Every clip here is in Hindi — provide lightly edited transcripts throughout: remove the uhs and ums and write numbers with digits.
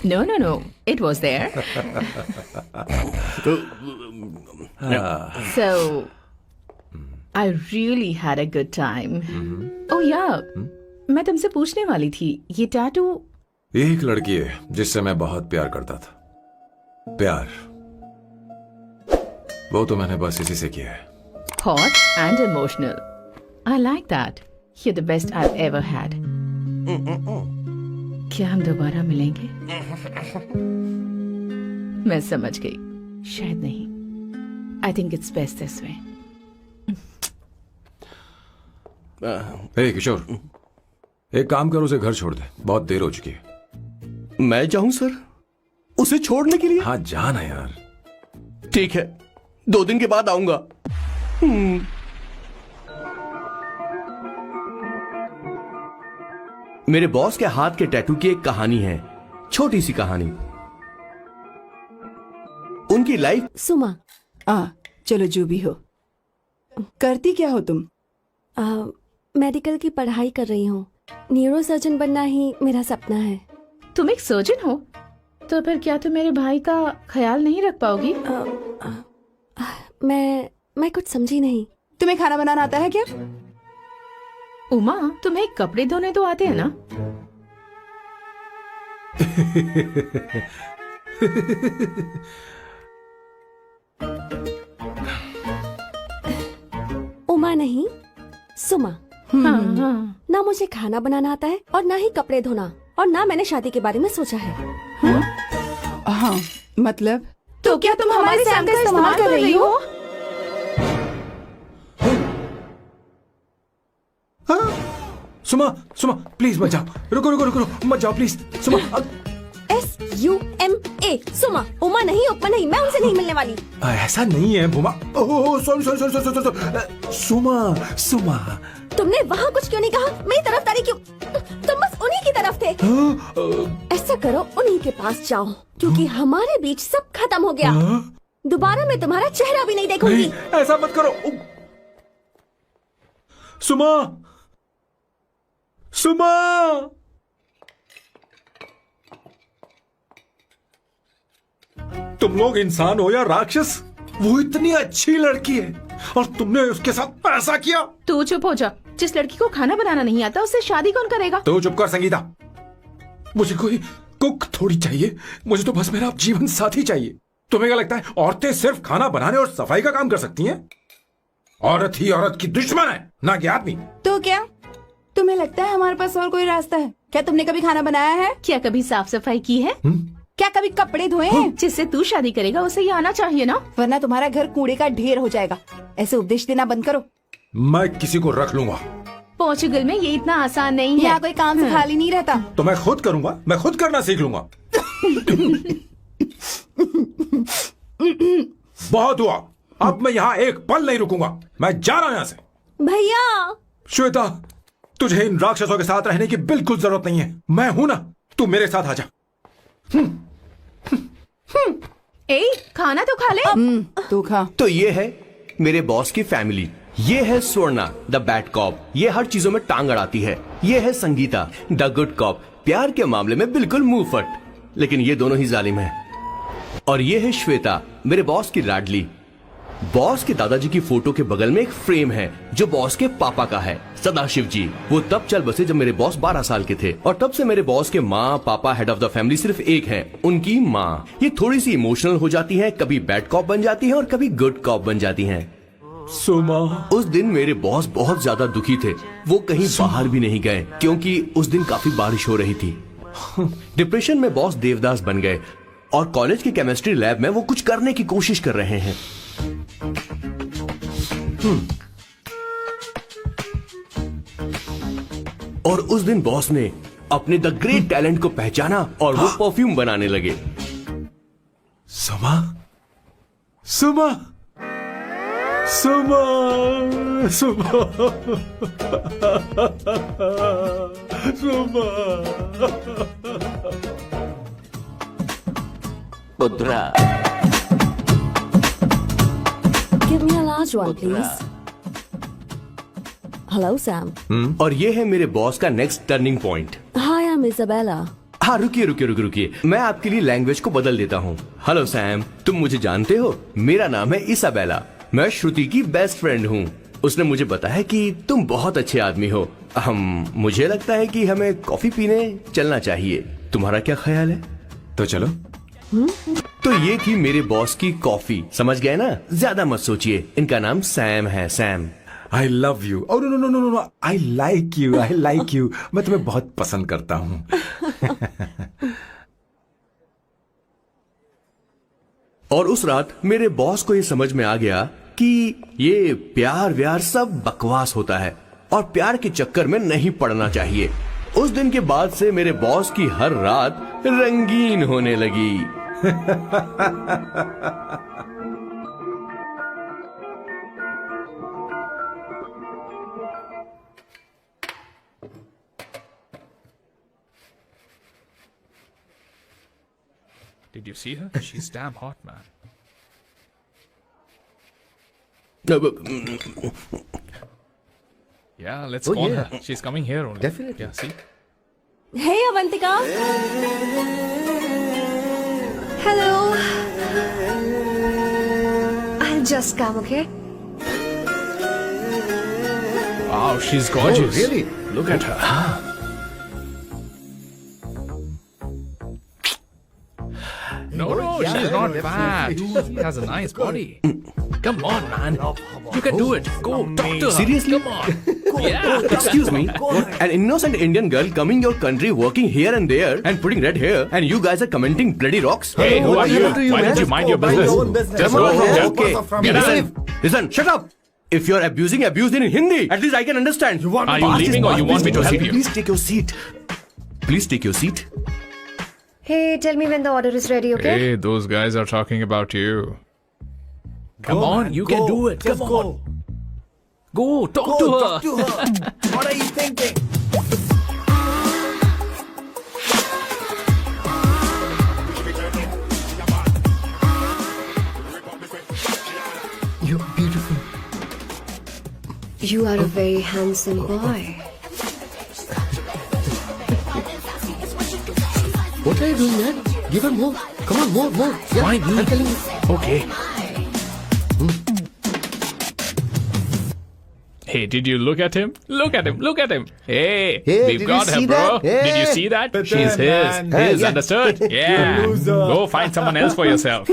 No. It was there. So, I really had a good time. Oh yeah, मैं तुमसे पूछने वाली थी, ये टैटू। एक लड़की है जिससे मैं बहुत प्यार करता था। प्यार वो तो मैंने बस इसी से किया है। Hot and emotional. I like that. You're the best I've ever had. क्या हम दोबारा मिलेंगे? मैं समझ गई, शायद नहीं। I think it's best this way. हे किशोर, एक काम कर, उसे घर छोड़ दे, बहुत देर हो चुकी है। मैं जाऊं सर उसे छोड़ने के लिए? हाँ जाना यार। ठीक है, 2 दिन के बाद आऊंगा। मेरे बॉस के हाथ के टैटू की एक कहानी है, छोटी सी कहानी। उनकी लाइफ। सुमा। चलो जो भी हो। करती क्या हो तुम? मेडिकल की पढ़ाई कर रही हूँ। न्यूरो सर्जन बनना ही मेरा सपना है। तुम एक सर्जन हो, तो फिर क्या तुम मेरे भाई का ख्याल नहीं रख पाओगी? मैं कुछ समझी नहीं। तुम्हें खाना बनाना आता है क्या? उमा, तुम्हें कपड़े धोने तो आते हैं ना? उमा नहीं, सुमा। हाँ। ना मुझे खाना बनाना आता है और ना ही कपड़े धोना, और ना मैंने शादी के बारे में सोचा है। हाँ, मतलब तो क्या तुम हमारे सैम का इस्तेमाल कर रही हो? सुमा प्लीज मत जाओ, रुको मत जाओ प्लीज। सुमा SUMA, सुमा। उमा नहीं, उपमा नहीं, मैं उनसे नहीं मिलने वाली। ऐसा नहीं है बुमा। Oh sorry. सुमा तुमने वहाँ कुछ क्यों नहीं कहा? मेरी तरफदारी क्यों? तुम बस उन्हीं की तरफ थे। ऐसा करो, उन्हीं के पास जाओ, क्योंकि हमारे बीच सब खत्म हो गया। दोबारा मैं तुम्हारा चेहरा भी नहीं देखूंगी। ऐसा मत करो सुमा। तुम लोग इंसान हो या राक्षस? वो इतनी अच्छी लड़की है और तुमने उसके साथ ऐसा किया। तू चुप हो जा। जिस लड़की को खाना बनाना नहीं आता, उससे शादी कौन करेगा? तो चुप कर संगीता। मुझे कोई कुक थोड़ी चाहिए, मुझे तो बस मेरा जीवन साथी चाहिए। तुम्हें क्या लगता है औरतें सिर्फ खाना बनाने और सफाई का काम कर सकती हैं? औरत ही औरत की दुश्मन है, ना कि आदमी। तो क्या तुम्हें लगता है हमारे पास और कोई रास्ता है? क्या तुमने कभी खाना बनाया है? क्या कभी साफ सफाई की है? क्या कभी कपड़े धोए हैं? जिससे तू शादी करेगा उसे ये आना चाहिए ना, वरना तुम्हारा घर कूड़े का ढेर हो जाएगा। ऐसे उपदेश देना बंद करो। मैं किसी को रख लूंगा। पोर्चुगल में ये इतना आसान नहीं है। यहाँ कोई काम से खाली नहीं रहता। तो मैं खुद करूंगा, मैं खुद करना सीख लूंगा। बहुत हुआ, अब मैं यहाँ एक पल नहीं रुकूंगा। मैं जा रहा हूँ यहाँ से। भैया। श्वेता, तुझे इन राक्षसों के साथ रहने की बिल्कुल जरूरत नहीं है। मैं हूं ना, तू मेरे साथ आ जा। ए, खाना तो खा ले। तू खा। तो ये है मेरे बॉस की फैमिली। ये है स्वर्णा द बैड कॉप, ये हर चीजों में टांग अड़ाती है। ये है संगीता द गुड कॉप, प्यार के मामले में बिल्कुल मुंह फट, लेकिन ये दोनों ही जालिम है। और ये है श्वेता, मेरे बॉस की लाडली। बॉस के दादाजी की फोटो के बगल में एक फ्रेम है जो बॉस के पापा का है, सदाशिव जी। वो तब चल बसे जब मेरे बॉस 12 साल के थे, और तब से मेरे बॉस के माँ पापा हेड ऑफ द फैमिली सिर्फ एक है, उनकी माँ। ये थोड़ी सी इमोशनल हो जाती है, कभी बैड कॉप बन जाती है और कभी गुड कॉप बन जाती है। सुमा, उस दिन मेरे बॉस बहुत ज्यादा दुखी थे। वो कहीं बाहर भी नहीं गए क्योंकि उस दिन काफी बारिश हो रही थी। डिप्रेशन में बॉस देवदास बन गए और कॉलेज की केमिस्ट्री लैब में वो कुछ करने की कोशिश कर रहे हैं। और उस दिन बॉस ने अपने द ग्रेट टैलेंट को पहचाना और वो परफ्यूम बनाने लगे। सुमा, पुत्रा, Give me a large one, please. Hello, Sam. और ये है मेरे बॉस का next turning point. Hi, I'm Isabella. हाँ, रुकिए। मैं आपके लिए लैंग्वेज को बदल देता हूँ। हेलो सैम, तुम मुझे जानते हो? मेरा नाम है इसाबेला। मैं श्रुति की बेस्ट फ्रेंड हूँ। उसने मुझे बताया कि तुम बहुत अच्छे आदमी हो। मुझे लगता है कि हमें कॉफी पीने चलना चाहिए। तुम्हारा क्या ख्याल है? तो चलो। तो ये थी मेरे बॉस की कॉफी। समझ गए ना? ज्यादा मत सोचिए। इनका नाम सैम है, सैम। I love you. और नो, आई लाइक यू। मैं तुम्हें बहुत पसंद करता हूँ। और उस रात मेरे बॉस को ये समझ में आ गया कि ये प्यार व्यार सब बकवास होता है और प्यार के चक्कर में नहीं पड़ना चाहिए। उस दिन के बाद से मेरे बॉस की हर रात रंगीन होने लगी। Did you see her? She's damn hot, man. Yeah, let's call her. She's coming here only. Definitely. Yeah, see? Hey, Avantika. Hello. I'll just come, okay? Wow, she's gorgeous. Oh, really? Look at her. No, she's not fat. She has a nice body. Come on, man. You can do it. Go, talk to her. Seriously? Come on. Yeah. Excuse me, an innocent Indian girl coming your country, working here and there, and putting red hair, and you guys are commenting bloody rocks? Hey, who are you? Why don't you mind your business? Just go Come on, home. okay. Get out. Listen, shut up. If you're abusing it in Hindi. At least I can understand. Are you leaving or you want me to seat you? Please take your seat. Please take your seat. Hey, tell me when the order is ready, okay? Hey, those guys are talking about you. Come on, you can do it. Come on. Go, talk to her. What are you thinking? You're beautiful. You are a very handsome boy. What are you doing, man? Give her more. Come on, more. Yeah, Why me? I'm telling you. Okay. Hey, did you look at him? Look at him. Hey, Hey, we've did got you her, see bro. that? Hey. Did you see that? But She's then, his. man. His, Yeah. understood? Yeah. Go find someone else for yourself.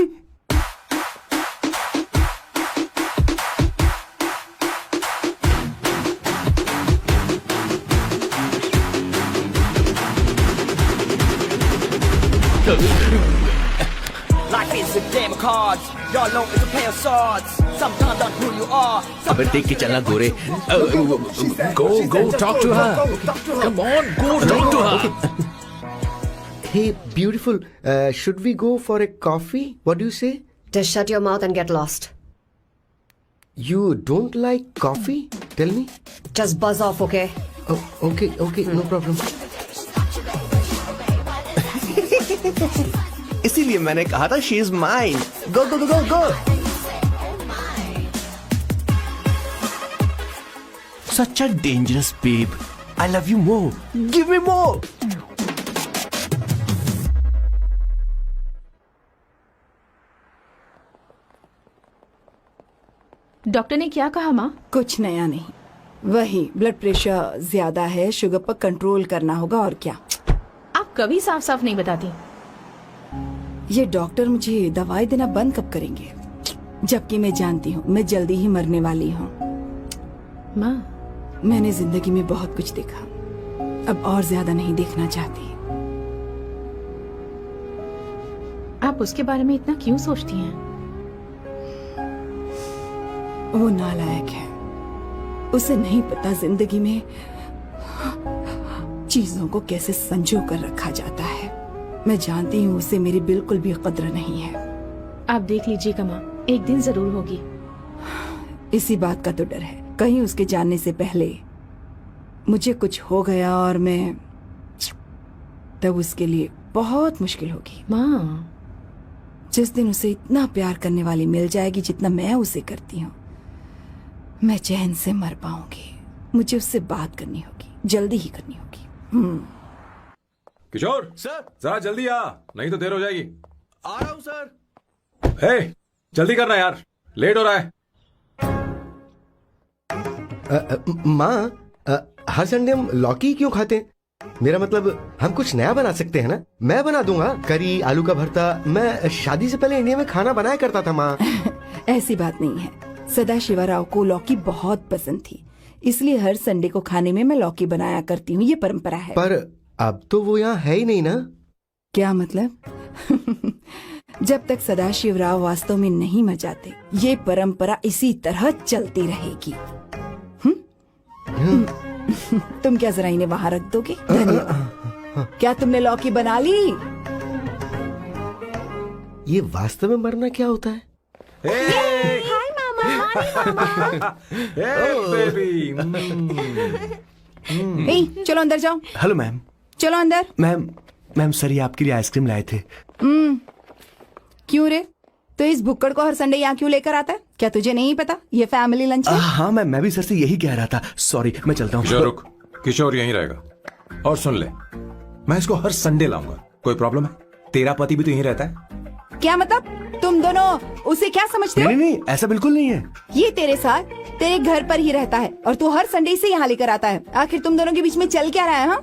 Life is a game of cards. Y'all know it's a pair of swords. Sometimes not who you are. अबे देख के चलना गोरे. Go, talk to her. Come on, go, talk to her. Hey, beautiful. Should we go for a coffee? What do you say? Just shut your mouth and get lost. You don't like coffee? Tell me. Just buzz off, okay? Oh, okay, no problem. इसीलिए मैंने कहा था she is mine. Go go go go go. Such a dangerous babe. I love you more. Give me more. Doctor ने क्या कहा माँ? कुछ नया नहीं, वही ब्लड प्रेशर ज्यादा है, शुगर पर कंट्रोल करना होगा और क्या. आप कभी साफ साफ नहीं बताती. ये डॉक्टर मुझे दवाई देना बंद कब करेंगे, जबकि मैं जानती हूँ मैं जल्दी ही मरने वाली हूँ. माँ, मैंने जिंदगी में बहुत कुछ देखा, अब और ज्यादा नहीं देखना चाहती. आप उसके बारे में इतना क्यों सोचती हैं? वो नालायक है, उसे नहीं पता जिंदगी में चीजों को कैसे संजो कर रखा जाता है. मैं जानती हूँ उसे मेरी बिल्कुल भी कद्र नहीं है. आप देख लीजिएगा माँ, एक दिन जरूर होगी. इसी बात का तो डर है, कहीं उसके जानने से पहले मुझे कुछ हो गया और मैं, तब उसके लिए बहुत मुश्किल होगी. माँ, जिस दिन उसे इतना प्यार करने वाली मिल जाएगी जितना मैं उसे करती हूँ, मैं चैन से मर पाऊंगी. मुझे उससे बात करनी होगी, जल्दी ही करनी होगी. किशोर सर जरा जल्दी आ, नहीं तो देर हो जाएगी। आ रहा हूँ सर। हे, जल्दी करना यार, लेट हो रहा है। माँ, हर संडे हम लौकी क्यों खाते हैं? मेरा मतलब हम कुछ नया बना सकते हैं ना? मैं बना दूंगा करी, आलू का भरता। मैं शादी से पहले इंडिया में खाना बनाया करता था माँ। ऐसी बात नहीं है। सदाशिवराव को लौकी बहुत पसंद थी, इसलिए हर संडे को खाने में मैं लौकी बनाया करती हूँ। ये परंपरा है। पर अब तो वो यहाँ है ही नहीं ना। क्या मतलब? जब तक सदाशिवराव वास्तव में नहीं मर जाते, ये परंपरा इसी तरह चलती रहेगी। तुम क्या जरा इन्हें वहाँ रख दोगे? धन्यवाद। क्या तुमने लौकी बना ली? ये वास्तव में मरना क्या होता है? हाय मामा। बेबी। ए, चलो अंदर जाओ। Hello ma'am. चलो अंदर। मैम सर ये आपके लिए आइसक्रीम लाए थे। क्यों रे? तो इस भुक्कड़ को हर संडे यहाँ क्यों लेकर आता है? क्या तुझे नहीं पता ये फैमिली लंच है? हाँ मैम, मैं भी सर से यही कह रहा था। सॉरी, मैं चलता हूँ। किशोर रुक, किशोर यहीं रहेगा। और सुन ले, मैं इसको हर संडे लाऊंगा। कोई प्रॉब्लम है? तेरा पति भी तो यहीं रहता है। क्या मतलब? तुम दोनों उसे क्या समझते हो? नहीं, ऐसा बिल्कुल नहीं है। ये तेरे साथ तेरे घर पर ही रहता है और तू हर संडे इसे यहाँ लेकर आता है। आखिर तुम दोनों के बीच में चल क्या रहा है? हाँ,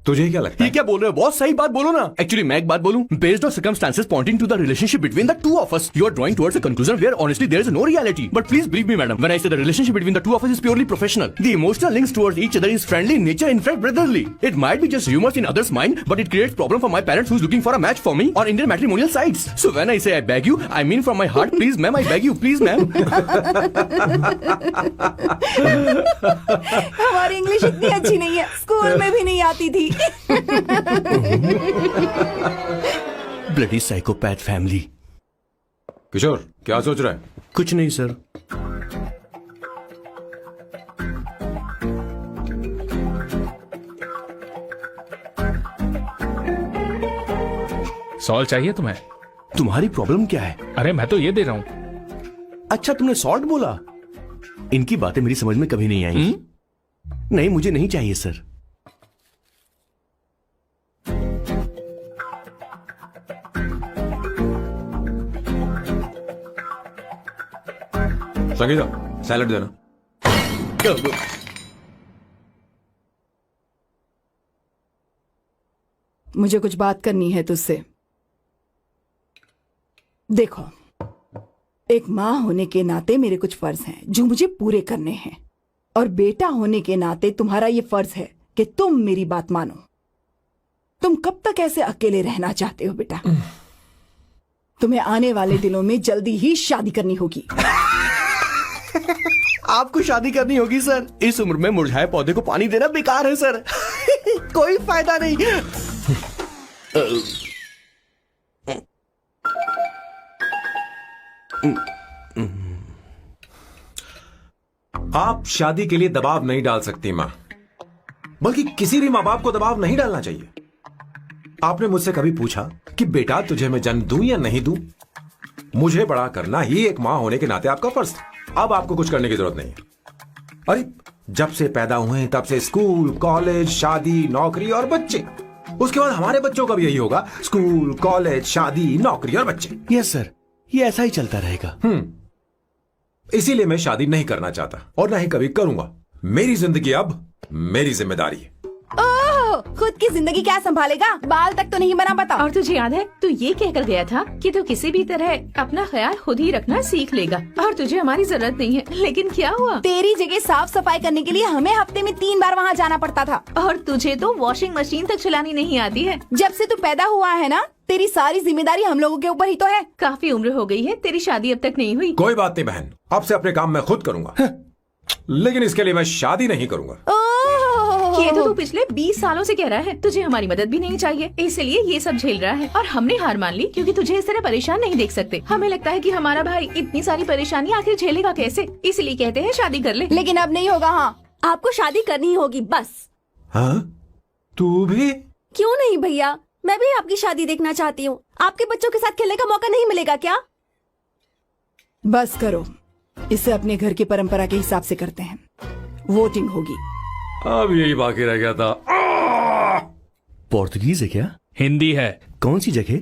तुझे क्या लगता ये है? क्या बोल रहे हो बॉस? सही बात बोलो ना। एक्चुअली मैं एक बात बोलूं, based on circumstances pointing to the relationship between the two of us, you are drawing towards a conclusion where honestly there is no reality. But please believe me madam, when I say the relationship between the two of us is purely professional. The emotional links towards each other is friendly in nature, in fact brotherly. It might be just rumours in others mind, but it creates problem for my parents who is looking for a match for me on Indian matrimonial sites. So when I say I beg you, I mean from my heart, please ma'am, I beg you, please ma'am. हमारी इंग्लिश इतनी अच्छी नहीं है, स्कूल में भी नहीं आती थी। Bloody psychopath family. किशोर क्या सोच रहा है? कुछ नहीं सर। सॉल्ट चाहिए तुम्हें? तुम्हारी प्रॉब्लम क्या है? अरे मैं तो ये दे रहा हूँ। अच्छा तुमने सॉल्ट बोला? इनकी बातें मेरी समझ में कभी नहीं आई। नहीं, मुझे नहीं चाहिए सर। संगीता सैलड देना। मुझे कुछ बात करनी है तुझसे। देखो, एक माँ होने के नाते मेरे कुछ फर्ज हैं जो मुझे पूरे करने हैं, और बेटा होने के नाते तुम्हारा ये फर्ज है कि तुम मेरी बात मानो। तुम कब तक ऐसे अकेले रहना चाहते हो बेटा? तुम्हें आने वाले दिनों में जल्दी ही शादी करनी होगी। आपको शादी करनी होगी सर? इस उम्र में मुरझाए पौधे को पानी देना बेकार है सर। कोई फायदा नहीं। आप शादी के लिए दबाव नहीं डाल सकती मां, बल्कि किसी भी मां बाप को दबाव नहीं डालना चाहिए। आपने मुझसे कभी पूछा कि बेटा तुझे मैं जन्म दूं या नहीं दूं? मुझे बड़ा करना ही एक मां होने के नाते आपका फर्ज था। अब आपको कुछ करने की जरूरत नहीं है। अरे जब से पैदा हुए तब से स्कूल, कॉलेज, शादी, नौकरी और बच्चे। उसके बाद हमारे बच्चों का भी यही होगा, स्कूल, कॉलेज, शादी, नौकरी और बच्चे। यस सर, ये ऐसा ही चलता रहेगा। इसीलिए मैं शादी नहीं करना चाहता और ना ही कभी करूंगा। मेरी जिंदगी अब मेरी जिम्मेदारी है। ओह, खुद की जिंदगी क्या संभालेगा? बाल तक तो नहीं बना पता। और तुझे याद है तू ये कहकर गया था कि तू किसी भी तरह अपना ख्याल खुद ही रखना सीख लेगा और तुझे हमारी जरूरत नहीं है। लेकिन क्या हुआ? तेरी जगह साफ सफाई करने के लिए हमें हफ्ते में 3 बार वहाँ जाना पड़ता था। और तुझे तो वॉशिंग मशीन तक चलानी नहीं आती है। जब से तू पैदा हुआ है ना, तेरी सारी जिम्मेदारी हम लोगों के ऊपर ही तो है। काफी उम्र हो गई है, तेरी शादी अब तक नहीं हुई। कोई बात नहीं बहन, अब से अपने काम मैं खुद करूंगा। लेकिन इसके लिए मैं शादी नहीं करूंगा। ये तो तू पिछले 20 सालों से कह रहा है। तुझे हमारी मदद भी नहीं चाहिए, इसलिए ये सब झेल रहा है। और हमने हार मान ली क्योंकि तुझे इस तरह परेशान नहीं देख सकते। हमें लगता है कि हमारा भाई इतनी सारी परेशानी आखिर झेलेगा कैसे, इसलिए कहते हैं शादी कर ले। लेकिन अब नहीं होगा। हाँ, आपको शादी करनी ही होगी बस। हाँ? तू भी? क्यों नहीं भैया, मैं भी आपकी शादी देखना चाहती हूँ। आपके बच्चों के साथ खेलने का मौका नहीं मिलेगा क्या? बस करो, इसे अपने घर की परंपरा के हिसाब से करते हैं। वोटिंग होगी। अब यही बाकी रह गया था। पोर्तुगीज है क्या? हिंदी है। कौन सी जगह?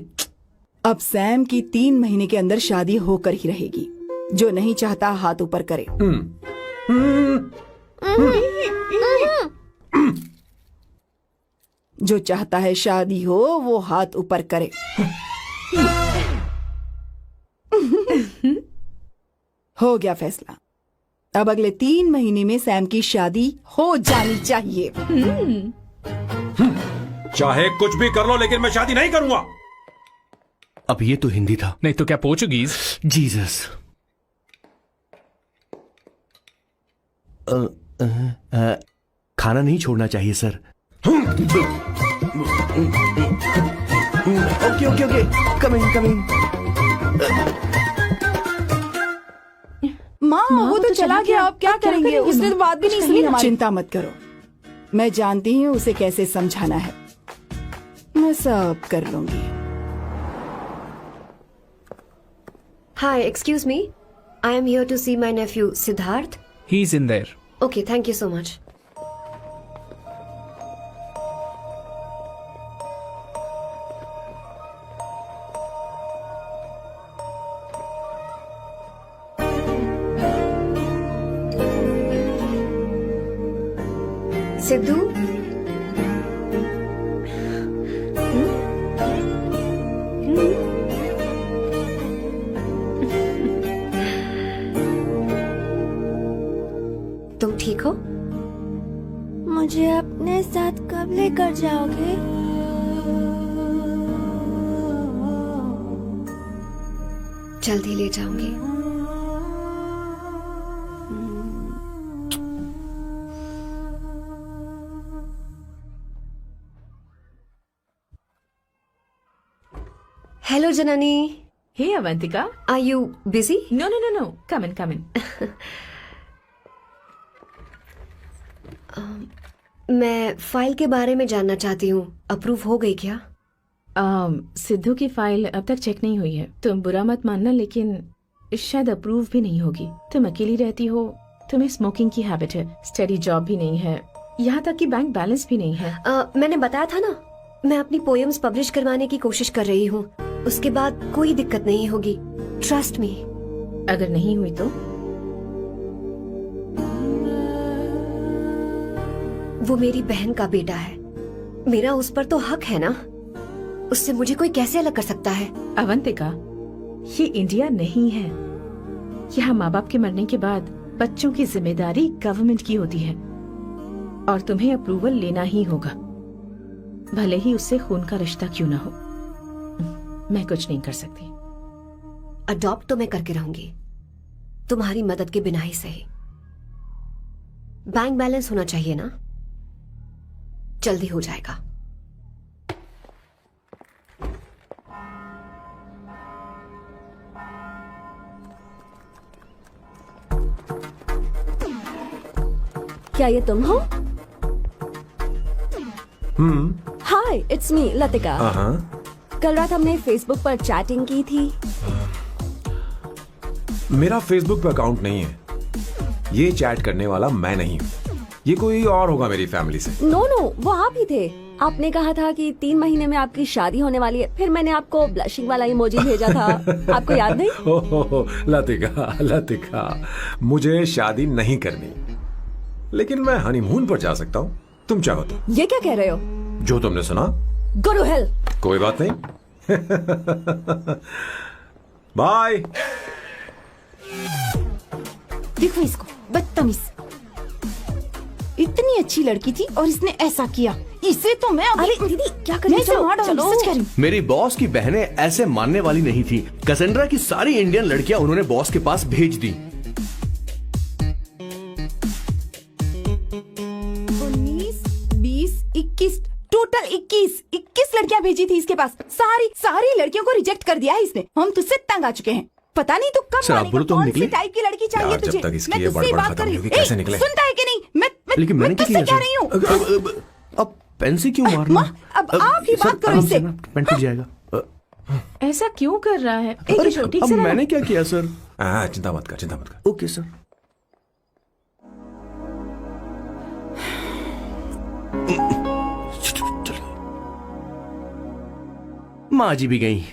अब सैम की 3 महीने के अंदर शादी होकर ही रहेगी। जो नहीं चाहता हाथ ऊपर करे। जो चाहता है शादी हो वो हाथ ऊपर करे। हो गया फैसला। अब अगले 3 महीने में सैम की शादी हो जानी चाहिए। चाहे कुछ भी कर लो लेकिन मैं शादी नहीं करूंगा। अब ये तो हिंदी था। नहीं तो क्या पोर्चुगीज? जीसस। खाना नहीं छोड़ना चाहिए sir. Okay okay okay, coming coming. माँ वो तो चला गया, अब क्या करेंगे? उसने तो बात भी नहीं सुनी हमारी। चिंता मत करो, मैं जानती हूँ उसे कैसे समझाना है। मैं सब कर लूंगी। Hi, excuse me. I am here to see my nephew Siddharth. He's in there. Okay, thank you so much. Sidhu? तुम ठीक हो? मुझे अपने साथ कब लेकर जाओगे? जल्दी ले जाऊंगी। Hello Janani. Hey Avantika, are you busy? No no no no, come in come in. मैं फाइल के बारे में जानना चाहती हूँ, अप्रूव हो गई क्या? सिद्धू की फाइल अब तक चेक नहीं हुई है। तुम बुरा मत मानना, लेकिन शायद अप्रूव भी नहीं होगी। तुम अकेली रहती हो, तुम्हें स्मोकिंग की हैबिट है, स्टडी जॉब भी नहीं है, यहाँ तक कि बैंक बैलेंस भी नहीं है। मैंने बताया था ना, मैं अपनी पोएम्स पब्लिश करवाने की कोशिश कर रही हूँ। उसके बाद कोई दिक्कत नहीं होगी, ट्रस्ट मी। अगर नहीं हुई तो? वो मेरी बहन का बेटा है, मेरा उस पर तो हक है ना। उससे मुझे कोई कैसे अलग कर सकता है? अवंतिका, ये इंडिया नहीं है। यहाँ माँ बाप के मरने के बाद बच्चों की जिम्मेदारी गवर्नमेंट की होती है और तुम्हें अप्रूवल लेना ही होगा, भले ही उससे खून का रिश्ता क्यों ना हो। मैं कुछ नहीं कर सकती। अडॉप्ट तो मैं करके रहूंगी, तुम्हारी मदद के बिना ही सही। बैंक बैलेंस होना चाहिए ना, जल्दी हो जाएगा। क्या ये तुम हो? हाय, इट्स मी लतिका। कल रात हमने फेसबुक पर चैटिंग की थी। मेरा फेसबुक पे अकाउंट नहीं है। ये चैट करने वाला मैं नहीं हूँ, ये कोई और होगा मेरी फैमिली से। नो नो, वो आप ही थे। आपने कहा था कि 3 महीने में आपकी शादी होने वाली है, फिर मैंने आपको ब्लशिंग वाला इमोजी भेजा था। आपको याद नहीं? हो, लतिका, मुझे शादी नहीं करनी, लेकिन मैं हनीमून पर जा सकता हूँ, तुम चाहो तो। ये क्या कह रहे हो? जो तुमने सुना। Go to hell. कोई बात नहीं। बाय। देखो इसको, बदतमीज। इतनी अच्छी लड़की थी और इसने ऐसा किया। इसे तो मैं अभी... अरे दीदी, क्या कर रही हो? चलो, सच कह रही हूँ। मेरी बॉस की बहनें ऐसे मानने वाली नहीं थी। कैसेंड्रा की सारी इंडियन लड़कियां उन्होंने बॉस के पास भेज दी। 19, 20, 21, टोटल 21 लड़कियां भेजी थी इसके पास। सारी लड़कियों को रिजेक्ट कर दिया है इसने। हम तुझसे तंग आ चुके हैं। पता नहीं तू कब सर, आप बोलो तो हम कौन सी निकले। टाइप की लड़की चाहिए यार, जब तुझे? तक इसकी मैं ये तुझसे बड़बड़ बात खत्म कर रही नहीं होगी, हूँ। कैसे निकले? सुनता है कि नहीं? लेकिन मैंने क्या तुझसे किया कह रही हूँ। अब पेन से क्यों मारना? अब आप ही बात करो इससे। पेन टूट जाएगा। ऐसा क्यों कर रहा है? एक अरे, छोटी अब सी मैंने क्या किया सर? चिंता मत कर। Okay sir. चलिए। माँ जी भी गई।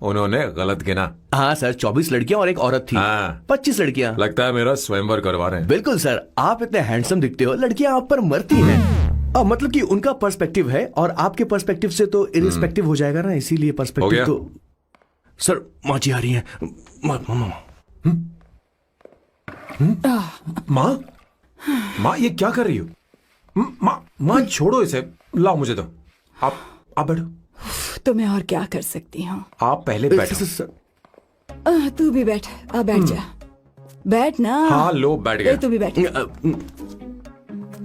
उन्होंने गलत गिना। हाँ सर, 24 लड़कियां और एक औरत थी। हाँ। 25 लड़कियां। लगता है मेरा स्वयंवर करवा रहे हैं। बिल्कुल सर, आप इतने हैंडसम दिखते हो, लड़कियां आप पर मरती हैं। मतलब कि उनका पर्सपेक्टिव है और आपके पर्सपेक्टिव से तो इरिस्पेक्टिव हो जाएगा ना, इसीलिए हो पर्सपेक्टिव गया? तो। सर माँ जी आ रही हैं। माँ, माँ ये क्या कर रही हो? माँ छोड़ो इसे, लाओ मुझे दो। आप बैठो। तो मैं और क्या कर सकती हूँ? आप पहले बैठो। तू भी बैठ, आ बैठ जा, बैठ ना। हाँ लो, बैठ गया। तू भी बैठ।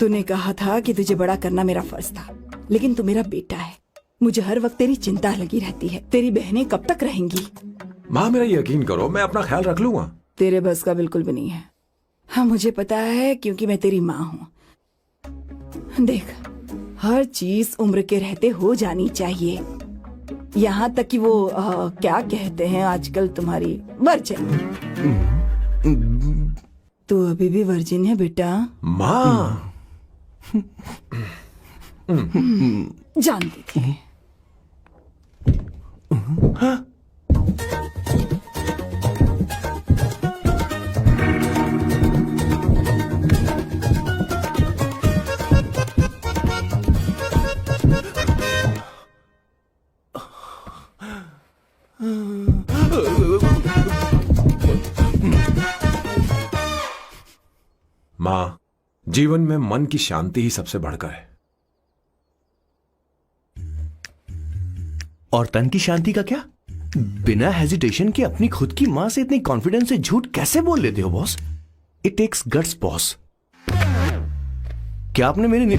तूने कहा था कि तुझे बड़ा करना मेरा फर्ज था, लेकिन तू मेरा बेटा है। मुझे हर वक्त तेरी चिंता लगी रहती है। तेरी बहनें कब तक रहेंगी? माँ मेरा यकीन करो, मैं अपना ख्याल रख लूंगा। तेरे बस का बिल्कुल भी नहीं है। हाँ मुझे पता है, क्योंकि मैं तेरी माँ हूँ। देख, हर चीज उम्र के रहते हो जानी चाहिए, यहाँ तक कि वो क्या कहते हैं आजकल तुम्हारी वर्जिन। तू अभी भी वर्जिन है बेटा? माँ जानती थी। माँ, जीवन में मन की शांति ही सबसे बढ़कर है। और तन की शांति का क्या? बिना हेजिटेशन के अपनी खुद की मां से इतनी कॉन्फिडेंस से झूठ कैसे बोल लेते हो boss? It takes guts boss. क्या आपने मेरी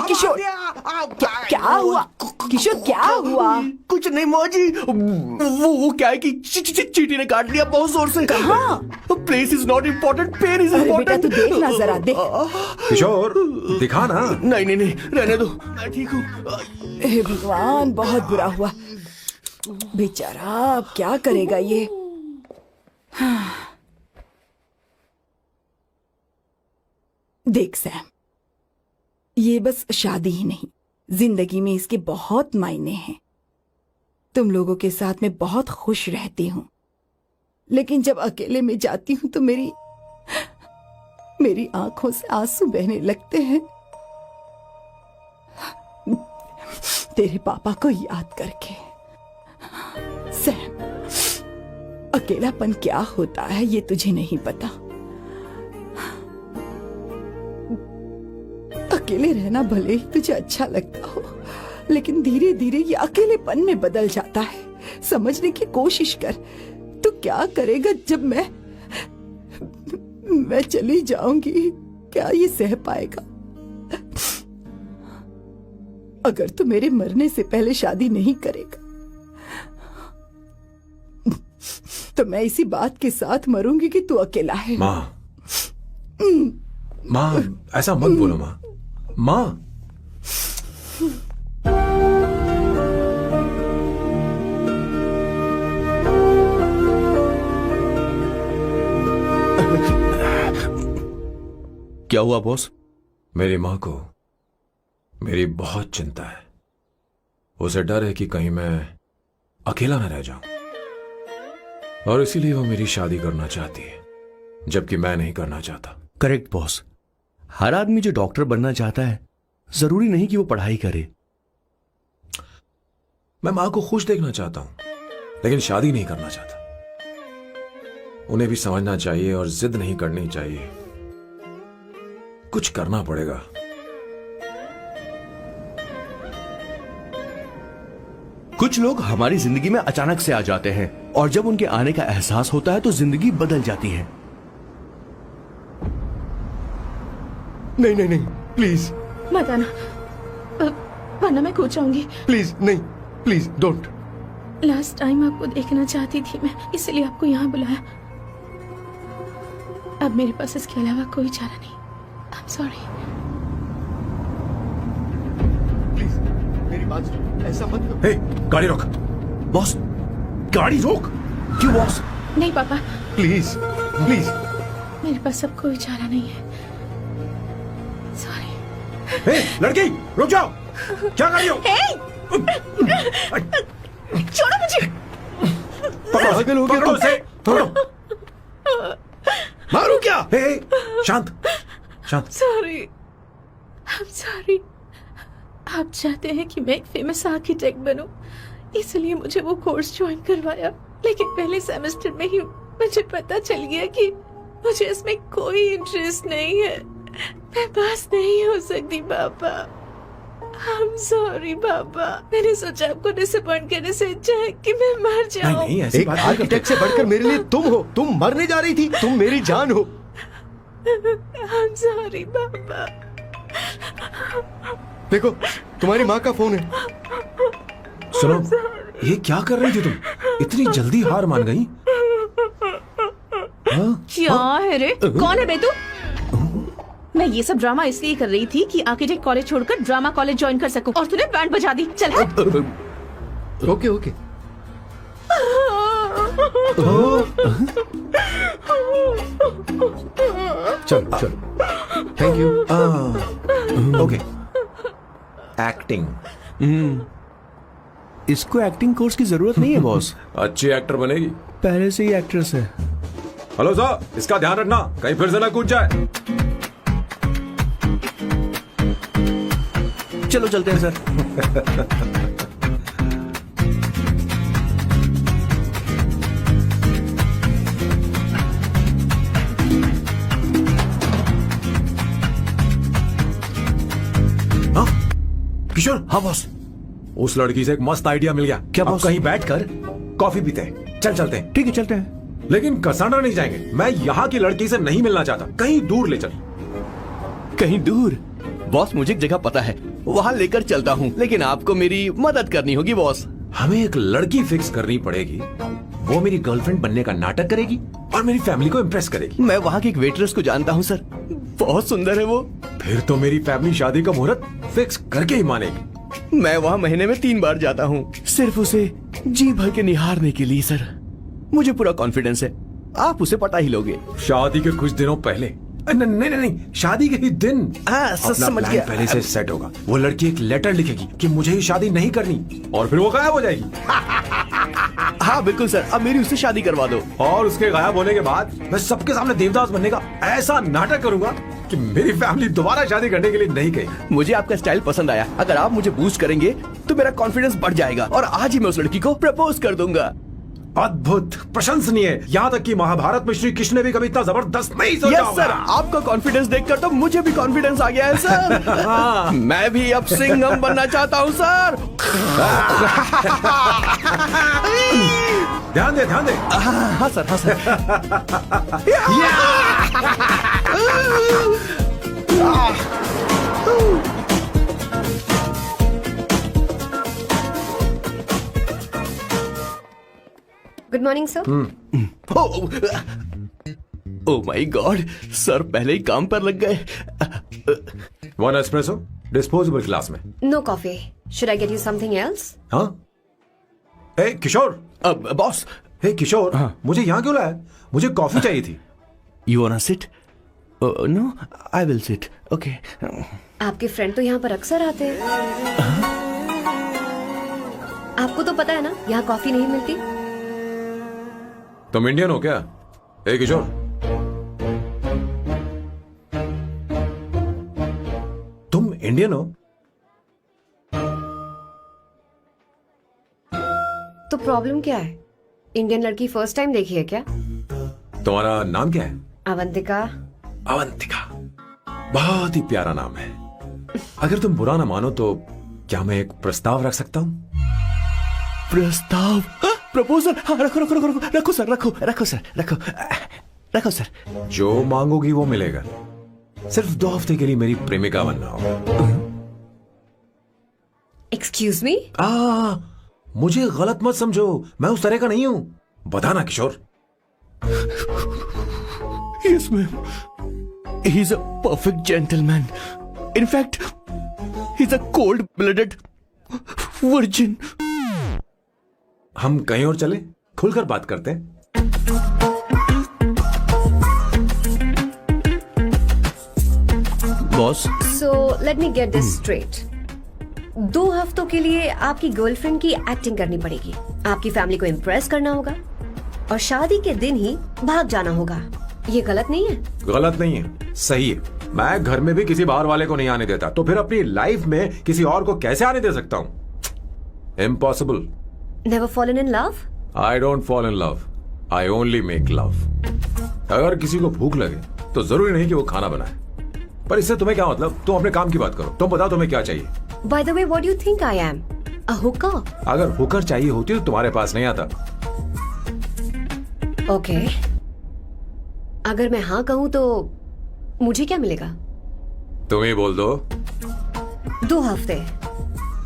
किशोर, क्या हुआ? किशोर क्या हुआ? कुछ नहीं माँ जी, वो क्या है कि चींटी ने काट लिया बहुत जोर से। कहाँ? Place is not important, pen is अरे बेटा इम्पोर्टेंट। तू देख ना जरा, देख। किशोर दिखा ना। नहीं नहीं नहीं, रहने दो, मैं ठीक हूँ। हे भगवान, बहुत बुरा हुआ बेचारा। अब क्या करेगा ये? देख सैम, ये बस शादी ही नहीं, जिंदगी में इसके बहुत मायने हैं। तुम लोगों के साथ मैं बहुत खुश रहती हूँ, लेकिन जब अकेले में जाती हूँ तो मेरी आंखों से आंसू बहने लगते हैं, तेरे पापा को याद करके। सैम, अकेलापन क्या होता है ये तुझे नहीं पता। अकेले रहना भले ही तुझे अच्छा लगता हो, लेकिन धीरे धीरे ये अकेलेपन में बदल जाता है। समझने की कोशिश कर। तू क्या करेगा जब मैं चली जाऊंगी? क्या ये सह पाएगा? अगर तू मेरे मरने से पहले शादी नहीं करेगा तो मैं इसी बात के साथ मरूंगी कि तू अकेला है। माँ ऐसा मत बोलो माँ। माँ, क्या हुआ बॉस? मेरी माँ को मेरी बहुत चिंता है। उसे डर है कि कहीं मैं अकेला न रह जाऊं, और इसीलिए वो मेरी शादी करना चाहती है, जबकि मैं नहीं करना चाहता। Correct boss. हर आदमी जो डॉक्टर बनना चाहता है, जरूरी नहीं कि वो पढ़ाई करे। मैं मां को खुश देखना चाहता हूं, लेकिन शादी नहीं करना चाहता। उन्हें भी समझना चाहिए और जिद नहीं करनी चाहिए। कुछ करना पड़ेगा। कुछ लोग हमारी जिंदगी में अचानक से आ जाते हैं, और जब उनके आने का एहसास होता है तो जिंदगी बदल जाती है। नहीं नहीं नहीं, प्लीज मत आना, वरना मैं खो जाऊंगी। प्लीज नहीं, प्लीज डोंट। लास्ट टाइम आपको देखना चाहती थी मैं, इसलिए आपको यहाँ बुलाया। अब मेरे पास इसके अलावा कोई चारा नहीं। आई एम सॉरी। प्लीज मेरी बात सुनो, ऐसा मत करो। हे, गाड़ी रोक। बॉस, गाड़ी रोक। क्यों बॉस? नहीं पापा, प्लीज प्लीज। मेरे पास अब कोई चारा नहीं है। सॉरी। हे, लड़की रुक जाओ। क्या कर रही हो? छोड़ो मुझे। पागल हो गया पकड़ो तुम। उसे, पकड़ो। मारू क्या? हे, शांत शांत। Sorry, I'm sorry। आप चाहते हैं कि मैं एक फेमस आर्किटेक्ट बनूं, इसलिए मुझे वो कोर्स ज्वाइन करवाया, लेकिन पहले सेमेस्टर में ही मुझे पता चल गया कि मुझे इसमें कोई इंटरेस्ट नहीं है। मैं पास नहीं हो सकती पापा। I'm sorry पापा। मैंने सोचा आपको डिसअपॉइंट करने से अच्छा है कि मैं मर नहीं जाऊं। नहीं, ऐसी एक बात नहीं करते। आर्किटेक्ट से बढ़कर मेरे लिए तुम हो। तुम मरने जा रही थी, तुम मेरी जान हो। I'm sorry पापा। देखो, तुम्हारी माँ का फोन है। सुनो, ये क्या कर रही थी तुम? इतनी जल्दी हार मान गई? हाँ? क्या है रे? कौन है बे तू? मैं ये सब ड्रामा इसलिए कर रही थी कि आर्किटेक्ट कॉलेज छोड़कर ड्रामा कॉलेज ज्वाइन कर सकूं, और तूने बैंड बजा दी। चल हट। Okay okay. चलो चलो, थैंक यू। ओके। एक्टिंग। इसको एक्टिंग कोर्स की जरूरत नहीं है बॉस। अच्छी एक्टर बनेगी। पहले से ही एक्ट्रेस है। हेलो सर, इसका ध्यान रखना कहीं फिर से ना कूद जाए। चलो चलते हैं सर। हाँ? किशोर। हाँ बॉस। उस लड़की से एक मस्त आइडिया मिल गया। क्या अब बॉस? कहीं बैठकर कॉफी पीते हैं। चल चलते हैं। ठीक है चलते हैं। लेकिन कसांड्रा नहीं जाएंगे। मैं यहाँ की लड़की से नहीं मिलना चाहता। कहीं दूर ले चल। कहीं दूर? बॉस मुझे एक जगह पता है, वहाँ लेकर चलता हूँ, लेकिन आपको मेरी मदद करनी होगी बॉस। हमें एक लड़की फिक्स करनी पड़ेगी। वो मेरी गर्लफ्रेंड बनने का नाटक करेगी और मेरी फैमिली को इम्प्रेस करेगी। मैं वहाँ की एक वेट्रेस को जानता हूँ सर, बहुत सुंदर है वो। फिर तो मेरी फैमिली शादी का मुहूर्त फिक्स करके ही मानेगी। मैं वहाँ महीने में 3 बार जाता हूँ, सिर्फ उसे जी भर के निहारने के लिए सर। मुझे पूरा कॉन्फिडेंस है आप उसे पटा ही लोगे। शादी के कुछ दिनों पहले। नहीं, शादी के ही दिन हाँ, अपना समझ प्लान गया। पहले से सेट होगा। वो लड़की एक लेटर लिखेगी कि मुझे ही शादी नहीं करनी, और फिर वो गायब हो जाएगी। हाँ बिल्कुल सर, अब मेरी उससे शादी करवा दो। और उसके गायब होने के बाद मैं सबके सामने देवदास बनने का ऐसा नाटक करूंगा कि मेरी फैमिली दोबारा शादी करने के लिए नहीं कहेगी। मुझे आपका स्टाइल पसंद आया। अगर आप मुझे बूस्ट करेंगे तो मेरा कॉन्फिडेंस बढ़ जाएगा और आज ही मैं उस लड़की को प्रपोज कर दूंगा। अद्भुत, प्रशंसनीय। यहाँ तक कि महाभारत में श्री कृष्ण ने भी कभी इतना जबरदस्त नहीं सोचा यस होगा। सर, आपका कॉन्फिडेंस देखकर तो मुझे भी कॉन्फिडेंस आ गया है सर। मैं भी अब सिंघम बनना चाहता हूँ सर। ध्यान दे, ध्यान दे। हाँ सर, हाँ sir. Good morning sir. Oh my god, sir पहले ही काम पर लग गए। 1 एस्प्रेसो डिस्पोजेबल ग्लास में। No coffee. Should I get you something else? हाँ? ए किशोर। बॉस, हे किशोर, मुझे यहाँ क्यों लाया? मुझे कॉफी चाहिए थी। You want to sit? No, I will sit. Okay. आपके फ्रेंड तो यहाँ पर अक्सर आते हैं। आपको तो पता है ना यहाँ कॉफी नहीं मिलती। तुम इंडियन हो क्या? ए किशोर, तुम इंडियन हो? तो प्रॉब्लम क्या है? इंडियन लड़की फर्स्ट टाइम देखी है क्या? तुम्हारा नाम क्या है? अवंतिका। अवंतिका, बहुत ही प्यारा नाम है। अगर तुम बुरा ना मानो तो क्या मैं एक प्रस्ताव रख सकता हूँ? प्रस्ताव? प्रपोजल? हाँ, रखो रखो रखो रखो रखो सर, रखो रखो सर, रखो रखो सर। जो मांगोगी वो मिलेगा। सिर्फ 2 हफ्ते के लिए मेरी प्रेमिका बनना हो। Excuse me? मुझे गलत मत समझो, मैं उस तरह का नहीं हूं। बताना किशोर। Yes, ma'am. He's a perfect gentleman. In fact, he's a cold-blooded virgin. हम कहीं और चले, खुलकर बात करते हैं। Boss, So let me get this straight. 2 हफ्तों के लिए आपकी गर्लफ्रेंड की एक्टिंग करनी पड़ेगी, आपकी फैमिली को इम्प्रेस करना होगा और शादी के दिन ही भाग जाना होगा। ये गलत नहीं है? गलत नहीं है, सही है। मैं घर में भी किसी बाहर वाले को नहीं आने देता, तो फिर अपनी लाइफ में किसी और को कैसे आने दे सकता हूँ? Impossible. Never fallen in love? I don't fall in love, I only make love. अगर किसी को भूख लगे तो जरूरी नहीं कि वो खाना बनाए, पर इससे तुम्हें क्या मतलब? तुम अपने काम की बात करो। तुम बताओ तुम्हें क्या चाहिए? Bye the way, what do you think I am? A Hooker? अगर हुकर चाहिए होती तो तुम्हारे पास नहीं आता। ओके, अगर मैं हाँ कहूँ तो मुझे क्या मिलेगा? तुम ही बोल दो। 2 हफ्ते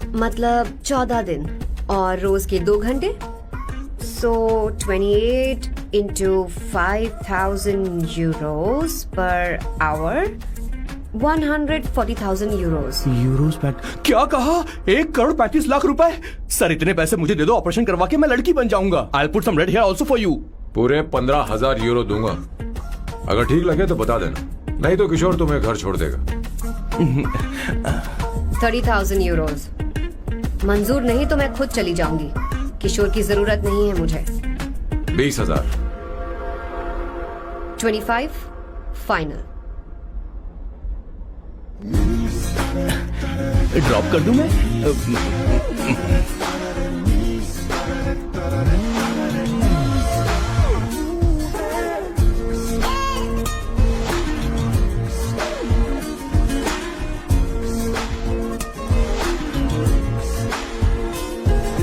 मतलब 14 दिन और रोज के 2 घंटे। सो 28 into 5,000 euros per hour, 140,000 euros. Euros PAT क्या कहा? 1,35,00,000 रुपए? सर इतने पैसे मुझे दे दो, ऑपरेशन करवा के मैं लड़की बन जाऊंगा। I'll put some red hair also for you. पूरे 15,000 यूरो दूंगा। अगर ठीक लगे तो बता देना, नहीं तो किशोर तुम्हें घर छोड़ देगा। 30,000 euros मंजूर नहीं तो मैं खुद चली जाऊंगी। किशोर की जरूरत नहीं है मुझे। 20,000। 25 फाइनल। ड्रॉप कर दूं मैं?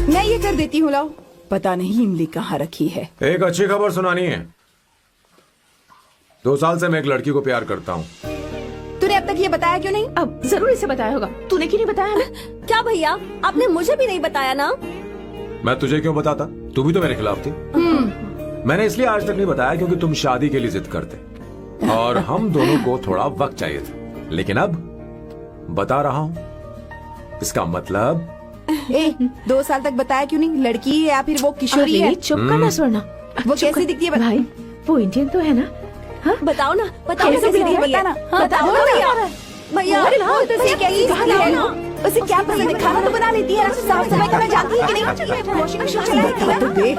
मैं ये कर देती हूँ, लाओ। पता नहीं इमली कहाँ रखी है। एक अच्छी खबर सुनानी है। 2 साल से मैं एक लड़की को प्यार करता हूँ। तूने अब तक ये बताया क्यों नहीं? अब जरूर इसे बताया होगा। तूने क्यों नहीं बताया हमें? क्या भैया, आपने मुझे भी नहीं बताया ना? मैं तुझे क्यों बताता? तू भी तो मेरे खिलाफ थी। मैंने इसलिए आज तक नहीं बताया क्योंकि तुम शादी के लिए जिद करते और हम दोनों को थोड़ा वक्त चाहिए था। लेकिन अब बता रहा हूँ। इसका मतलब 2 साल तक बताया क्यों नहीं? लड़की है या फिर वो किशोरी है? अरे चुप करना स्वर्ण। वो कैसी दिखती है? भाई वो इंडियन तो है ना? हाँ? बताओ ना, बताओ ना कैसे कैसी दिखती है? दिखती है? बताना। हाँ, बताओ ना भैया। भैया, उसे कैसी दिखती है ना? उसे क्या पसंद है? खाना तो बना लेती है, साफ सफाई करना जानती है कि नहीं? वॉशिंग मशीन चलाती है तो देख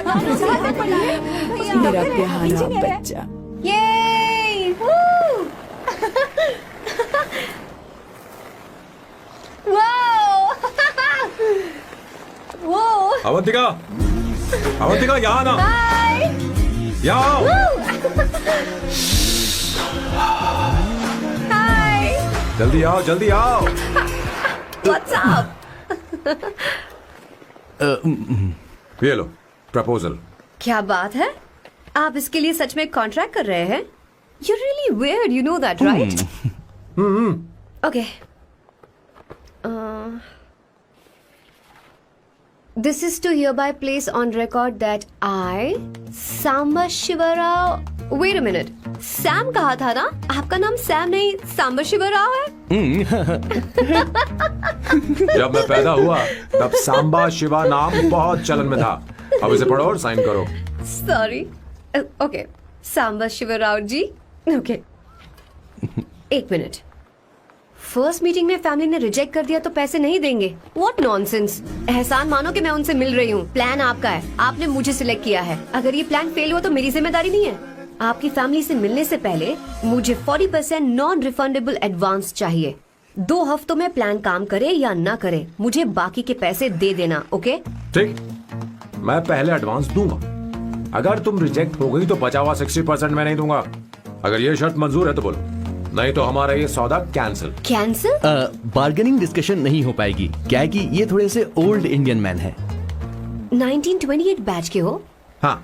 मेरा प्यारा बच्चा। ये वो अवंतिका, अवंतिका यहाँ ना, यहाँ आओ। जल्दी आओ, जल्दी आओ। What's up? ये लो प्रपोजल। क्या बात है? आप इसके लिए सच में कॉन्ट्रैक्ट कर रहे हैं? You're really weird, you know that, right? Okay. This is to hereby place on record that I, Samba Shivarao. Wait a minute. Sam कहा था ना? आपका नाम सैम नहीं सांबा शिवराव है? जब मैं पैदा हुआ तब सांबा शिवा नाम बहुत चलन में था। अब इसे पढ़ो और साइन करो। Sorry. Okay, Samba Shivrao ji. Okay, 1 minute. First meeting में फैमिली ने रिजेक्ट कर दिया तो पैसे नहीं देंगे? What nonsense. एहसान मानो कि मैं उनसे मिल रही हूँ। प्लान आपका है, आपने मुझे सिलेक्ट किया है। अगर ये प्लान फेल हुआ तो मेरी जिम्मेदारी नहीं है। आपकी फैमिली से मिलने से पहले मुझे 40% नॉन रिफंडेबल एडवांस चाहिए। 2 हफ्तों में प्लान काम करे या ना करे, मुझे बाकी के पैसे दे देना। ओके? ठीक, मैं पहले एडवांस दूंगा। अगर तुम रिजेक्ट हो गई तो बचा हुआ 60% मैं नहीं दूंगा। अगर ये शर्त मंजूर है तो बोलो, नहीं तो हमारा ये सौदा कैंसिल। कैंसिल? बार्गेनिंग डिस्कशन नहीं हो पाएगी। क्या है कि ये थोड़े से ओल्ड इंडियन मैन है। 1928 बैच के हो? हाँ।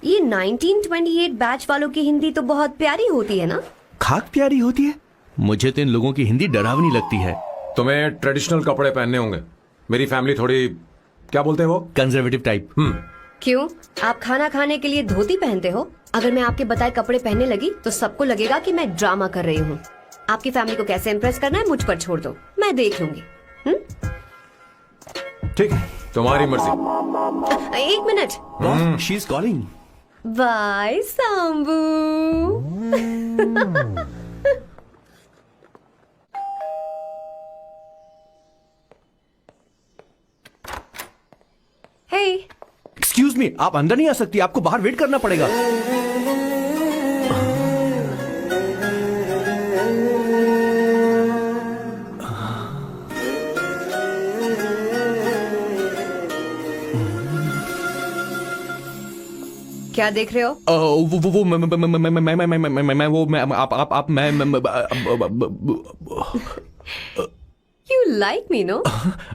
ये 1928 बैच वालों की हिंदी तो बहुत प्यारी होती है ना? खाक प्यारी होती है? मुझे तो इन लोगों की हिंदी डरावनी लगती है। तुम्हें ट्रेडिशनल कपड़े पहनने होंगे। मेरी फैमिली थोड़ी, क्या बोलते हैं वो, कंजर्वेटिव टाइप। क्यों? आप खाना खाने के लिए धोती पहनते हो? अगर मैं आपके बताए कपड़े पहनने लगी तो सबको लगेगा कि मैं ड्रामा कर रही हूँ। आपकी फैमिली को कैसे इम्प्रेस करना है मुझ पर छोड़ दो, मैं देख लूंगी। ठीक है, तुम्हारी मर्जी। 1 minute. She is calling. Bye Sambu. Excuse me, आप अंदर नहीं आ सकती, आपको बाहर वेट करना पड़ेगा। क्या देख रहे हो? वो मैं आप मैं यू लाइक मी नो?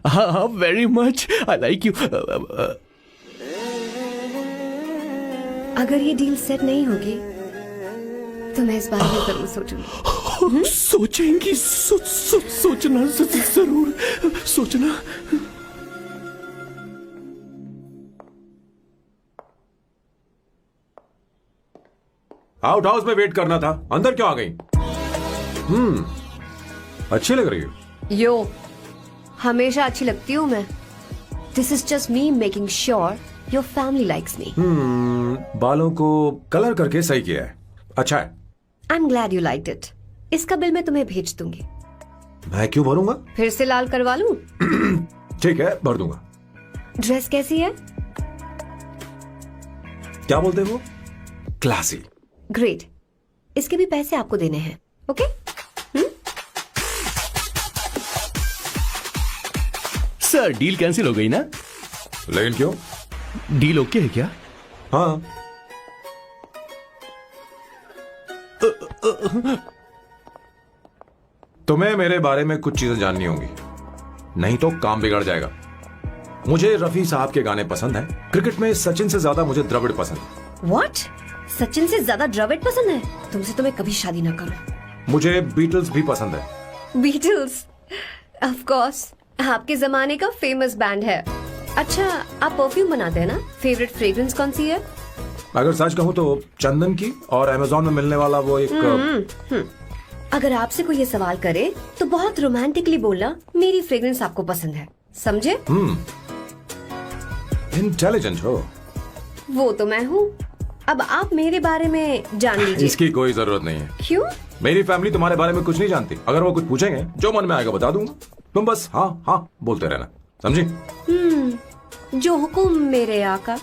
हाँ, very much, I like you. अगर ये डील सेट नहीं होगी तो मैं इस बारे में जरूर सोचूंगी। सोचेंगी, सोचना जरूर सोचना। आउट हाउस में वेट करना था, अंदर क्यों आ गई? अच्छी लग रही हो। यो, हमेशा अच्छी लगती हूँ मैं। This is just me making sure your family likes me. बालों को कलर करके सही किया है, अच्छा है। I am glad you liked it. इसका बिल मैं तुम्हें भेज दूंगी। मैं क्यों भरूंगा? फिर से लाल करवा लूं? ठीक है, भर दूंगा। ड्रेस कैसी है? क्या बोलते हो? क्लासी। ग्रेट। इसके भी पैसे आपको देने हैं, ओके? सर, डील कैंसिल हो गई ना? लेकिन क्यों? डील ओके है क्या? हाँ। तुम्हें मेरे बारे में कुछ चीजें जाननी होंगी, नहीं तो काम बिगड़ जाएगा। मुझे रफी साहब के गाने पसंद हैं। क्रिकेट में सचिन से ज्यादा मुझे द्रविड़ पसंद है। व्हाट? सचिन से ज्यादा द्रविड़ पसंद है? तुमसे तो मैं कभी शादी ना करूं। मुझे बीटल्स भी पसंद है। बीटल्स? ऑफ कोर्स, आपके जमाने का फेमस बैंड है। अच्छा, आप परफ्यूम बनाते हैं ना? फेवरेट फ्रेग्रेंस कौन सी है? अगर सच कहूं तो चंदन की, और अमेज़न में मिलने वाला वो एक अगर आपसे कोई ये सवाल करे तो बहुत रोमांटिकली बोलना मेरी फ्रेग्रेंस आपको पसंद है, समझे? इंटेलिजेंट हो। वो तो मैं हूँ। अब आप मेरे बारे में जान लीजिए। इसकी कोई जरूरत नहीं है। क्यों? मेरी फैमिली तुम्हारे बारे में कुछ नहीं जानती। अगर वो कुछ पूछेंगे, जो मन में आएगा बता दूंगा। तुम बस हाँ हाँ बोलते रहना, समझी? जो हुकुम मेरे आका।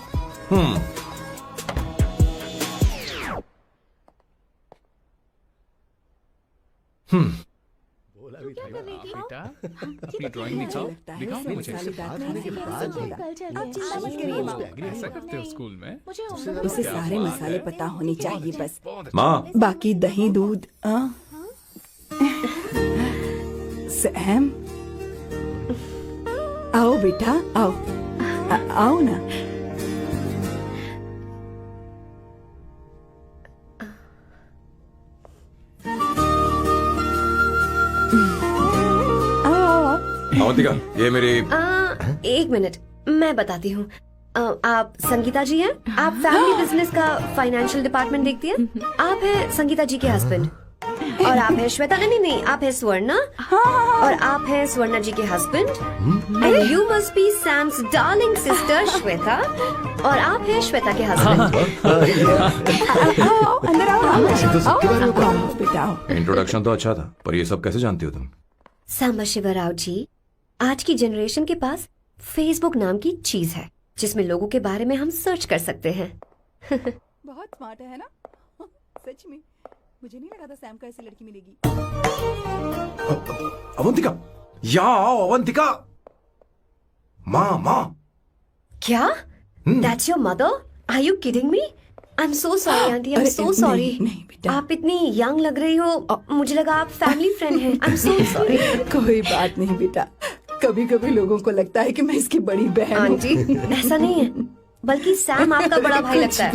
बेटा, अपनी ड्राइंग दिखाओ, दिखाओ ना मुझे। ऐसा करते हो स्कूल में? उसे सारे मसाले पता होने चाहिए बस। माँ, बाकी दही दूध। सैम, आओ बेटा, आओ। आओ ना। अवंतिका, ये मेरी। एक मिनट, मैं बताती हूँ। आप संगीता जी हैं? आप फैमिली बिजनेस का फाइनेंशियल डिपार्टमेंट देखती हैं? आप हैं संगीता जी के हस्बैंड। और आप हैं श्वेता। नहीं, आप हैं स्वर्णा। और आप हैं स्वर्णा जी के husband. And you must be Sam's darling sister Shweta. और आप हैं श्वेता के हस्बैंड। आओ, अंदर आओ। आओ बेटा, आओ। इंट्रोडक्शन तो अच्छा था, पर ये सब कैसे जानती हो तुम? सांबा शिवराव जी, आज की जनरेशन के पास फेसबुक नाम की चीज है जिसमें लोगों के बारे में हम सर्च कर सकते हैं। बहुत स्मार्ट है ना? सच में मुझे नहीं लगा था सैम को ऐसी लड़की मिलेगी। अवंतिका, यहाँ आओ। अवंतिका, माँ। क्या? That's your mother? Are you kidding me? I'm so sorry, auntie. I'm so sorry. नहीं बेटा, आप इतनी यंग लग रही हो, मुझे लगा आप फैमिली फ्रेंड हैं। I'm so sorry. कोई बात नहीं बेटा। कभी कभी लोगों को लगता है कि मैं इसकी बड़ी बहन हूँ। आंटी, ऐसा नहीं है, बल्कि सैम आपका बड़ा भाई लगता है।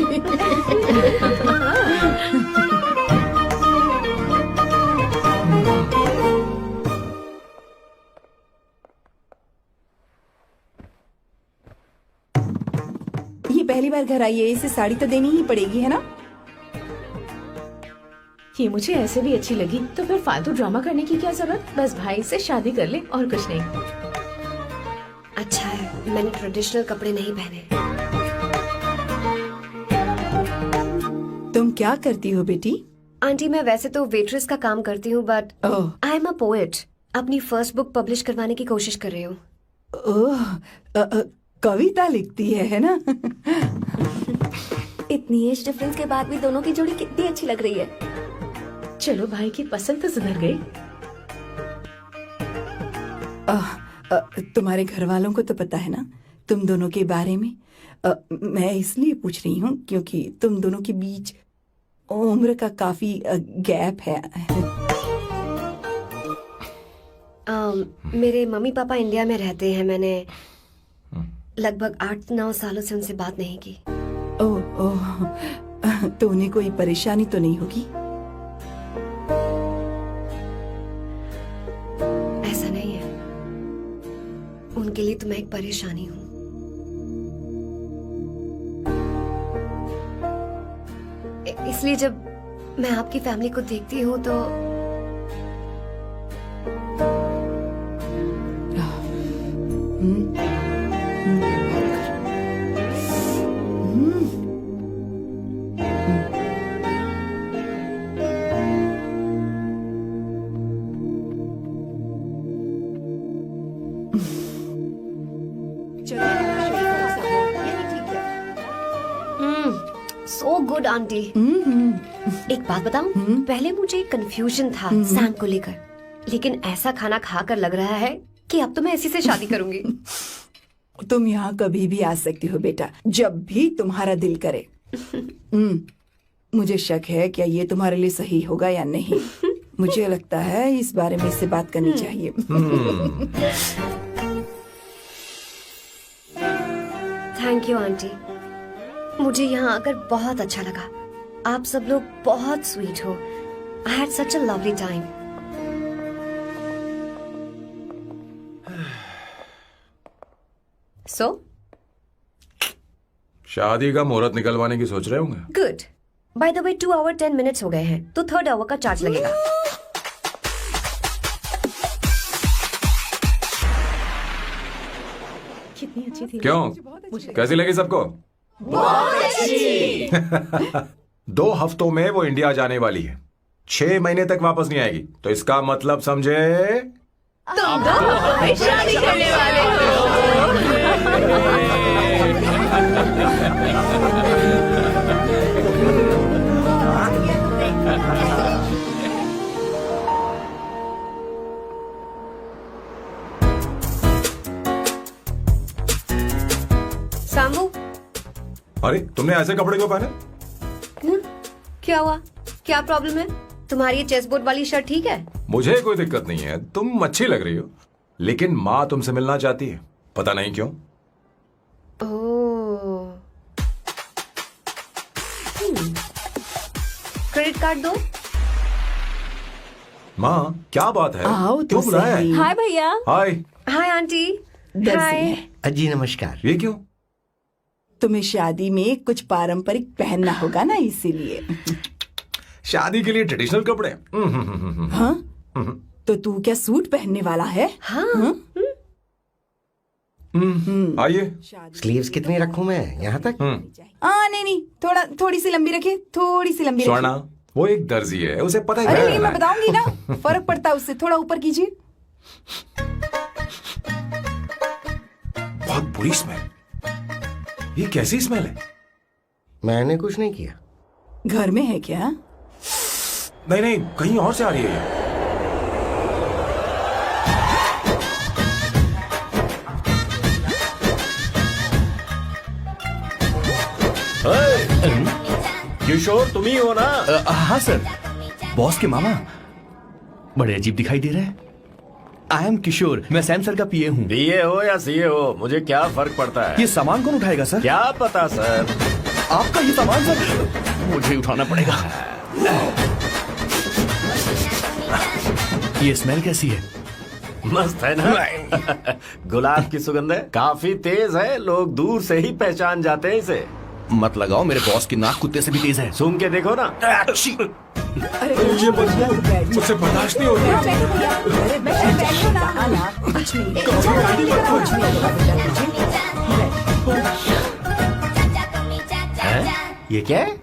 ये पहली बार घर आई है, इसे साड़ी तो देनी ही पड़ेगी, है ना? ये मुझे ऐसे भी अच्छी लगी, तो फिर फालतू ड्रामा करने की क्या जरूरत? बस भाई से शादी कर ले और कुछ नहीं। अच्छा है, मैंने ट्रेडिशनल कपड़े नहीं पहने। तुम क्या करती हो बेटी? आंटी, मैं वैसे तो वेट्रेस का काम करती हूँ, but oh, I am a poet. अपनी फर्स्ट बुक पब्लिश करवाने की कोशिश कर रही हूँ। ओह, कविता लिखती है ना? इतनी एज डिफरेंस के बाद भी दोनों की जोड़ी कितनी अच्छी लग रही है। चलो भाई की पसंद तो सुधर गई। तुम्हारे घर वालों को तो पता है ना तुम दोनों के बारे में? मैं इसलिए पूछ रही हूँ क्योंकि तुम दोनों के बीच उम्र का काफी गैप है। मेरे मम्मी पापा इंडिया में रहते हैं। मैंने लगभग 8-9 सालों से उनसे बात नहीं की। ओह, तो उन्हें कोई परेशानी तो नहीं होगी? ऐसा नहीं है, उनके लिए तो मैं एक परेशानी हूँ। इसलिए जब मैं आपकी फैमिली को देखती हूँ तो सो गुड आंटी। एक बात बताऊं, पहले मुझे कंफ्यूजन था सैम को लेकर, लेकिन ऐसा खाना खाकर लग रहा है कि अब तो मैं इसी से शादी करूंगी। तुम यहाँ कभी भी आ सकती हो बेटा, जब भी तुम्हारा दिल करे। मुझे शक है क्या ये तुम्हारे लिए सही होगा या नहीं। मुझे लगता है इस बारे में इससे बात करनी चाहिए। थैंक यू आंटी, मुझे यहाँ आकर बहुत अच्छा लगा। आप सब लोग बहुत स्वीट हो। I had such a lovely time. So शादी का मुहूर्त निकलवाने की सोच रहे होंगे। Good. By the way 2 hour 10 minutes हो गए हैं, तो 3rd आवर का चार्ज लगेगा। कितनी अच्छी थी। क्यों, कैसी लगी सबको? बहुत अच्छी। 2 हफ्तों में वो इंडिया जाने वाली है, 6 महीने तक वापस नहीं आएगी। तो इसका मतलब समझे तुम दो शादी करने वाले हो। सामू, अरे तुमने ऐसे कपड़े क्यों पहने? क्या हुआ? क्या प्रॉब्लम है? तुम्हारी ये चेस बोर्ड वाली शर्ट ठीक है? मुझे कोई दिक्कत नहीं है, तुम अच्छी लग रही हो, लेकिन माँ तुमसे मिलना चाहती है, पता नहीं क्यों। ओह, क्रेडिट कार्ड दो। माँ क्या बात है, आओ तो क्यों बुलाया है? सही। हाय भैया। हाय। Hi aunty. दर्जी हाय। है। जी नमस्कार। ये क्यों? तुम्हें शादी में कुछ पारंपरिक पहनना होगा ना, इसीलिए। शादी के लिए ट्रेडिशनल कपड़े? हाँ? तो तू क्या सूट पहनने वाला है? हाँ। आइए। स्लीव्स कितनी रखूं मैं, यहाँ तक? नहीं, थोड़ी सी लंबी रखिए, थोड़ी सी लंबी स्वर्णा, रखिए। वो एक दर्जी है, उसे पता ही अरे क्या नहीं, करना मैं है। बताऊंगी ना, फर्क पड़ता है उससे। थोड़ा ऊपर कीजिए। बहुत बुरी स्मेल। ये कैसी स्मेल है? मैंने कुछ नहीं किया। घर में है क्या? नहीं, कहीं और से आ रही है ये। किशोर तुम ही हो ना? हाँ सर, बॉस के मामा। बड़े अजीब दिखाई दे रहे हैं। आई एम किशोर, मैं सैम सर का पीए हूँ। बीए हो या सीए हो, मुझे क्या फर्क पड़ता है? ये सामान कौन उठाएगा सर? क्या पता सर। आपका ये सामान सर मुझे उठाना पड़ेगा। ये स्मेल कैसी है? मस्त है ना? गुलाब की सुगंध है, काफी तेज है, लोग दूर से ही पहचान जाते हैं इसे। मत लगाओ, मेरे बॉस की नाक कुत्ते से भी तेज है। सूंघ के देखो ना। अरे ये बदबू मुझसे बर्दाश्त नहीं हो रही। अरे बैठो ना, कुछ नहीं, कुछ नहीं। ये क्या है?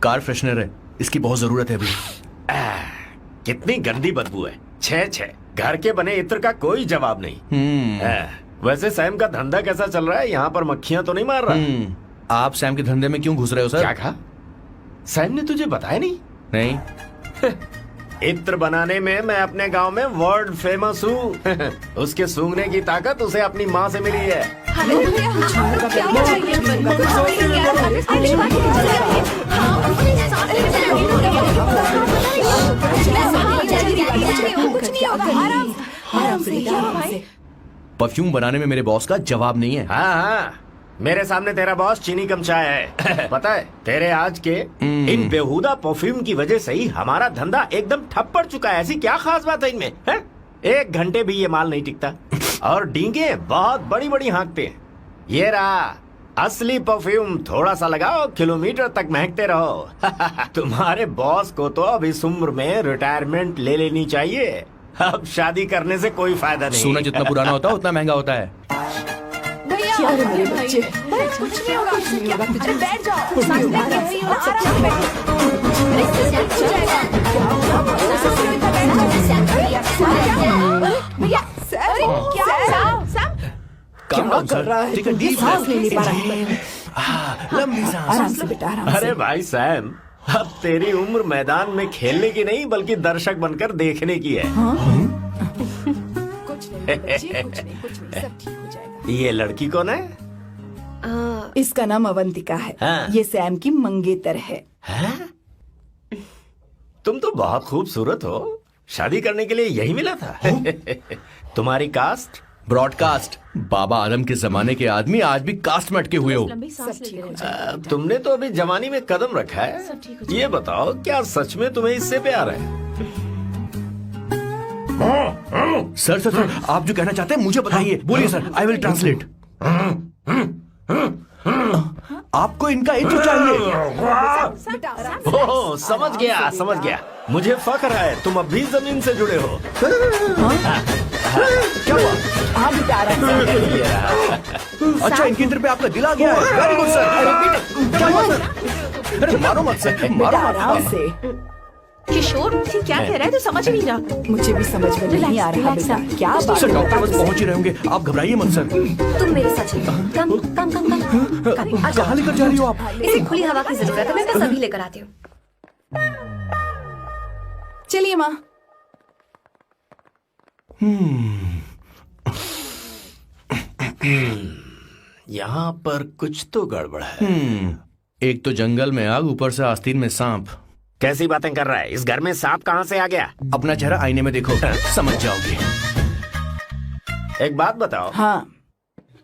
कार फ्रेशनर है, इसकी बहुत जरूरत है अभी। कितनी गंदी बदबू है। छे घर के बने इत्र का कोई जवाब नहीं। वैसे सैम का धंधा कैसा चल रहा है? यहाँ पर मक्खियां तो नहीं मार रहा? आप सैम के धंधे में क्यों घुस रहे हो सर? क्या कहा? सैम ने तुझे बताया नहीं? नहीं। इत्र बनाने में मैं अपने गांव में वर्ल्ड फेमस हूँ। उसके सूंघने की ताकत उसे अपनी माँ से मिली है। परफ्यूम बनाने में मेरे बॉस का जवाब नहीं है। हाँ हाँ, मेरे सामने तेरा बॉस चीनी कम चाय है। पता है तेरे आज के इन बेहुदा परफ्यूम की वजह से ही हमारा धंधा एकदम ठप पड़ चुका है। ऐसी क्या खास बात है इनमें? है? 1 घंटे भी ये माल नहीं टिकता और डींगे बहुत बड़ी बड़ी हाँकते हैं। ये रहा असली परफ्यूम, थोड़ा सा लगाओ, किलोमीटर तक महकते रहो। तुम्हारे बॉस को तो अब इस उम्र में रिटायरमेंट ले लेनी चाहिए। अब शादी करने से कोई फायदा नहीं। सोना जितना पुराना होता है उतना महंगा होता है। क्या रे मेरे बच्चे? कुछ नहीं होगा, कुछ नहीं होगा, तुझे बैठ जाओ। काम डाउन कर रहा सर। है? ठीक है, ये डीप सांस ले नहीं पा रहा है। लंबी सांस। आराम से बेटा, आराम से। अरे भाई सैम, अब तेरी उम्र मैदान में खेलने की नहीं बल्कि दर्शक बनकर देखने की है। कुछ नहीं बच्चे, कुछ नहीं, सब ठीक हो जाएगा। ये लड़की कौन है? इसका नाम अवंतिका है। हाँ। ये सैम की मंगेतर है। हैं? तुम तो बहुत खूबसूरत हो। शादी करने के लिए यही मिला था? तुम्हारी कास्ट? ब्रॉडकास्ट। बाबा आदम के जमाने के आदमी आज भी कास्ट में अटके हुए हो। लंबी सांस लेते रहो। तुमने तो अभी जवानी में कदम रखा है। ये बताओ, क्या सच में तुम्हें इससे प्यार है? सर सर सर, आप जो कहना चाहते हैं मुझे बताइए। बोलिए सर, आई विल ट्रांसलेट। आपको इनका इत्र चाहिए? ओह, समझ गया समझ गया। मुझे फख्र है तुम अब भी जमीन से जुड़े हो। क्या हुआ? हाँ बेटा, आराम से। अच्छा, इनके इंटर पे आपका दिल आ गया है। Very good sir. क्या हुआ सर? अरे मारो मत सर, मारो बेटा, मत। आराम से। किशोर, ये क्या कह रहा है? तो समझ नहीं रहा। मुझे भी समझ में नहीं आ रहा बेटा, क्या बात सर है? डॉक्टर बस पहुंच ही रहे होंगे, आप घबराइए मत सर। तुम मेरे साथ चलो। कम कम कम कम। कहाँ लेकर जा रही हो आप? इसे खुली हवा की जरूरत है, मैं बस अभी लेकर आती हूँ। चलिए माँ। यहाँ पर कुछ तो गड़बड़ है। एक तो जंगल में आग, ऊपर से आस्तीन में सांप। कैसी बातें कर रहा है? इस घर में सांप कहाँ से आ गया? अपना चेहरा आईने में देखो, समझ जाओगे। एक बात बताओ। हाँ,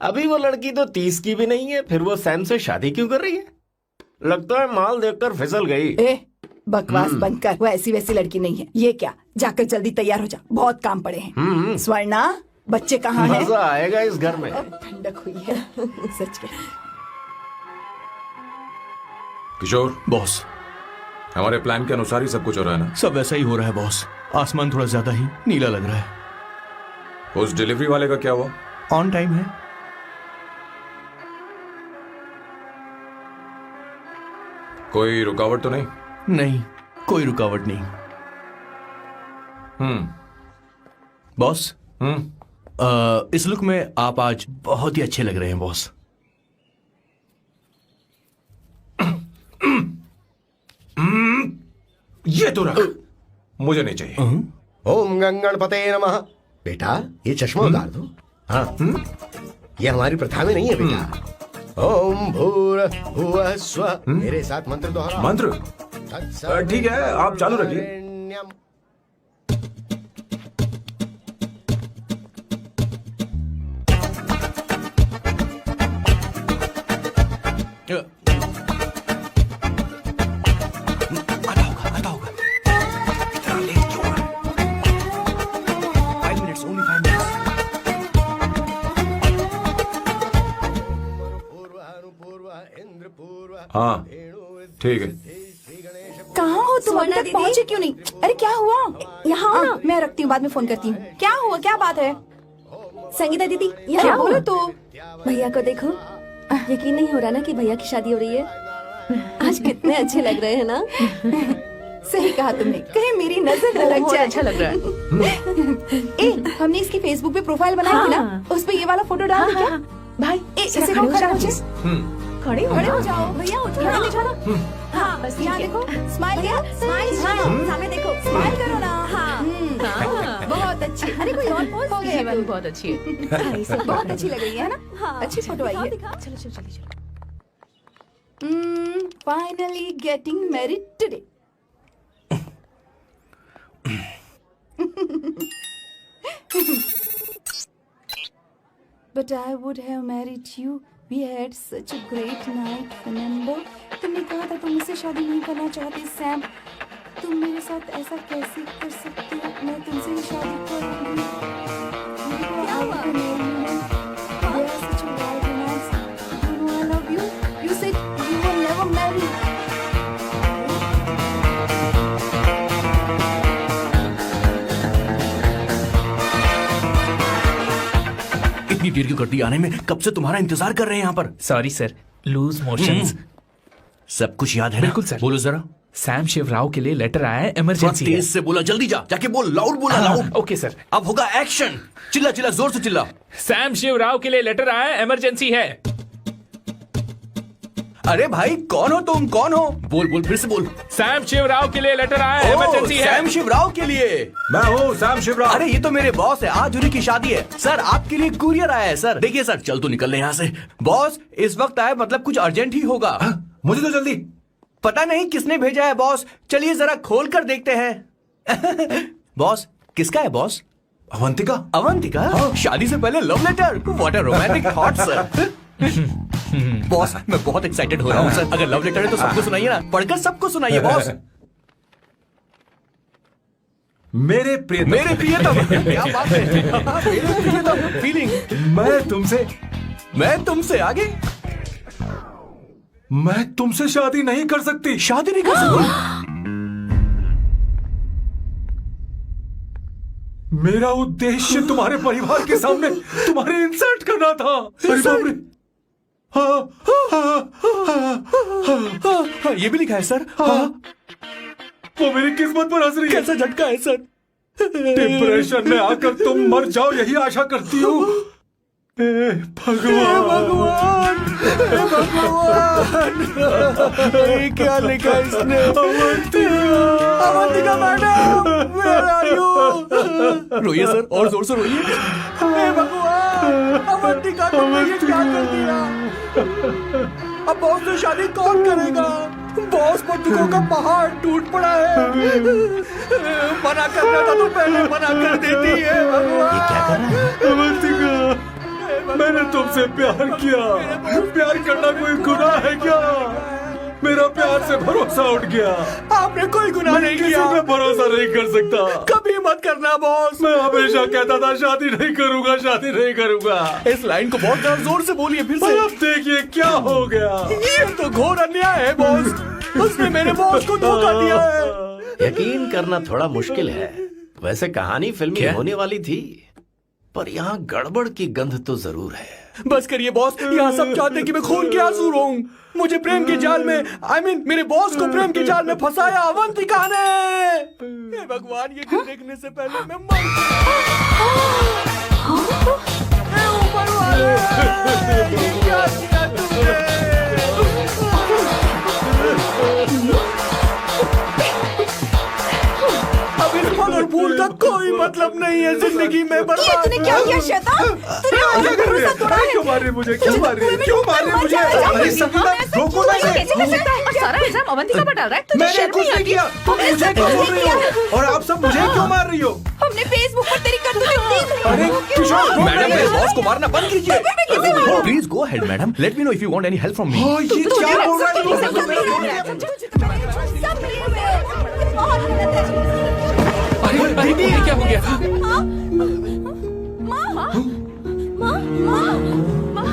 अभी वो लड़की तो 30 की भी नहीं है, फिर वो सैम से शादी क्यों कर रही है? लगता है माल देखकर फिसल गई। ए बकवास बंद कर। वो ऐसी वैसी लड़की नहीं है। ये क्या, जाकर जल्दी तैयार हो जा, बहुत काम पड़े हैं। स्वर्णा, बच्चे कहाँ हैं? मजा आएगा इस घर में। अब ठंडक हुई है सच में। किशोर, बॉस, हमारे प्लान के अनुसार ही सब कुछ हो रहा है ना? सब वैसा ही हो रहा है बॉस। आसमान थोड़ा ज्यादा ही नीला लग रहा है। उस डिलीवरी वाले का क्या हुआ? ऑन टाइम है। कोई रुकावट तो नहीं? नहीं, कोई रुकावट नहीं। बॉस, इस लुक में आप आज बहुत ही अच्छे लग रहे हैं बॉस। ये तो रख, मुझे नहीं चाहिए। ओम गंगणपते नमः। बेटा, ये चश्मा उतार दो। हाँ, ये हमारी प्रथा में नहीं है बेटा। ओम भूर्भुवः स्वः। मेरे साथ मंत्र दोहराओ। मंत्र? ठीक है, आप चालू रखिए। रखिए। आता होगा। इतना लेट क्यों है? 5 minutes, only 5 minutes। हाँ, ठीक है। कहाँ हो तुम? अभी स्वर्णा तक दीदी। पहुँचे क्यों नहीं? अरे क्या हुआ? यहाँ आओ ना, मैं रखती हूँ, बाद में फोन करती हूँ। क्या हुआ, क्या बात है? संगीता दीदी, क्या यहाँ बोलो तो? भैया को देखो। यकीन नहीं हो रहा ना कि भैया की शादी हो रही है। आज कितने अच्छे लग रहे हैं ना। सही कहा तुमने, कहीं मेरी नजर न लग बहुत जाए। अच्छा लग रहा है। ए, हमने इसकी फेसबुक पे प्रोफाइल बनाई थी ना, उस पे ये वाला फोटो डाल दे क्या? भाई ए, जरा इसे खड़े हो खड़ा जाओ हो please। खड़े हो खड़े हो जाओ। जाओ भैया, उठो यहाँ ना। ले जाओ। हाँ बस यहाँ ठीक है। देखो, स्माइल किया, स्माइल, सामने देखो, स्माइल करो ना। हाँ। बहुत अच्छी। अरे कोई और पोज हो ये गया, वाली बहुत अच्छी है। बहुत अच्छी लग रही है ना? अच्छी फोटो आई है। चलो चलो चलो चलो। Finally getting married today. But I would have married you. We had such a great night, remember? तुमने कहा था तुम मुझसे शादी नहीं करना चाहती, सैम। तुम मेरे साथ ऐसा कैसे कर सकती हो? मैं तुमसे ही शादी करूंगी। क्या हुआ? We are such a wild romance. You know I love you. You said you will never marry. इतनी देर क्यों कर दी आने में? कब से तुम्हारा इंतजार कर रहे हैं यहाँ पर। Sorry sir, loose motions. सब कुछ याद है ना? बिल्कुल सर। बोलो जरा। सैम शिवराव के लिए लेटर आया है, थोड़ा इमरजेंसी है। तेज से बोला, जल्दी जा, जाके बोल, लाउड बोला, लाउड। Okay sir. अब होगा एक्शन। चिल्ला चिल्ला, जोर से चिल्ला। सैम शिवराव के लिए लेटर आया है, इमरजेंसी है। अरे भाई, कौन हो तुम? कौन हो? बोल बोल, फिर से बोल। सैम शिवराव के लिए लेटर आया है, इमरजेंसी है। सैम शिवराव के लिए। मैं हूँ सैम शिवराव। अरे ये तो मेरे बॉस है, आज उन्हीं की शादी है। सर आपके लिए कुरियर आया है सर। देखिए सर, चल तो निकल ले यहाँ से। बॉस इस वक्त आए, मतलब कुछ अर्जेंट ही होगा। मुझे तो जल्दी। पता नहीं किसने भेजा है बॉस, चलिए जरा खोल कर देखते हैं। बॉस किसका है बॉस? अवंतिका। अवंतिका? शादी से पहले love letter? What a romantic thought sir. Boss मैं बहुत एक्साइटेड हो रहा हूँ सर। अगर लव लेटर है तो सबको सुनाइए ना, पढ़कर सबको सुनाइए बॉस। मेरे प्रियतम। मेरे प्रियतम, क्या बात है। मेरे प्रियतम, फीलिंग। मैं तुमसे आगे। मैं तुमसे शादी नहीं कर सकती। शादी नहीं कर सकती? मेरा उद्देश्य तुम्हारे परिवार के सामने तुम्हारी इंसल्ट करना था। अरे बाप रे। हाँ, ये भी लिखा है सर। वो मेरी किस्मत पर हंस रही है। कैसा झटका है सर। डिप्रेशन में आकर तुम मर जाओ, यही आशा करती हूँ। भगवान भगवान, ये क्या लिखा इसने? Avantika madam, where are you? रोइए सर, और जोर से रोइए। हे भगवान, अवंतिका तुमने ये क्या कर दिया? अब बॉस से शादी कौन करेगा? बॉस बंदूकों का पहाड़ टूट पड़ा है। मना करना था तो पहले मना कर देती है। भगवान, ये क्या कर रहा है? अवंतिका, मैंने तुमसे प्यार किया। प्यार करना कोई गुनाह है क्या? मेरा प्यार से भरोसा उठ गया। आपने कोई गुनाह नहीं किया। किसी पे भरोसा नहीं कर सकता। कभी मत करना बॉस। मैं हमेशा कहता था शादी नहीं करूंगा, शादी नहीं करूंगा। इस लाइन को बहुत ज्यादा जोर से बोलिए फिर से। अब देखिए क्या हो गया। ये तो घोर अन्याय है बॉस। उसने मेरे बॉस को धोखा दिया है। यकीन करना थोड़ा मुश्किल है। वैसे कहानी फिल्मी होने वाली थी, पर यहाँ गड़बड़ की गंध तो जरूर है। बस करिए बॉस, यहाँ सब चाहते हैं कि मैं खून के आंसू रोऊं। मुझे प्रेम के जाल में, मेरे बॉस को प्रेम के जाल में फंसाया अवंतिका ने। हे भगवान, ये दिन देखने से पहले मैं मर हे ऊपर वाले, ये क्या किया तुमने? अब इस फल और फूल का कोई मतलब नहीं है जिंदगी में। बर्बाद। तूने क्या किया शैतान? तूने मुझे भरोसा तोड़ा है। क्यों मार रही मुझे? क्यों मार रही? क्यों मार रही मुझे? अरे संगीता, रोको ना इसे। कैसे कर सकता है? और सारा इल्जाम अवंतिका पर डाल रहा है। तुझे मैंने शर्म कुछ नहीं नहीं आती? किया। तुम मुझे क्यों बोल रही हो? और आप सब मुझे क्यों मार रही हो? हमने फेसबुक पर तेरी करतूतें देख ली। अरे किशोर, मैडम, मेरे बॉस को मारना बंद कीजिए। Please go ahead madam, let me know if you want any help from me. ये क्या बोल रहा है तू? सब मिले हुए हैं। बहुत मेहनत है। अरे ये क्या हो गया? माँ, माँ, माँ, माँ, माँ, माँ, माँ,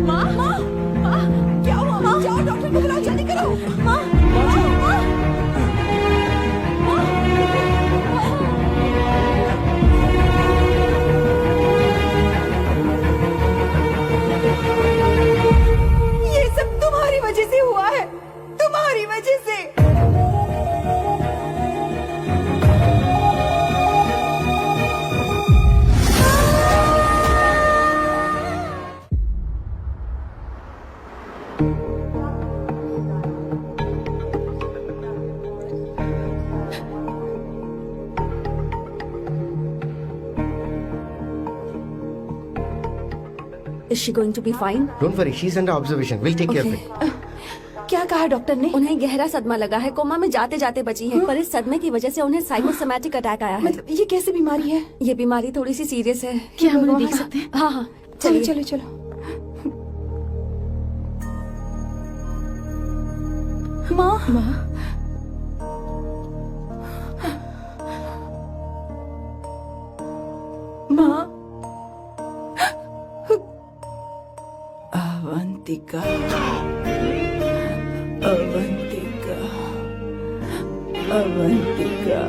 माँ, माँ, माँ, क्या हुआ? माँ, जाओ डॉक्टर को बुलाओ, जल्दी करो। माँ, माँ, ये सब तुम्हारी वजह से हुआ है, तुम्हारी वजह से। Is she going to be fine? Don't worry, she is under observation, will take care of it. क्या कहा डॉक्टर ने? उन्हें गहरा सदमा लगा है, कोमा में जाते जाते बची है, पर इस सदमे की वजह से उन्हें साइकोसोमैटिक अटैक आया है। मतलब ये कैसी बीमारी है? ये बीमारी थोड़ी सी सीरियस है। क्या हम उन्हें देख सकते हैं? हाँ हाँ, चलो चलिए। चलो चलो। माँ, माँ, अवंतिका, अवंतिका, अवंतिका,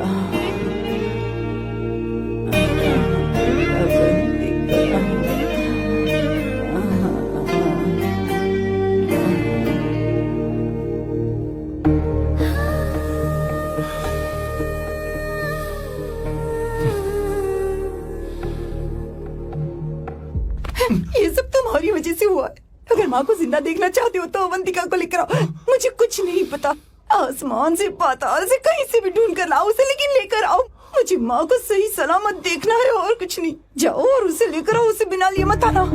ये सब तुम्हारी वजह से हुआ है। अगर माँ को जिंदा देखना चाहते हो तो अवंतिका को लेकर आओ। मुझे कुछ नहीं पता, आसमान से पाताल से कहीं से भी ढूंढ कर लाओ उसे, लेकिन लेकर आओ। मुझे माँ को सही सलामत देखना है और कुछ नहीं। जाओ और उसे लेकर आओ, उसे बिना लिए मत आना।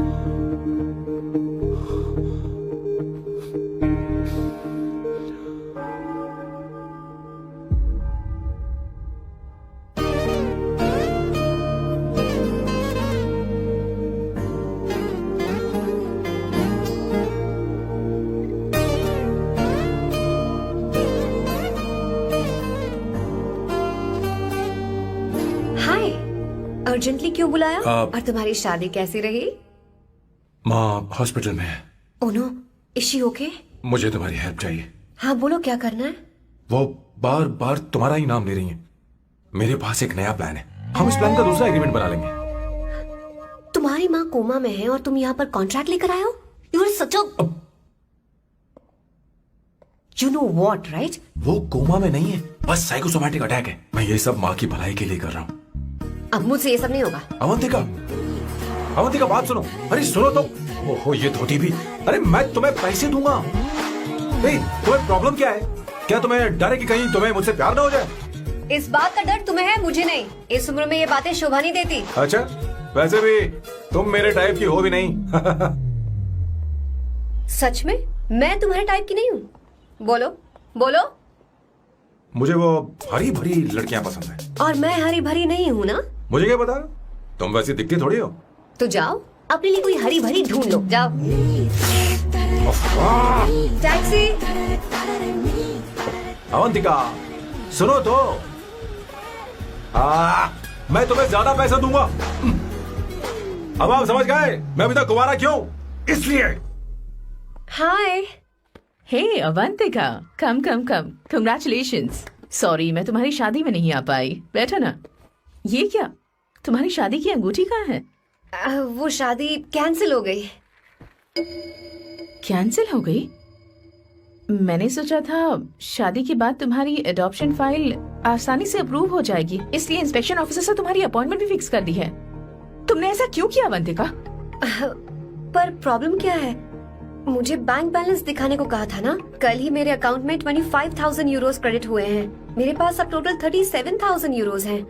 हाय, अर्जेंटली क्यों बुलाया? आप- और तुम्हारी शादी कैसी रही? माँ हॉस्पिटल में है, oh no, is she okay? मुझे तुम्हारी हेल्प चाहिए। हाँ बोलो, क्या करना है? वो बार बार तुम्हारा ही नाम ले रही हैं। मेरे पास एक नया प्लान है, हम इस प्लान का दूसरा एग्रीमेंट बना लेंगे। तुम्हारी माँ कोमा में है और तुम यहाँ पर कॉन्ट्रैक्ट लेकर आए हो? You are such a you know what, right? वो कोमा में नहीं है, बस साइकोसोमैटिक अटैक है। मैं ये सब माँ की भलाई के लिए कर रहा हूँ। अब मुझसे ये सब नहीं होगा। अवंतिका, अवंतिका बात सुनो। अरे सुनो तो। ओहो ये धोती भी। अरे मैं तुम्हें पैसे दूंगा। तुम्हें प्रॉब्लम क्या है? क्या तुम्हें डर है कि कहीं तुम्हें मुझसे प्यार ना हो जाए? इस बात का डर तुम्हें है, मुझे नहीं। इस उम्र में ये बातें शोभा नहीं देती। अच्छा, वैसे भी तुम मेरे टाइप की हो भी नहीं। सच में मैं तुम्हारे टाइप की नहीं हूँ? बोलो बोलो। मुझे वो हरी भरी लड़कियां पसंद है। और मैं हरी भरी नहीं हूँ ना? मुझे क्या पता, तुम वैसी दिखती थोड़ी हो। तो जाओ अपने लिए कोई हरी भरी ढूंढ लो, जाओ। टैक्सी। अवंतिका सुनो तो। मैं तुम्हें ज्यादा पैसा दूंगा। अब आप समझ गए मैं अभी तक कुंवारा क्यों? इसलिए। हाय। हे अवंतिका, कम कम कम, कंग्रेचुलेशंस। सॉरी मैं तुम्हारी शादी में नहीं आ पाई। बैठो ना। ये क्या, तुम्हारी शादी की अंगूठी कहाँ है? वो शादी कैंसिल हो गई। कैंसिल हो गई? मैंने सोचा था शादी के बाद तुम्हारी एडॉप्शन फाइल आसानी से अप्रूव हो जाएगी, इसलिए इंस्पेक्शन ऑफिसर से तुम्हारी अपॉइंटमेंट भी फिक्स कर दी है। तुमने ऐसा क्यों किया अवंतिका? पर प्रॉब्लम क्या है? मुझे बैंक बैलेंस दिखाने को कहा था ना। कल ही मेरे अकाउंट में 25,000 यूरोस क्रेडिट हुए हैं। मेरे पास अब टोटल 37,000 यूरोस हैं।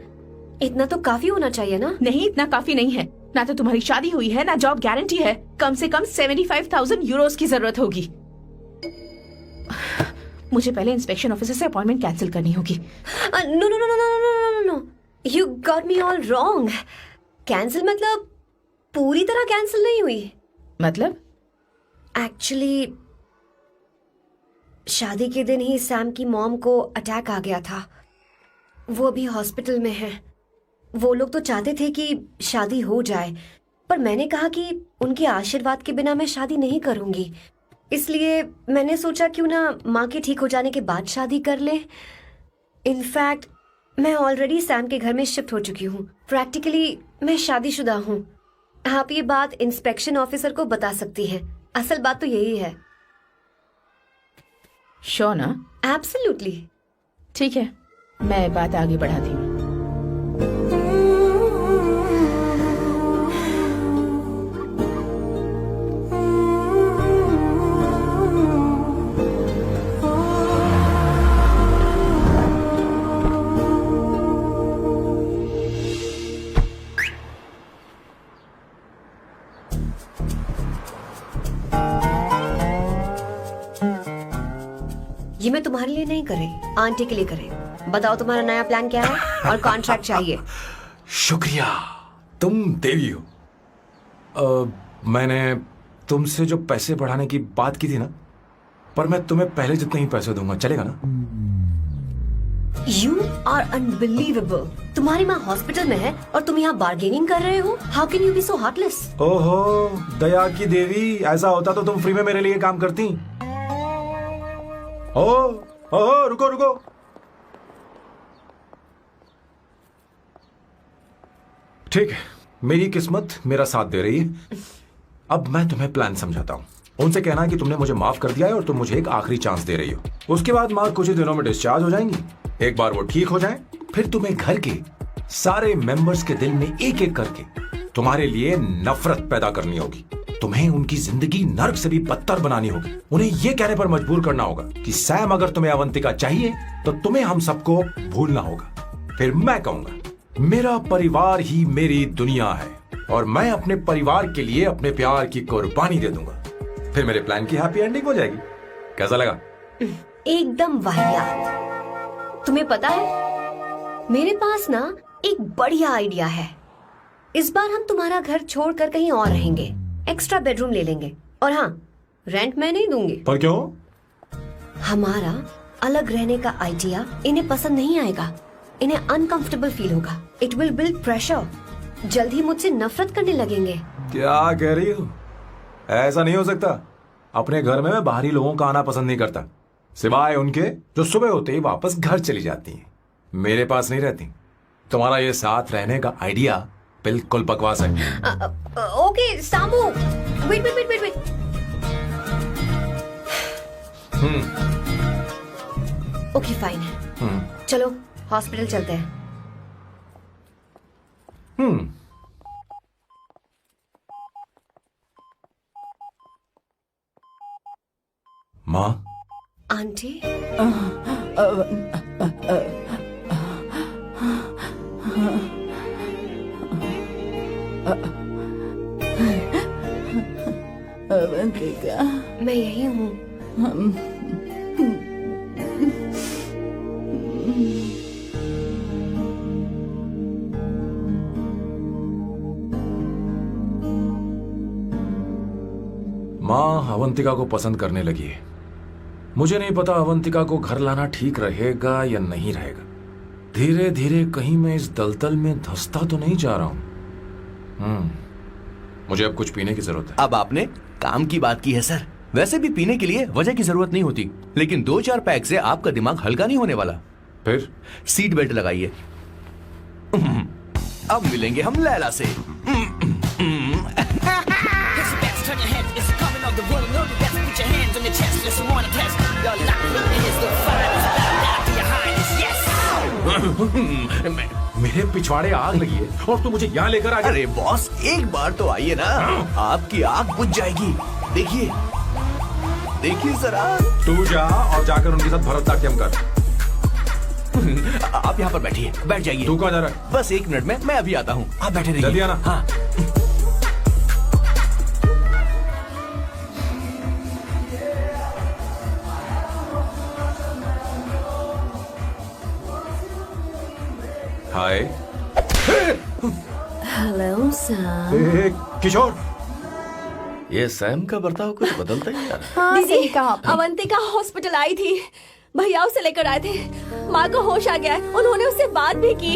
इतना तो काफी होना चाहिए ना? नहीं, इतना काफी नहीं है। ना तो तुम्हारी शादी हुई है, ना जॉब गारंटी है। कम से कम 75,000 यूरोस की जरूरत होगी। मुझे पहले इंस्पेक्शन ऑफिसर से अपॉइंटमेंट कैंसिल करनी होगी। No no no no no no no, you got me all wrong. Cancel मतलब पूरी तरह कैंसिल नहीं हुई। मतलब? एक्चुअली शादी के दिन ही सैम की मॉम को अटैक आ गया था। वो अभी हॉस्पिटल में है। वो लोग तो चाहते थे कि शादी हो जाए, पर मैंने कहा कि उनके आशीर्वाद के बिना मैं शादी नहीं करूंगी। इसलिए मैंने सोचा क्यों ना माँ के ठीक हो जाने के बाद शादी कर ले। इनफैक्ट मैं ऑलरेडी सैम के घर में शिफ्ट हो चुकी हूँ। प्रैक्टिकली मैं शादीशुदा हूँ। आप ये बात इंस्पेक्शन ऑफिसर को बता सकती हैं। असल बात तो यही है। श्योर ना? एब्सोल्युटली। ठीक है, मैं बात आगे बढ़ाती हूँ। ये मैं तुम्हारे लिए नहीं करे, आंटी के लिए करे। बताओ तुम्हारा नया प्लान क्या है और कॉन्ट्रैक्ट चाहिए। शुक्रिया, तुम देवी हो। मैंने तुमसे जो पैसे बढ़ाने की बात की थी ना, पर मैं तुम्हें पहले जितने ही पैसे दूंगा, चलेगा ना? You are unbelievable. तुम्हारी माँ हॉस्पिटल में है और तुम यहाँ बार्गेनिंग कर रहे हो। How can you be so heartless? ओहो दया की देवी, ऐसा होता तो तुम फ्री में मेरे लिए काम करती। ओहो रुको रुको, ठीक है, मेरी किस्मत मेरा साथ दे रही है। अब मैं तुम्हें प्लान समझाता हूँ। उनसे कहना कि तुमने मुझे माफ कर दिया है और तुम मुझे एक आखिरी चांस दे रही हो। उसके बाद माँ कुछ ही दिनों में डिस्चार्ज हो जाएंगी। एक बार वो ठीक हो जाएं, फिर तुम्हें घर के सारे मेंबर्स के दिल में एक एक करके तुम्हारे लिए नफरत पैदा करनी होगी। तुम्हें उनकी जिंदगी नर्क से भी बदतर बनानी होगी। उन्हें यह कहने पर मजबूर करना होगा कि सैम, अगर तुम्हें अवंतिका चाहिए तो तुम्हें हम सबको भूलना होगा। फिर मैं कहूंगा मेरा परिवार ही मेरी दुनिया है और मैं अपने परिवार के लिए अपने प्यार की कुर्बानी दे दूंगा। फिर मेरे प्लान की हैप्पी एंडिंग हो जाएगी। कैसा लगा? एकदम वाहियात। तुम्हें पता है, मेरे पास ना एक बढ़िया आइडिया है। इस बार हम तुम्हारा घर छोड़कर कहीं और रहेंगे, एक्स्ट्रा बेडरूम ले लेंगे। और हाँ, रेंट मैं नहीं दूंगी। पर क्यों? हमारा अलग रहने का आइडिया इन्हें पसंद नहीं आएगा। इन्हें अनकंफर्टेबल फील होगा। It will build pressure. जल्द ही मुझसे नफरत करने लगेंगे। क्या कह रही हो? ऐसा नहीं हो सकता। अपने घर में मैं बाहरी लोगों का आना पसंद नहीं करता, सिवाय उनके जो सुबह होते ही वापस घर चली जाती हैं, मेरे पास नहीं रहती। तुम्हारा ये साथ रहने का आइडिया बिल्कुल बकवास है। Okay Samu, wait wait wait wait wait. Okay fine, चलो हॉस्पिटल चलते हैं। माँ, आंटी, अवंतिका, मैं यही हूँ। माँ अवंतिका को पसंद करने लगी है। मुझे नहीं पता अवंतिका को घर लाना ठीक रहेगा या नहीं रहेगा। धीरे धीरे कहीं मैं इस दलदल में धंसता तो नहीं जा रहा हूँ। मुझे अब कुछ पीने की जरूरत है। अब आपने काम की बात की है सर। वैसे भी पीने के लिए वजह की जरूरत नहीं होती, लेकिन 2-4 पैक से आपका दिमाग हल्का नहीं होने वाला। फिर सीट बेल्ट लगाइए। अब मिलेंगे हम लैला से। Turn your head, it's coming of the world. Know the best, put your hands on your chest. Let's wanna test. Your lock is the fire. Down to your highness, yes. मेरे पिछवाड़े आग लगी है और तू मुझे यहाँ लेकर आ गया। अरे बॉस, एक बार तो आइए ना, आपकी आग बुझ जाएगी। देखिए देखिए जरा। तू जा और जाकर उनके साथ भरतनाट्यम कर। आप यहाँ पर बैठिए, बैठ जाइए। तू कहाँ जा रहा है? बस 1 मिनट में मैं अभी आता हूँ, आप बैठे रहिए। जल्दी आना। हाँ। हाय। Hello sir. किशोर, ये सैम का बर्ताव कुछ बदलता ही यार। हाँ, सही कहा आपने। अवंतिका हॉस्पिटल आई थी, भैया उसे लेकर आए थे। माँ को होश आ गया है, उन्होंने उससे बात भी की।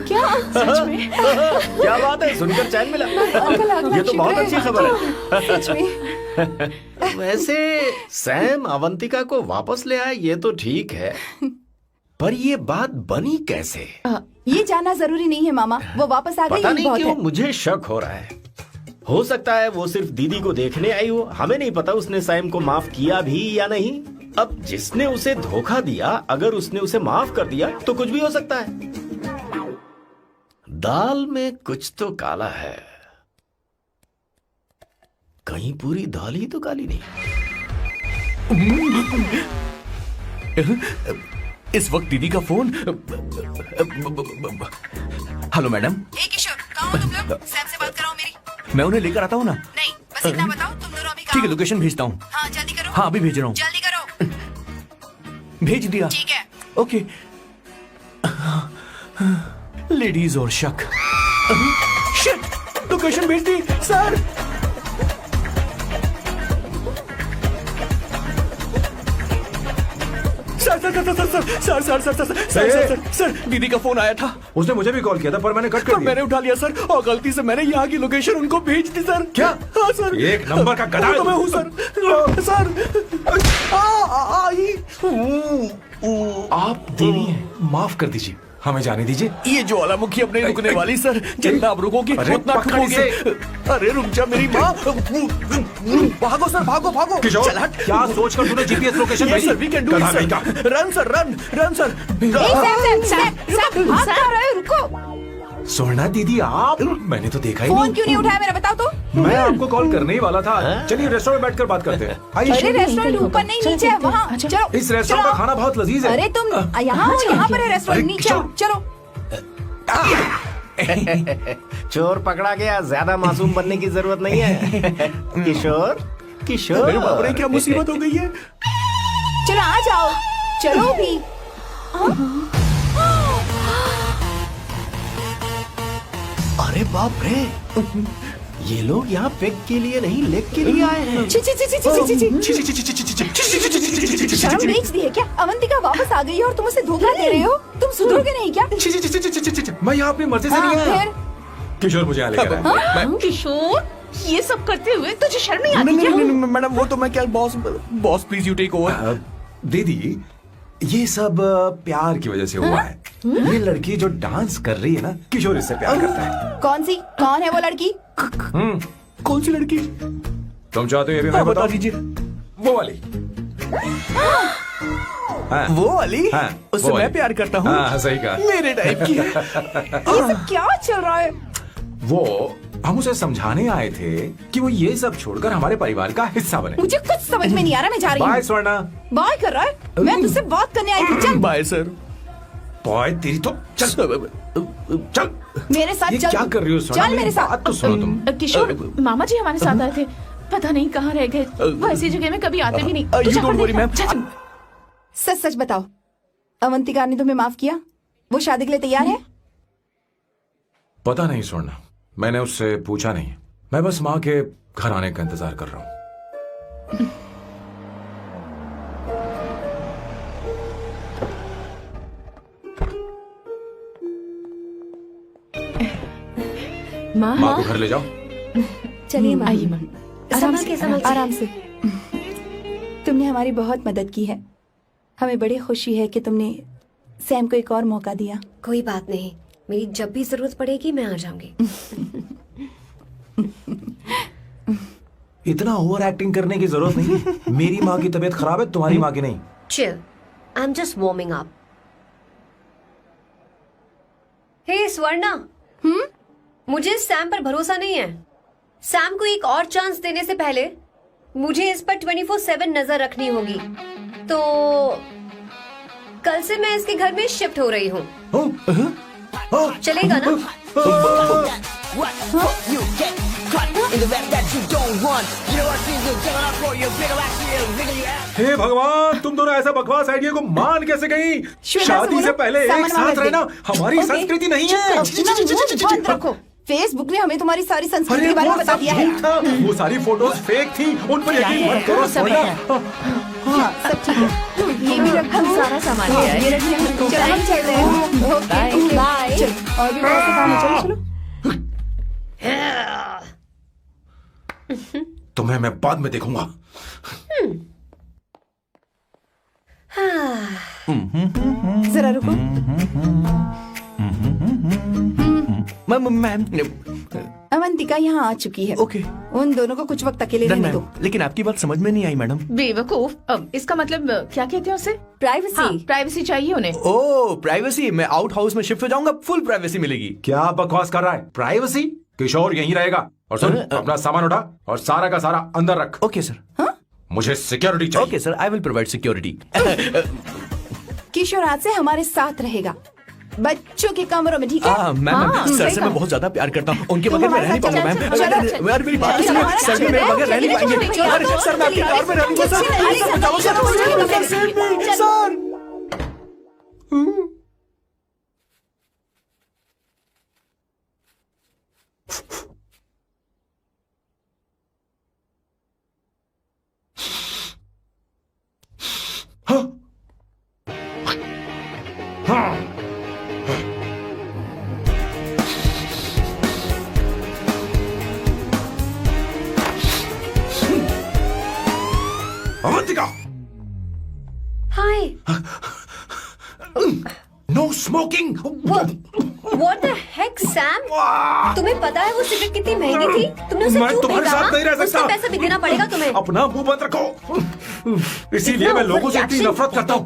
क्या सच में? क्या बात है, सुनकर चैन मिला। ये तो बहुत अच्छी खबर है। सच में। वैसे सैम अवंतिका को वापस ले आए ये तो ठीक है, पर ये बात बनी कैसे? ये जानना जरूरी नहीं है मामा, वो वापस आ गई। पता यही नहीं बहुत क्यों है। मुझे शक हो रहा है। हो सकता है वो सिर्फ दीदी को देखने आई हो। हमें नहीं पता उसने सैम को माफ किया भी या नहीं। अब जिसने उसे धोखा दिया, अगर उसने उसे माफ कर दिया तो कुछ भी हो सकता है। दाल में कुछ तो काला है, कहीं पूरी दाल ही तो काली नहीं। इस वक्त दीदी का फोन। Hello madam. किशोर, कहाँ हो तुम लोग? सैम से बात कराओ मेरी। मैं उन्हें लेकर आता हूँ ना। नहीं, बस इतना बताओ, तुम दोनों अभी ठीक है, लोकेशन भेजता हूँ। हाँ जल्दी करो। हाँ अभी भेज रहा हूँ। जल्दी करो। भेज दिया। ठीक है। ओके। लेडीज और शक। शिट, लोकेशन भेज दी सर। सर, दीदी का फोन आया था। उसने मुझे भी कॉल किया था पर मैंने कट कर पर दिया। मैंने उठा लिया सर, और गलती से मैंने यहाँ की लोकेशन उनको भेज दी सर। क्या? हाँ सर। एक नंबर का गधा है तो मैं हूँ सर। सर आप देवी हैं, माफ कर दीजिए, हमें जाने दीजिए। ये ज्वालामुखी अब नहीं रुकने वाली सर। जितना आप रुकोगे अरे उतना पकड़ ठुकोगे। अरे रुक जा मेरी माँ। भागो सर, भागो भागो। किशोर, चल हट। क्या सोचकर तूने जीपीएस लोकेशन Yes, भेजी? sir, we can do it, गधा sir. नहीं का। Run sir, run sir. भाग कहाँ रहे हो? रुको। स्वर्णा दीदी आप, मैंने तो देखा ही फोन नहीं। क्यों नहीं उठाया मेरा, बताओ तो। मैं आपको कॉल करने ही वाला था। चलिए रेस्टोरेंट में बैठकर बात करते हैं। अरे आइए। रेस्टोरेंट ऊपर नहीं, नीचे है, वहाँ चलो। इस रेस्टोरेंट का चलो। खाना बहुत लजीज है। अरे तुम यहाँ हो, यहाँ पर है रेस्टोरेंट, अरे नीचे आओ, किशोर। चलो। चोर पकड़ा गया, ज्यादा मासूम बनने की जरूरत नहीं है। किशोर, किशोर। मेरे बाप रे, क्या मुसीबत हो गई है। चलो आ जाओ, चलो भी। अरे बाप रे, ये लोग यहाँ पेग के लिए नहीं लेग के लिए आए हैं। ची ची ची ची ची ची ची। शर्म बेच दी है क्या? अवंतिका वापस आ गई है और तुम उसे धोखा दे रहे हो। तुम सुधरोगे नहीं क्या? मैं यहाँ अपनी मर्जी से हाँ, नहीं आया। फिर? किशोर मुझे यहाँ लेकर आया। किशोर, ये सब करते हुए तुझे शर्म नहीं आती नहीं क्या? नहीं नहीं मैडम, वो तो मैं क्या, boss please you take over. दीदी, ये सब प्यार की वजह से हुआ है। ये लड़की जो डांस कर रही है ना, किशोर इससे प्यार करता है। कौन सी? कौन है वो लड़की? कौन सी लड़की? तुम चाहते हो ये भी मैं हाँ, बता बताऊं? दीजिए। वो वाली। हाँ, वो वाली? हाँ, उससे वो मैं वाली। प्यार करता हूँ। हाँ, सही कहा। मेरे टाइप की है। ये सब क्या चल रहा है? वो, हम उसे समझाने आए थे कि वो ये सब छोड़कर हमारे परिवार का हिस्सा बने। मुझे कुछ समझ में नहीं आ रहा, मैं जा रही बाय हूँ। स्वर्णा। बाय कर रहा है? मैं तुझसे बात करने आई थी, चल। Bye sir. बॉय तेरी तो चल चल। मेरे साथ ये चल। क्या कर रही हो स्वर्णा? चल मेरे साथ। बात तो सुनो तुम। किशोर, मामा जी हमारे साथ आए थे, पता नहीं कहाँ रह गए। वो ऐसी जगह में कभी आते भी नहीं। तू you जाकर don't worry, देखना। ma'am. चल, चल। सच सच बताओ, अवंतिका ने तुम्हें माफ किया? वो शादी के लिए तैयार है? पता नहीं स्वर्णा, मैंने उससे पूछा नहीं। मैं बस माँ के घर आने का इंतजार कर रहा हूँ। माँ, माँ को घर ले जाओ। चलिए माँ, आइए माँ। संभाल के, संभाल के। आराम से। तुमने हमारी बहुत मदद की है। हमें बड़ी खुशी है कि तुमने सैम को एक और मौका दिया। कोई बात नहीं, मेरी जब भी जरूरत पड़ेगी मैं आ जाऊंगी। इतना ओवर एक्टिंग करने की जरूरत नहीं। मेरी माँ की तबीयत खराब है, तुम्हारी माँ की नहीं। Chill, I am just warming up. Hey Swarna, मुझे सैम पर भरोसा नहीं है। सैम को एक और चांस देने से पहले मुझे इस पर 24/7 नजर रखनी होगी। तो कल से मैं इसके घर में शिफ्ट हो रही हूँ। चलेगा ना? What you get caught in the web that you don't want. You know what you do? Give it up for your bigger action, bigger you have. हे भगवान, तुम दोनों ऐसा बकवास आइडिया को मान कैसे गई? श्वेता से शादी से बोलो, पहले सामान एक साथ वापस रहना दे। हमारी ओके। संस्कृति नहीं चुप है। करो, बंद रखो। फेसबुक ने हमें तुम्हारी सारी संस्कृति के बारे में बता दिया है। था। वो सारी फोटोज फेक थी, उन पर यकीन मत करो स्वर्णा। हाँ, सब ठीक है। ये भी रखो। हम सारा सामान ले आए। ये रखिए। चलो हम चल रहे हैं। Okay, bye. चलो, और भी बहुत से काम है, चलो चलो। तुम्हें मैं बाद में देखूंगा। जरा रुको। मैम अवंतिका यहाँ आ चुकी है। ओके। उन दोनों को कुछ वक्त अकेले रहने दो। लेकिन आपकी बात समझ में नहीं आई मैडम। बेवकूफ, अब इसका मतलब क्या कहते हैं उसे? प्राइवेसी। हाँ, प्राइवेसी चाहिए उन्हें। ओह प्राइवेसी, मैं आउट हाउस में शिफ्ट हो जाऊंगा, फुल प्राइवेसी मिलेगी। क्या बकवास कर रहा है? प्राइवेसी? किशोर यहीं रहेगा। और सुन, अपना सामान उठा और सारा का सारा अंदर रख। Okay sir. मुझे सिक्योरिटी चाहिए। Okay sir, I will provide security. Kishore आज से हमारे साथ रहेगा, बच्चों के कमरों में, ठीक है? मैम सर सही से कहा। मैं बहुत ज्यादा प्यार करता हूँ, उनके बगैर मैं रह नहीं पाऊंगा मैम। चलो, यार मेरी बात सुनिए, सर भी मेरे बगैर रह नहीं पाएंगे। अरे सर मैं आपकी कार में रहूंगा सर। सर बचाओ sir, sir. No smoking. What the heck, Sam? तुम्हें पता है वो सिगरेट कितनी महंगी थी? तुमने उसे मैं क्यों तुम्हारे खरीदा? साथ नहीं रह सकता। उसका पैसा भी देना पड़ेगा तुम्हें। अपना मुंह बंद रखो। इसीलिए मैं लोगों से इतनी नफरत करता हूँ।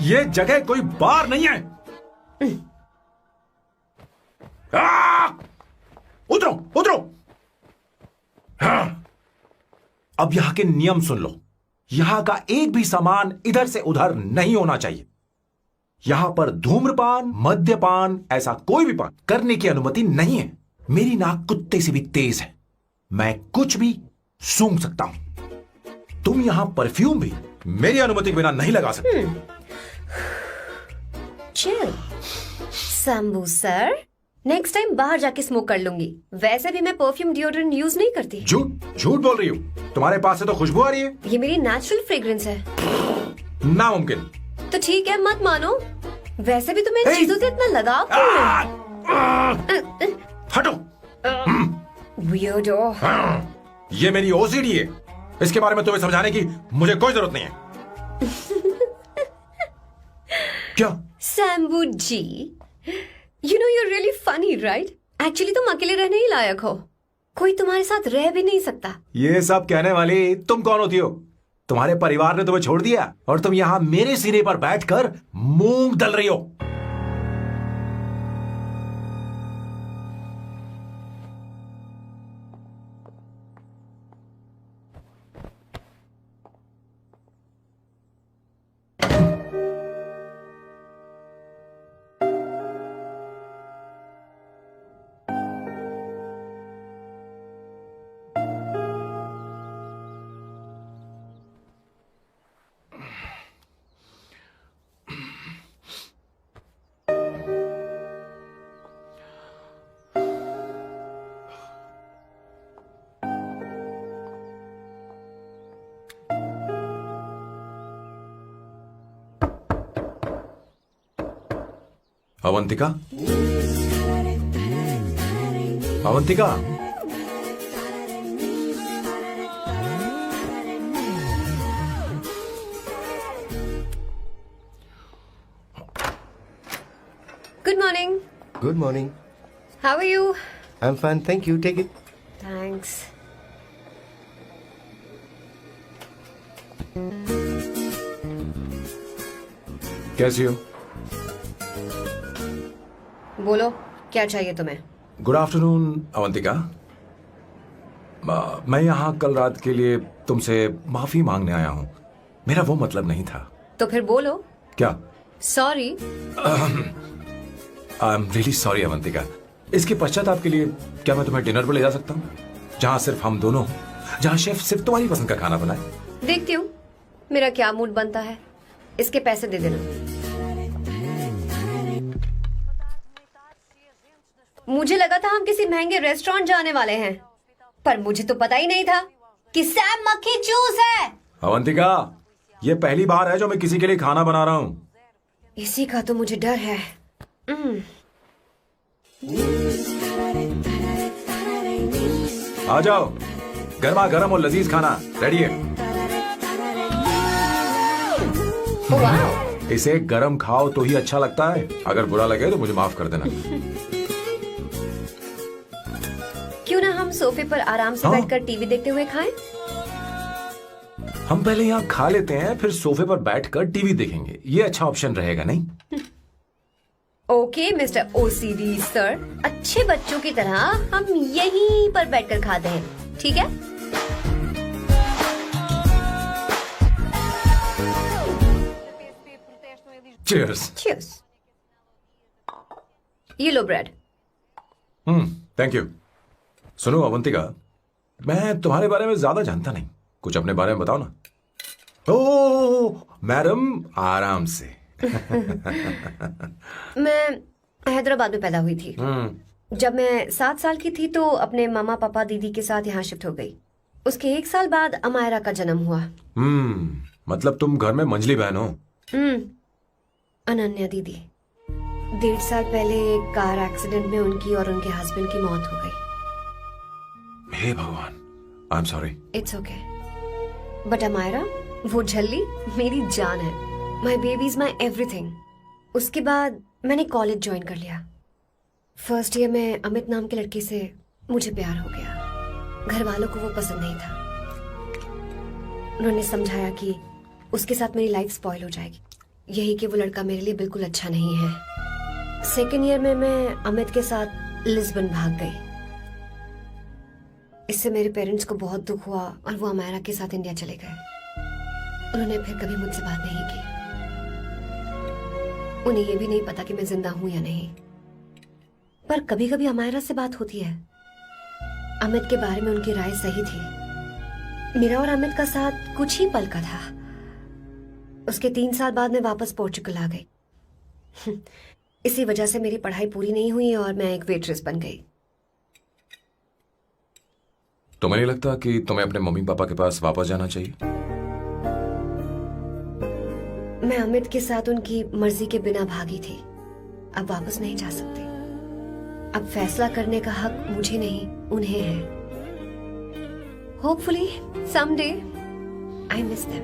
ये जगह कोई बार नहीं है। उतरो उतरो। हाँ। अब यहाँ के नियम सुन लो। यहाँ का एक भी सामान इधर से उधर नहीं होना चाहिए। यहां पर धूम्रपान, मद्यपान, ऐसा कोई भी पान करने की अनुमति नहीं है। मेरी नाक कुत्ते से भी तेज है, मैं कुछ भी सूंघ सकता हूं। तुम यहां परफ्यूम भी मेरी अनुमति के बिना नहीं लगा सकते। Chill Shambhu sir, next time बाहर जाके स्मोक कर लूंगी। वैसे भी मैं परफ्यूम डिओड्रेंट यूज नहीं करती। झूठ बोल रही हो। तुम्हारे पास से तो खुशबू आ रही है। ये मेरी नेचुरल फ्रेग्रेंस है। नामुमकिन। तो ठीक है, मत मानो। वैसे भी तुम्हें इन चीजों से इतना लगाव क्यों है? हटो। Weirdo। ये मेरी ओसीडी है। इसके बारे में तुम्हें समझाने की मुझे कोई जरूरत नहीं है। क्या? शंभू जी, you know you're really funny, right? Actually तुम अकेले रहने ही लायक हो। कोई तुम्हारे साथ रह भी नहीं सकता। ये सब कहने वाली तुम कौन होती हो? तुम्हारे परिवार ने तुम्हें छोड़ दिया और तुम यहां मेरे सीने पर बैठकर मूंग दल रही हो। Avantika, Avantika, Good morning. Good morning. How are you? I am fine, thank you, take it. Thanks. कैसी हो? बोलो, क्या चाहिए तुम्हें? Good afternoon Avantika. मैं यहाँ कल रात के लिए तुमसे माफी मांगने आया हूँ। मेरा वो मतलब नहीं था। तो फिर बोलो। क्या? Sorry. I am really sorry Avantika. इसके पश्चाताप के लिए क्या मैं तुम्हें डिनर पर ले जा सकता हूँ, जहाँ सिर्फ हम दोनों, जहाँ शेफ सिर्फ तुम्हारी पसंद का खाना बनाए? देखती हूँ मेरा क्या मूड बनता है। इसके पैसे दे देना। मुझे लगा था हम किसी महंगे रेस्टोरेंट जाने वाले हैं, पर मुझे तो पता ही नहीं था कि सैम मक्खी चूस है। अवंतिका, ये पहली बार है जो मैं किसी के लिए खाना बना रहा हूँ। इसी का तो मुझे डर है। आ जाओ, गर्मा गर्म और लजीज खाना रेडी है। वाह। इसे गरम खाओ तो ही अच्छा लगता है। अगर बुरा लगे तो मुझे माफ कर देना। क्यों ना हम सोफे पर आराम से हाँ? बैठकर टीवी देखते हुए खाएं? हम पहले यहाँ खा लेते हैं, फिर सोफे पर बैठकर टीवी देखेंगे। ये अच्छा ऑप्शन रहेगा नहीं? ओके मिस्टर ओसीडी सर, अच्छे बच्चों की तरह हम यहीं पर बैठकर खाते हैं, ठीक है? चीयर्स। Cheers. ये लो ब्रेड। Thank you. सुनो अवंतिका, मैं तुम्हारे बारे में ज्यादा जानता नहीं, कुछ अपने बारे में बताओ ना। ओह मैडम, आराम से। मैं हैदराबाद में पैदा हुई थी। जब मैं 7 साल की थी तो अपने मामा पापा दीदी के साथ यहाँ शिफ्ट हो गई। उसके 1 साल बाद अमायरा का जन्म हुआ। मतलब तुम घर में मंझली बहन हो? अनन्या दीदी। 1.5 साल पहले कार एक्सीडेंट में उनकी और उनके हस्बैंड की मौत हो गई। हे भगवान, I am sorry. It's okay. But Amaira, वो झल्ली मेरी जान है। My baby is my everything. उसके बाद मैंने कॉलेज ज्वाइन कर लिया। फर्स्ट ईयर में अमित नाम के लड़के से मुझे प्यार हो गया। घर वालों को वो पसंद नहीं था। उन्होंने समझाया कि उसके साथ मेरी लाइफ स्पॉइल हो जाएगी, यही कि वो लड़का मेरे लिए बिल्कुल अच्छा नहीं है। सेकेंड ईयर में मैं अमित के साथ लिस्बन भाग गई। इससे मेरे पेरेंट्स को बहुत दुख हुआ और वो अमायरा के साथ इंडिया चले गए। उन्होंने फिर कभी मुझसे बात नहीं की। उन्हें ये भी नहीं पता कि मैं जिंदा हूं या नहीं। पर कभी कभी अमायरा से बात होती है। अमित के बारे में उनकी राय सही थी। मेरा और अमित का साथ कुछ ही पल का था। उसके 3 साल बाद मैं वापस पोर्चुगल आ गई। इसी वजह से मेरी पढ़ाई पूरी नहीं हुई और मैं एक वेट्रेस बन गई। तुम्हें नहीं लगता कि तुम्हें अपने मम्मी पापा के पास वापस जाना चाहिए? मैं अमित के साथ उनकी मर्जी के बिना भागी थी। अब वापस नहीं जा सकती। अब फैसला करने का हक मुझे नहीं, उन्हें है। Hopefully someday I miss them.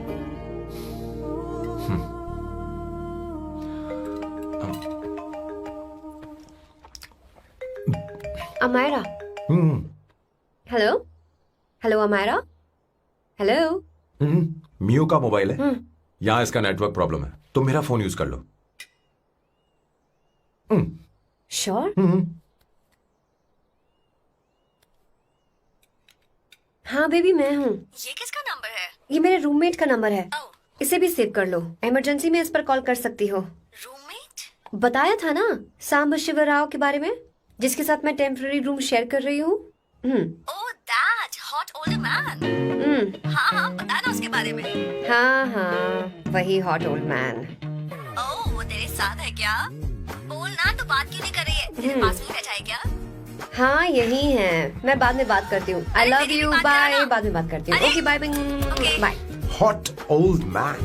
Amaira, hello hello Amaira, hello. मियो का मोबाइल है, यहां इसका नेटवर्क प्रॉब्लम है। तुम मेरा फोन यूज कर लो। श्योर? हाँ बेबी, मैं हूँ। ये किसका नंबर है? ये मेरे रूममेट का नंबर है। इसे भी सेव कर लो। इमरजेंसी में इस पर कॉल कर सकती हो। रूममेट? बताया था ना सांब शिवराव के बारे में, जिसके साथ मैं टेम्पररी रूम शेयर कर रही हूँ। Oh that hot old man. हाँ बताना उसके बारे में। हाँ वही हॉट ओल्ड मैन। ओह वो तेरे साथ है क्या? बोलना तो बात क्यों नहीं कर रही है? तेरे पास में बैठा है क्या? हाँ यही है। मैं बाद में बात करती हूँ। I love you, bye. बाद में बात करती हूँ। Okay bye bye. Hot old man.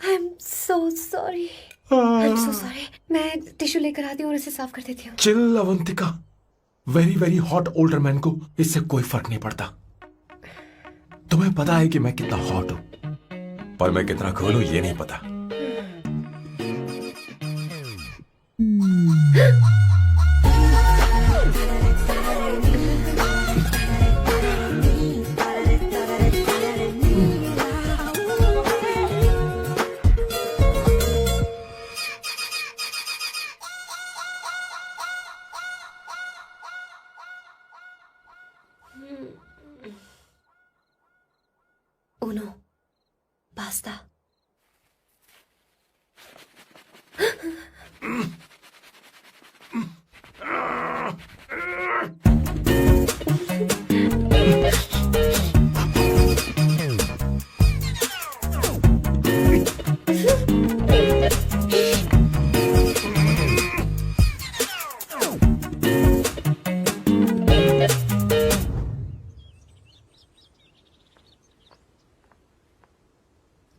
I am so sorry. I am so sorry. मैं टिश्यू लेकर आती हूँ और इसे साफ कर देती हूँ। Chill Avantika, very very hot older man को इससे कोई फर्क नहीं पड़ता। तुम्हें पता है कि मैं कितना हॉट हूं, पर मैं कितना कूल हूं ये नहीं पता। Uno, basta.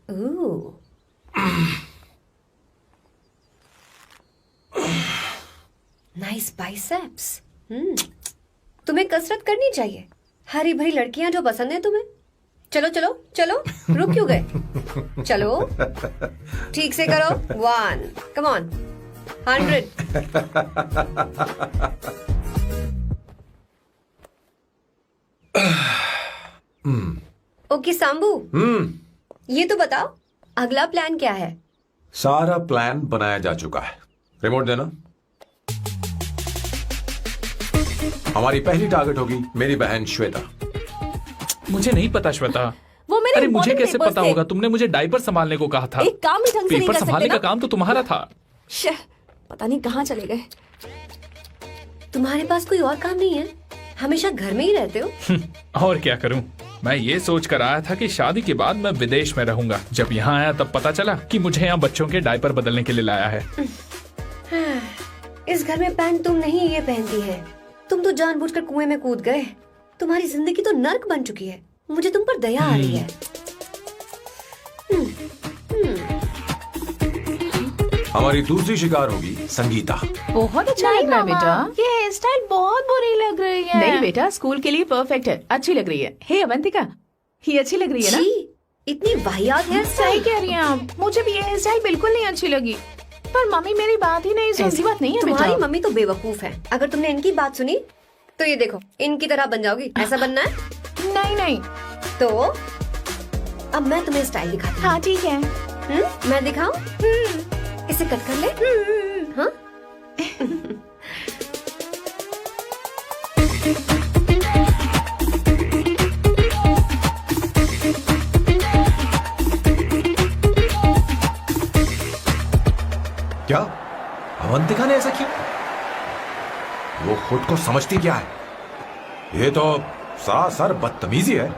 Ooh. Nice biceps. तुम्हें कसरत करनी चाहिए। हरी भरी लड़कियां जो पसंद है तुम्हें। चलो चलो चलो, रुक क्यों गए? चलो ठीक से करो। 1, come on, 100. ओके सांबू, ये तो बताओ अगला प्लान क्या है? सारा प्लान बनाया जा चुका है। रिमोट देना। हमारी पहली टारगेट होगी मेरी बहन श्वेता। मुझे नहीं पता श्वेता। वो मेरे अरे मुझे important कैसे papers पता थे। होगा? तुमने मुझे डायपर संभालने को कहा था। एक काम ही ढंग से नहीं पेपर कर सकते संभालने ना? का काम तो तुम्हारा था। शे, पता नहीं कहाँ चले गए। तुम्हारे पास कोई और काम नहीं है? हमेशा घर में ही रहते हो? और क्या करूं? मैं ये सोच कर आया था कि शादी के बाद मैं विदेश में रहूंगा। जब यहाँ आया तब पता चला कि मुझे यहाँ बच्चों के डायपर बदलने के लिए लाया है। इस घर में पैंट तुम नहीं ये पहनती है। तुम तो जानबूझकर कुएं में कूद गए। तुम्हारी जिंदगी तो नर्क बन चुकी है। मुझे तुम पर दया आ रही है। हमारी दूसरी शिकार होगी संगीता। बहुत अच्छा लग रहा है बेटा। ये हेयर स्टाइल बहुत बुरी लग रही है। नहीं बेटा, स्कूल के लिए परफेक्ट है, अच्छी लग रही है। हे अवंतिका, ये अच्छी लग रही है ना? जी, इतनी वाहियात हेयर सही स्टाइल। कह रही हैं आप, मुझे भी ये हेयर स्टाइल बिल्कुल नहीं अच्छी लगी। पर मम्मी मेरी बात ही नहीं सुनती। ऐसी बात नहीं है तुम्हारी बेटा। मम्मी तो बेवकूफ है। अगर तुमने इनकी बात सुनी तो ये देखो, इनकी तरह बन जाओगी। ऐसा बनना है नहीं नहीं। तो अब मैं तुम्हें स्टाइल दिखाती हूँ। हाँ ठीक है। मैं दिखाऊं? इसे कट कर ले। हाँ? क्या अवंतिका ने ऐसा किया? वो खुद को समझती क्या है? ये तो सरासर बदतमीजी है।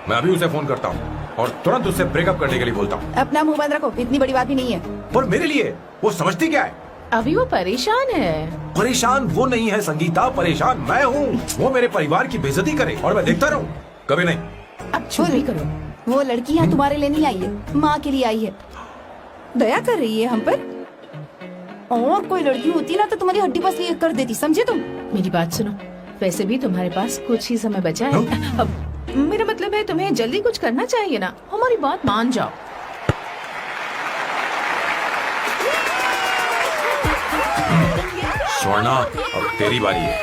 मैं अभी उसे फोन करता हूँ और तुरंत उससे ब्रेकअप करने के लिए बोलता हूँ। अपना मुंह बंद रखो, इतनी बड़ी बात भी नहीं है। पर मेरे लिए वो समझती क्या है? अभी वो परेशान है। परेशान वो नहीं है संगीता, परेशान मैं हूँ। वो मेरे परिवार की बेइज्जती करे और मैं देखता रहूँ? कभी नहीं। अब चुप भी करो। वो लड़की यहाँ तुम्हारे लिए नहीं आई है, माँ के लिए आई है। दया कर रही है हम पर। और कोई लड़की होती ना तो तुम्हारी हड्डी पसली कर देती, समझे तुम? मेरी बात सुनो, वैसे भी तुम्हारे पास कुछ ही समय बचा है। अब मेरा मतलब है तुम्हें जल्दी कुछ करना चाहिए ना, हमारी बात मान जाओ। स्वर्णा, अब तेरी बारी है।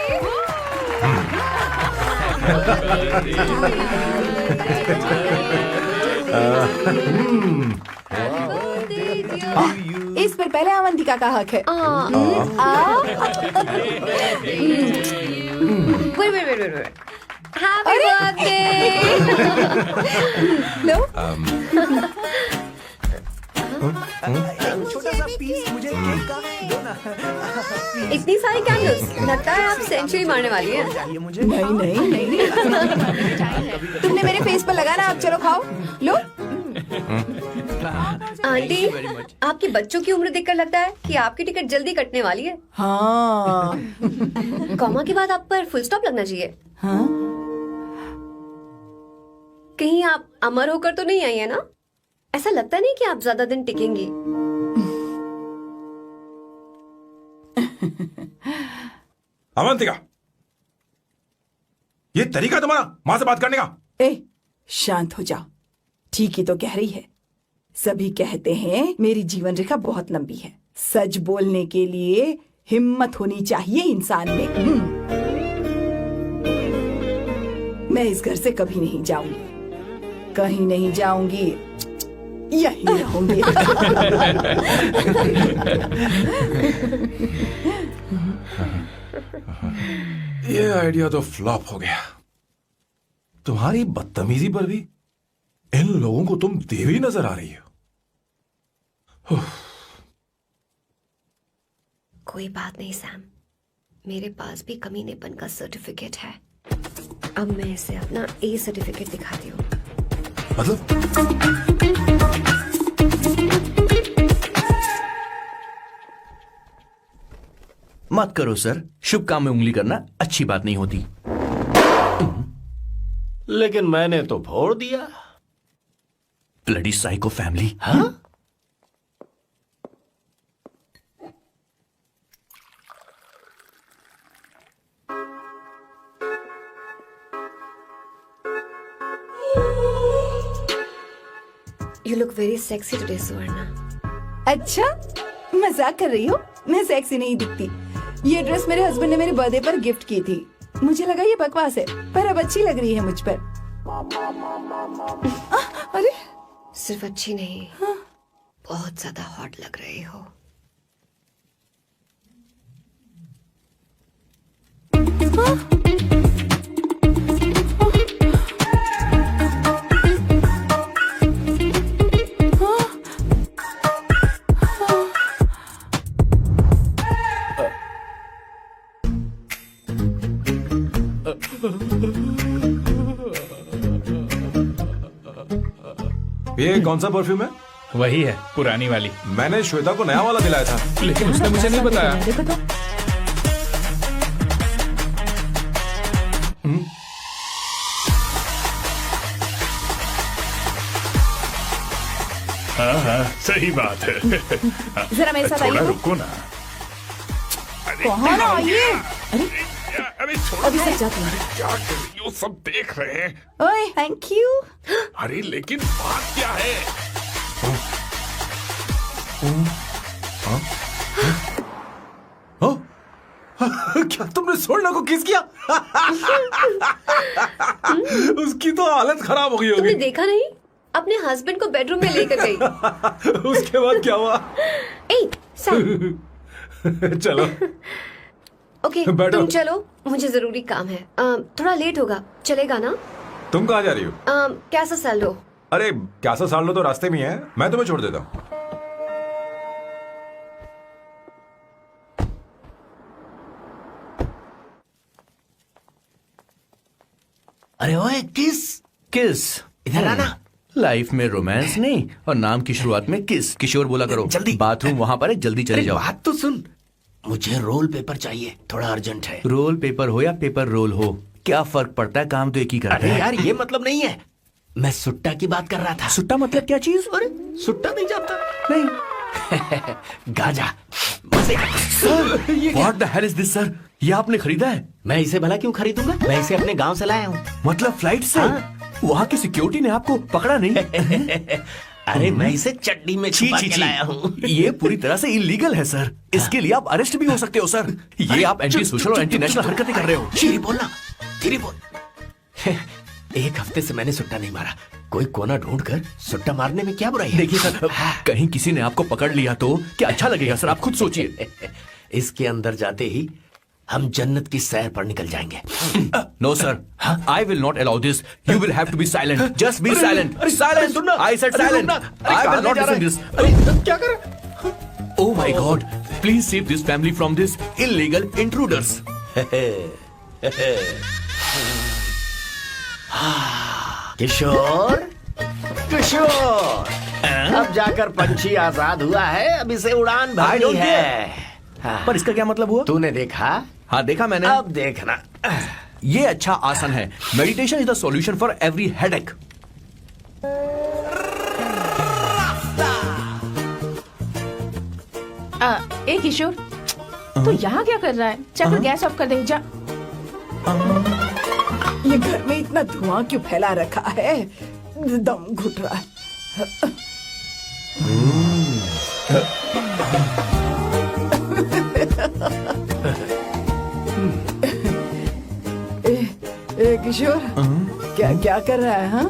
इस पर पहले अवंतिका का हक है। Wait. Happy birthday! लो, इतनी सारी कैंडल्स, लगता है आप सेंचुरी मारने वाली हैं। नहीं। तुमने मेरे फेस पर लगाना, अब चलो खाओ। लो। आंटी, आपके बच्चों की उम्र देखकर लगता है कि आपकी टिकट जल्दी कटने वाली है। हाँ। कॉमा के बाद आप पर फुल स्टॉप लगना चाहिए। हाँ? कहीं आप अमर होकर तो नहीं आई है ना? ऐसा लगता नहीं कि आप ज्यादा दिन टिकेंगी। अवंतिका, ये तरीका तुम्हारा माँ से बात करने का? ए, शांत हो जाओ। ठीक ही तो कह रही है। सभी कहते हैं मेरी जीवन रेखा बहुत लंबी है। सच बोलने के लिए हिम्मत होनी चाहिए इंसान में। मैं इस घर से कभी नहीं जाऊंगी, कहीं नहीं जाऊंगी, यहीं रहूंगी। ये आइडिया तो फ्लॉप हो गया। तुम्हारी बदतमीजी पर भी इन लोगों को तुम देवी नजर आ रही हो। कोई बात नहीं सैम, मेरे पास भी कमीनेपन का सर्टिफिकेट है। अब मैं इसे अपना ए सर्टिफिकेट दिखाती हूँ। मतलब मत करो सर, शुभ काम में उंगली करना अच्छी बात नहीं होती। लेकिन मैंने तो फोड़ दिया। Bloody psycho family. हाँ? You look very sexy today, सुवर्णा। अच्छा, मजाक कर रही हो? मैं सेक्सी नहीं दिखती। ये ड्रेस मेरे हस्बैंड ने मेरे बर्थडे पर गिफ्ट की थी। मुझे लगा ये बकवास है, पर अब अच्छी लग रही है मुझ पर। अरे, सिर्फ अच्छी नहीं, बहुत ज्यादा हॉट लग रही हो। ये कौन सा परफ्यूम है? वही है, पुरानी वाली। मैंने श्वेता को नया वाला दिलाया था। लेकिन उसने मुझे नहीं बताया। देखो तो। हाँ, सही बात है। जरा मेरे साथ थोड़ा आइए। रुको ना। कहाँ ना आइए? अरे छोड़ो। अभी सब जाते हैं। क्या कर रही हो? सब देख रहे हैं। ओए, थैंक यू। अरे लेकिन बात क्या है? क्या तुमने सोना को किस किया? उसकी तो हालत खराब हो गई तुमने होगी। देखा नहीं? अपने हस्बैंड को बेडरूम में लेकर गई। उसके बाद क्या हुआ? ए, सैम। चलो ओके, बैठो। तुम चलो, मुझे जरूरी काम है। थोड़ा लेट होगा, चलेगा ना? तुम कहाँ जा रही हो? कैसा सैल लो? अरे कैसा साल लो तो रास्ते में है, मैं तुम्हें छोड़ देता हूँ। अरे ओए किस इधर आना। लाइफ में रोमांस नहीं और नाम की शुरुआत में किस। किशोर बोला करो। जल्दी। बाथरूम वहां पर है, जल्दी चले जाओ। बात तो सुन, मुझे रोल पेपर चाहिए, थोड़ा अर्जेंट है। रोल पेपर हो या पेपर रोल हो, क्या फर्क पड़ता है, काम तो एक ही करते अरे हैं। यार ये मतलब नहीं है, मैं सुट्टा की बात कर रहा था। सुट्टा मतलब क्या चीज? अरे सुट्टा नहीं जानता? नहीं। गांजा मजे का। What the hell is this sir? ये आपने खरीदा है? मैं इसे भला क्यों खरीदूंगा? मैं इसे अपने गांव से लाया हूँ। मतलब फ्लाइट से? हाँ। वहाँ की सिक्योरिटी ने आपको पकड़ा नहीं? अरे मैं इसे चड्डी में छुपा के लाया हूँ। ये पूरी तरह से इलीगल है सर। इसके लिए आप अरेस्ट भी हो सकते हो सर। ये आप एंटी सोशल और एंटी नेशनल हरकतें कर रहे हो। धीरे बोलना, धीरे बोल। एक हफ्ते से मैंने सुट्टा नहीं मारा। कोई कोना ढूंढ कर सुट्टा मारने में क्या बुराई है? देखिए सर, कहीं किसी ने आपको पकड़ लिया तो क्या अच्छा लगेगा सर? आप खुद सोचिए। इसके अंदर जाते ही हम जन्नत की सैर पर निकल जाएंगे। No sir, I will not allow this. You will have to be silent. Just be silent. Silent. I said silent. I will not listen this. क्या कर? Oh my God! Please save this family from this illegal intruders. किशोर, किशोर, अब जाकर पंछी आजाद हुआ है, अब इसे उड़ान I भरनी don't है। पर इसका क्या मतलब हुआ? तूने देखा? हाँ देखा मैंने। अब देखना। ये अच्छा आसन है। Meditation is the solution for every headache. ए किशोर, तू यहाँ क्या कर रहा है? जाकर गैस ऑफ कर दे जा। ये घर में इतना धुआं क्यों फैला रखा है? दम घुट रहा है। ए किशोर, क्या क्या कर रहा है? हाँ,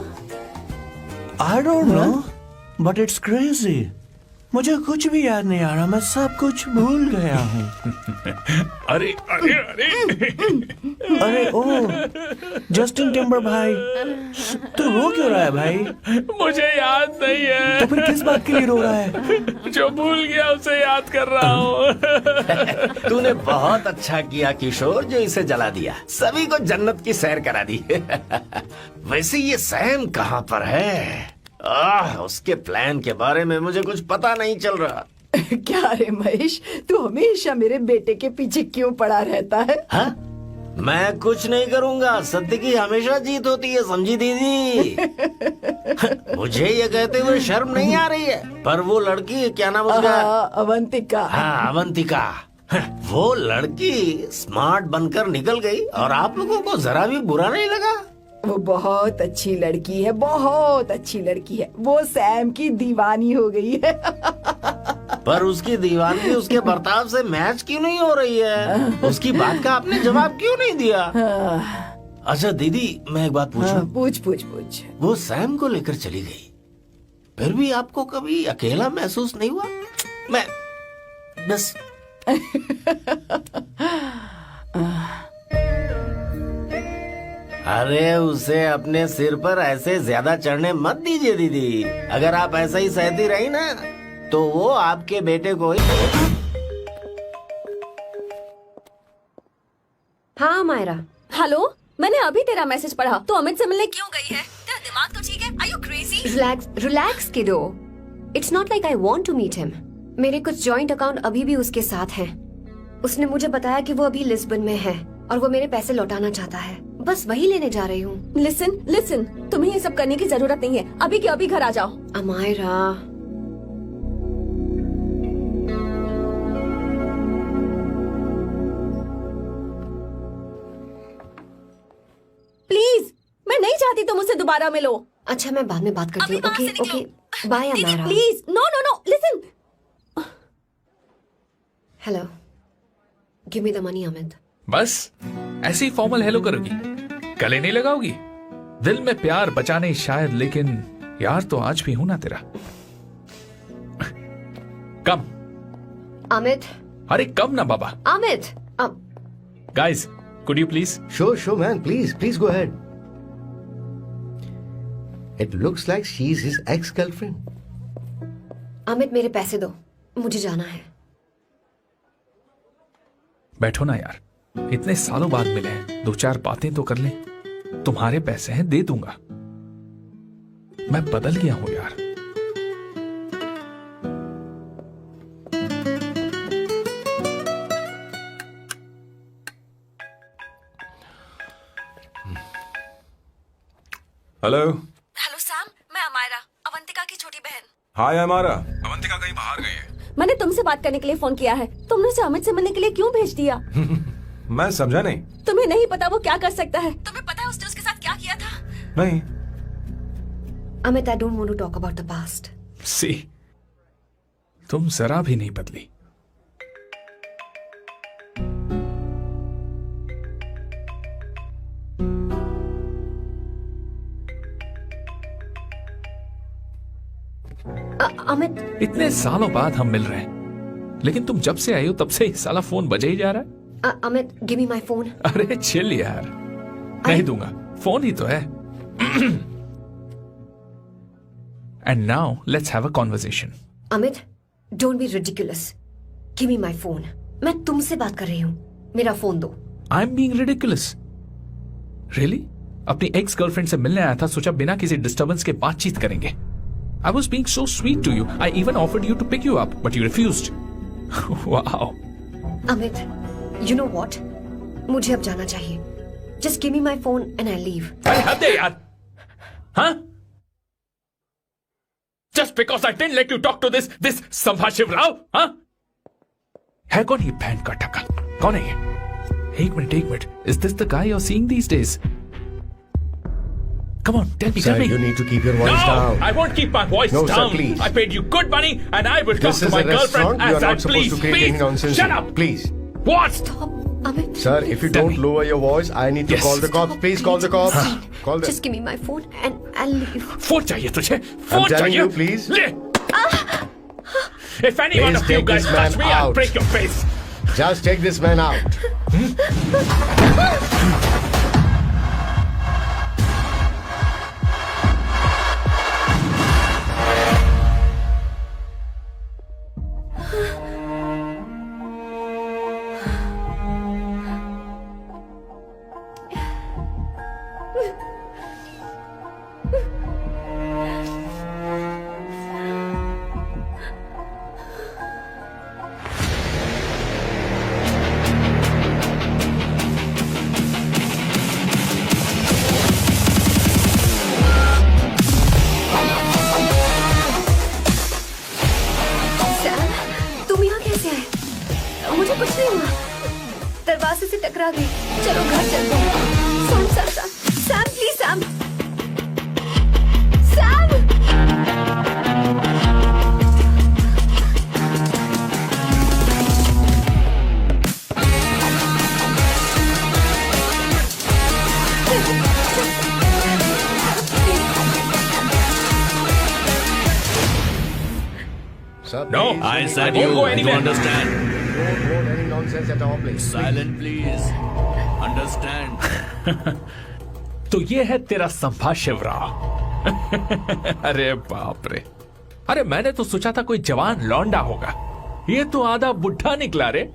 I don't know, but it's crazy. मुझे कुछ भी याद नहीं आ रहा, मैं सब कुछ भूल गया हूँ। अरे अरे अरे अरे ओ, जस्टिन टिम्बर भाई, तू रो क्यों रहा है भाई? मुझे याद नहीं है। तो फिर किस बात के लिए रो रहा है? जो भूल गया उसे याद कर रहा हूँ। तूने बहुत अच्छा किया किशोर, जो इसे जला दिया, सभी को जन्नत की सैर करा दी। वैसे ये सैम कहाँ पर है? उसके प्लान के बारे में मुझे कुछ पता नहीं चल रहा। क्या रे महेश, तू हमेशा मेरे बेटे के पीछे क्यों पड़ा रहता है? हाँ? मैं कुछ नहीं करूंगा, सत्य की हमेशा जीत होती है, समझी दीदी? मुझे ये कहते हुए शर्म नहीं आ रही है, पर वो लड़की, क्या नाम उसका? अवंतिका। हाँ, अवंतिका। वो लड़की स्मार्ट बनकर निकल गई और आप लोगों को जरा भी बुरा नहीं लगा? वो बहुत अच्छी लड़की है, बहुत अच्छी लड़की है। वो सैम की दीवानी हो गई है। पर उसकी दीवानी उसके बर्ताव से मैच क्यों नहीं हो रही है? उसकी बात का आपने जवाब क्यों नहीं दिया? अच्छा दीदी, मैं एक बात पूछूं? पूछ पूछ पूछ। वो सैम को लेकर चली गई, फिर भी आपको कभी अकेला महसूस नहीं हुआ? मैं बस अरे उसे अपने सिर पर ऐसे ज्यादा चढ़ने मत दीजिए दीदी। अगर आप ऐसा ही सहती रही ना, तो वो आपके बेटे को ही। हाँ मायरा। हेलो, मैंने अभी तेरा मैसेज पढ़ा। तो अमित से मिलने क्यों गई है? तेरा दिमाग तो ठीक है? Are you crazy? Relax relax kiddo. It's not like I want to meet him. मेरे कुछ जॉइंट अकाउंट अभी भी उसके साथ हैं। उसने मुझे बताया कि वो अभी लिस्बन में है और वो मेरे पैसे लौटाना चाहता है। बस वही लेने जा रही हूँ। लिसन लिसन, तुम्हें ये सब करने की जरूरत नहीं है। अभी के अभी घर आ जाओ। अमायरा, तुम मुझसे दोबारा मिलो। अच्छा मैं बाद में बात करती हूँ। Okay okay bye Amara. Please no no no listen. Hello give me the money Amit. बस ऐसे ही फॉर्मल हेलो करोगी, गले नहीं लगाओगी? दिल में प्यार बचा नहीं शायद, लेकिन यार तो आज भी हूं ना तेरा। कम अमित। अरे कम ना बाबा। Amit guys could you please? Sure, man. Please go ahead. It looks like she's his ex-girlfriend. Amit मेरे पैसे दो, मुझे जाना है। बैठो ना यार, इतने सालों बाद मिले हैं, 2-4 बातें तो कर लें। तुम्हारे पैसे हैं, दे दूंगा। मैं बदल गया हूं यार। हेलो। हेलो सैम, मैं अमायरा, अवंतिका की छोटी बहन। हाय हमारा। अवंतिका कहीं बाहर गई है। मैंने तुमसे बात करने के लिए फोन किया है। तुमने उसे अमित से मिलने के लिए क्यों भेज दिया? मैं समझा नहीं। तुम्हें नहीं पता वो क्या कर सकता है? तुम्हें पता है उसने उसके साथ क्या किया था? नहीं। Amit I don't want to talk about the past. See तुम जरा भी नहीं बदली। अमित इतने सालों बाद हम मिल रहे हैं, लेकिन तुम जब से आई हो तब से साला फोन बजे ही जा रहा है। Amit give me my phone. अरे चिल यार, नहीं दूंगा, फोन ही तो है। And now let's have a conversation. Amit don't be ridiculous, give me my phone. मैं तुमसे बात कर रही हूँ, मेरा फोन दो। I am being ridiculous? Really? अपनी एक्स गर्लफ्रेंड से मिलने आया था, सोचा बिना किसी डिस्टर्बेंस के बातचीत करेंगे। I was being so sweet to you. I even offered you to pick you up, but you refused. Wow. Amit, you know what? मुझे अब जाना चाहिए. Just give me my phone and I'll leave. अरे हद है यार, हाँ? Just because I didn't let you talk to this संभाशिव Rao, हाँ? है कौन ये बहन का टका? कौन है ये? एक minute. Is this the guy you're seeing these days? Come on, tell me. Sir, you need to keep your voice down. I won't keep my voice No, down. sir, please. I paid you good money, and I will talk This to is my a restaurant. girlfriend You as are I not supposed please. to create any nonsense. Shut here. up. Please. What? Stop, Amit. Sir, if you Tell don't me. lower your voice, I need to Yes. call the cops. Please call the cops. Call them. Just give me my phone and I'll leave. Phone चाहिए तुझे? फोन telling चाहिए? you, please. ले. If any one Please of you take guys this man touch me, I'll out. break your face. Just take this man out. Sam, तुम यहाँ कैसे आए? मुझे कुछ नहीं हुआ, दरवाजे से टकरा गई। चलो घर चलते हैं। Sam Sam Sam Sam please Sam Sam. Sir, No, please, I I said won't you. go Do anywhere. understand? don't hold any nonsense at our place. Silent, please. Understand? तो ये है तेरा संभाशिव राव। अरे बाप रे, अरे मैंने तो सोचा था कोई जवान लौंडा होगा, ये तो आधा बुढ़ा निकला रे।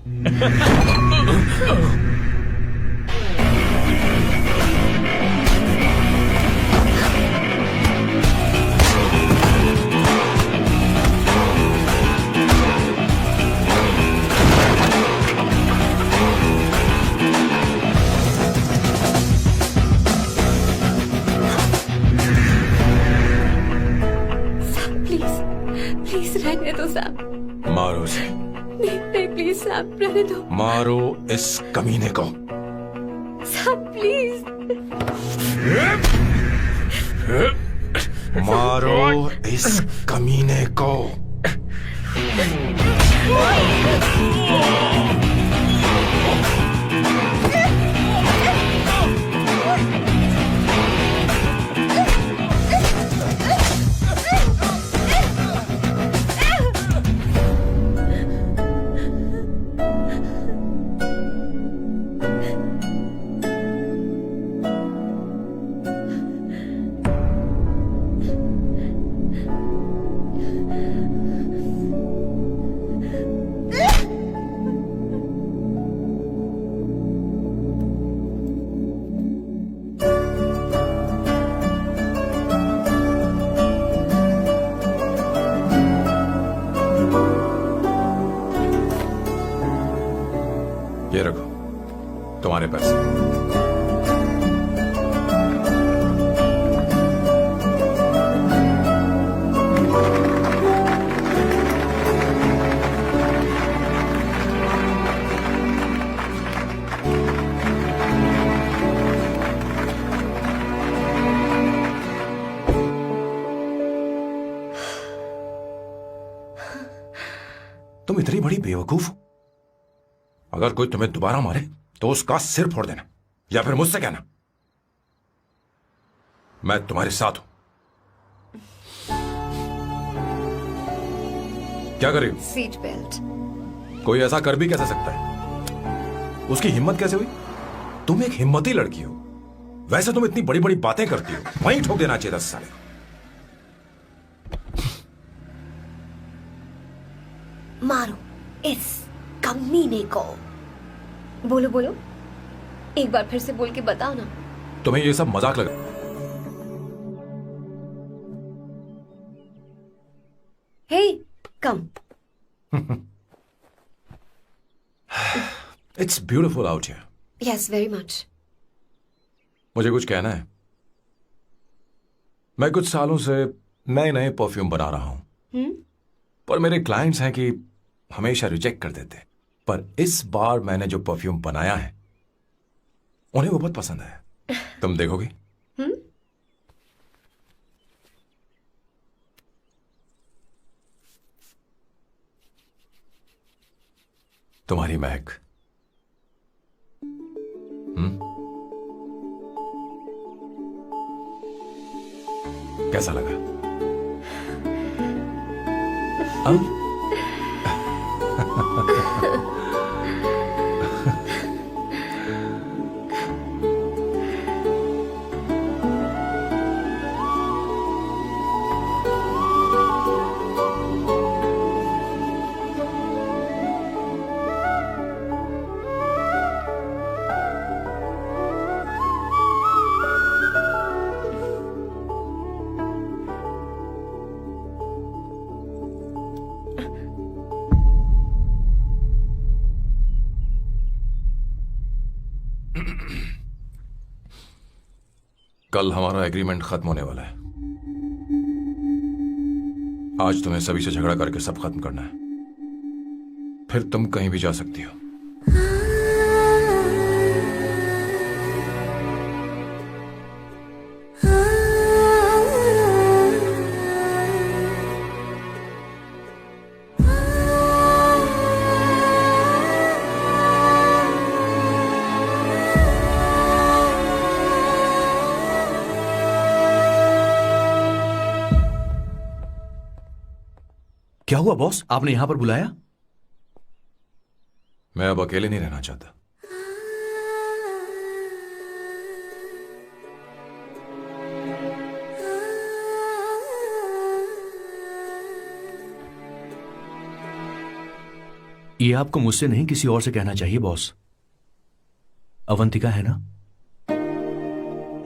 प्लीज रहने दो सैम। मारो उसे, नहीं प्लीज सैम रहने दो। मारो इस कमीने को। Sam please. मारो इस कमीने को। ये रखो तुम्हारे पैसे। तुम इतनी बड़ी बेवकूफ हो। अगर कोई तुम्हें दोबारा मारे तो उसका सिर फोड़ देना, या फिर मुझसे कहना मैं तुम्हारे साथ हूं। क्या कर रही हो? Seat belt. कोई ऐसा कर भी कैसे सकता है? उसकी हिम्मत कैसे हुई? तुम एक हिम्मती लड़की हो। वैसे तुम इतनी बड़ी बड़ी बातें करती हो, वहीं ठोक देना चाहिए 10 साल। मारो इस कमीने को। बोलो बोलो, एक बार फिर से बोल के बताओ ना। तुम्हें ये सब मजाक लगा? Hey come. It's beautiful out here. Yes very much. मुझे कुछ कहना है। मैं कुछ सालों से नए नए परफ्यूम बना रहा हूं, पर मेरे क्लाइंट्स हैं कि हमेशा रिजेक्ट कर देते। पर इस बार मैंने जो परफ्यूम बनाया है उन्हें वो बहुत पसंद आया। तुम देखोगी? तुम्हारी महक। कैसा लगा? कल हमारा एग्रीमेंट खत्म होने वाला है। आज तुम्हें सभी से झगड़ा करके सब खत्म करना है, फिर तुम कहीं भी जा सकती हो। क्या हुआ बॉस, आपने यहां पर बुलाया? मैं अब अकेले नहीं रहना चाहता। ये आपको मुझसे नहीं किसी और से कहना चाहिए बॉस। अवंतिका है ना?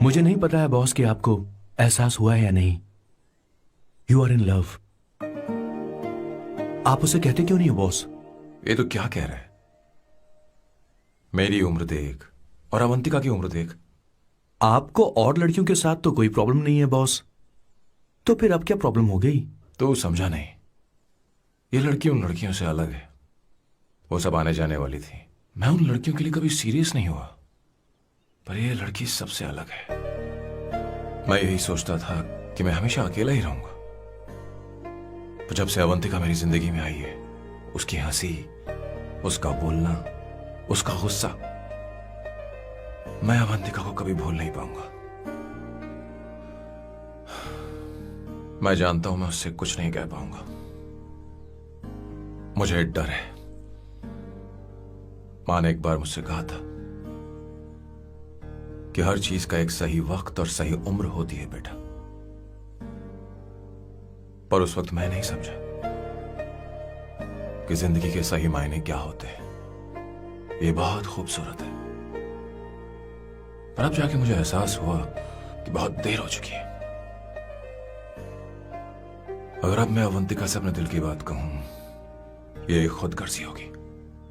मुझे नहीं पता है बॉस कि आपको एहसास हुआ है या नहीं। You are in love. आप उसे कहते क्यों नहीं हो बॉस? ये तो क्या कह रहा है? मेरी उम्र देख और अवंतिका की उम्र देख। आपको और लड़कियों के साथ तो कोई प्रॉब्लम नहीं है बॉस, तो फिर अब क्या प्रॉब्लम हो गई? तो समझा नहीं। ये लड़की उन लड़कियों से अलग है। वो सब आने जाने वाली थी। मैं उन लड़कियों के लिए कभी सीरियस नहीं हुआ, पर ये लड़की सबसे अलग है। मैं यही सोचता था कि मैं हमेशा अकेला ही रहूंगा, पर जब से अवंतिका मेरी जिंदगी में आई है, उसकी हंसी, उसका बोलना, उसका गुस्सा, मैं अवंतिका को कभी भूल नहीं पाऊंगा। मैं जानता हूं मैं उससे कुछ नहीं कह पाऊंगा। मुझे डर है। मां ने एक बार मुझसे कहा था कि हर चीज का एक सही वक्त और सही उम्र होती है बेटा, पर उस वक्त मैं नहीं समझा कि जिंदगी के सही मायने क्या होते हैं। ये बहुत खूबसूरत है, पर अब जाके मुझे एहसास हुआ कि बहुत देर हो चुकी है। अगर अब मैं अवंतिका से अपने दिल की बात कहूं, ये एक खुदगर्जी होगी।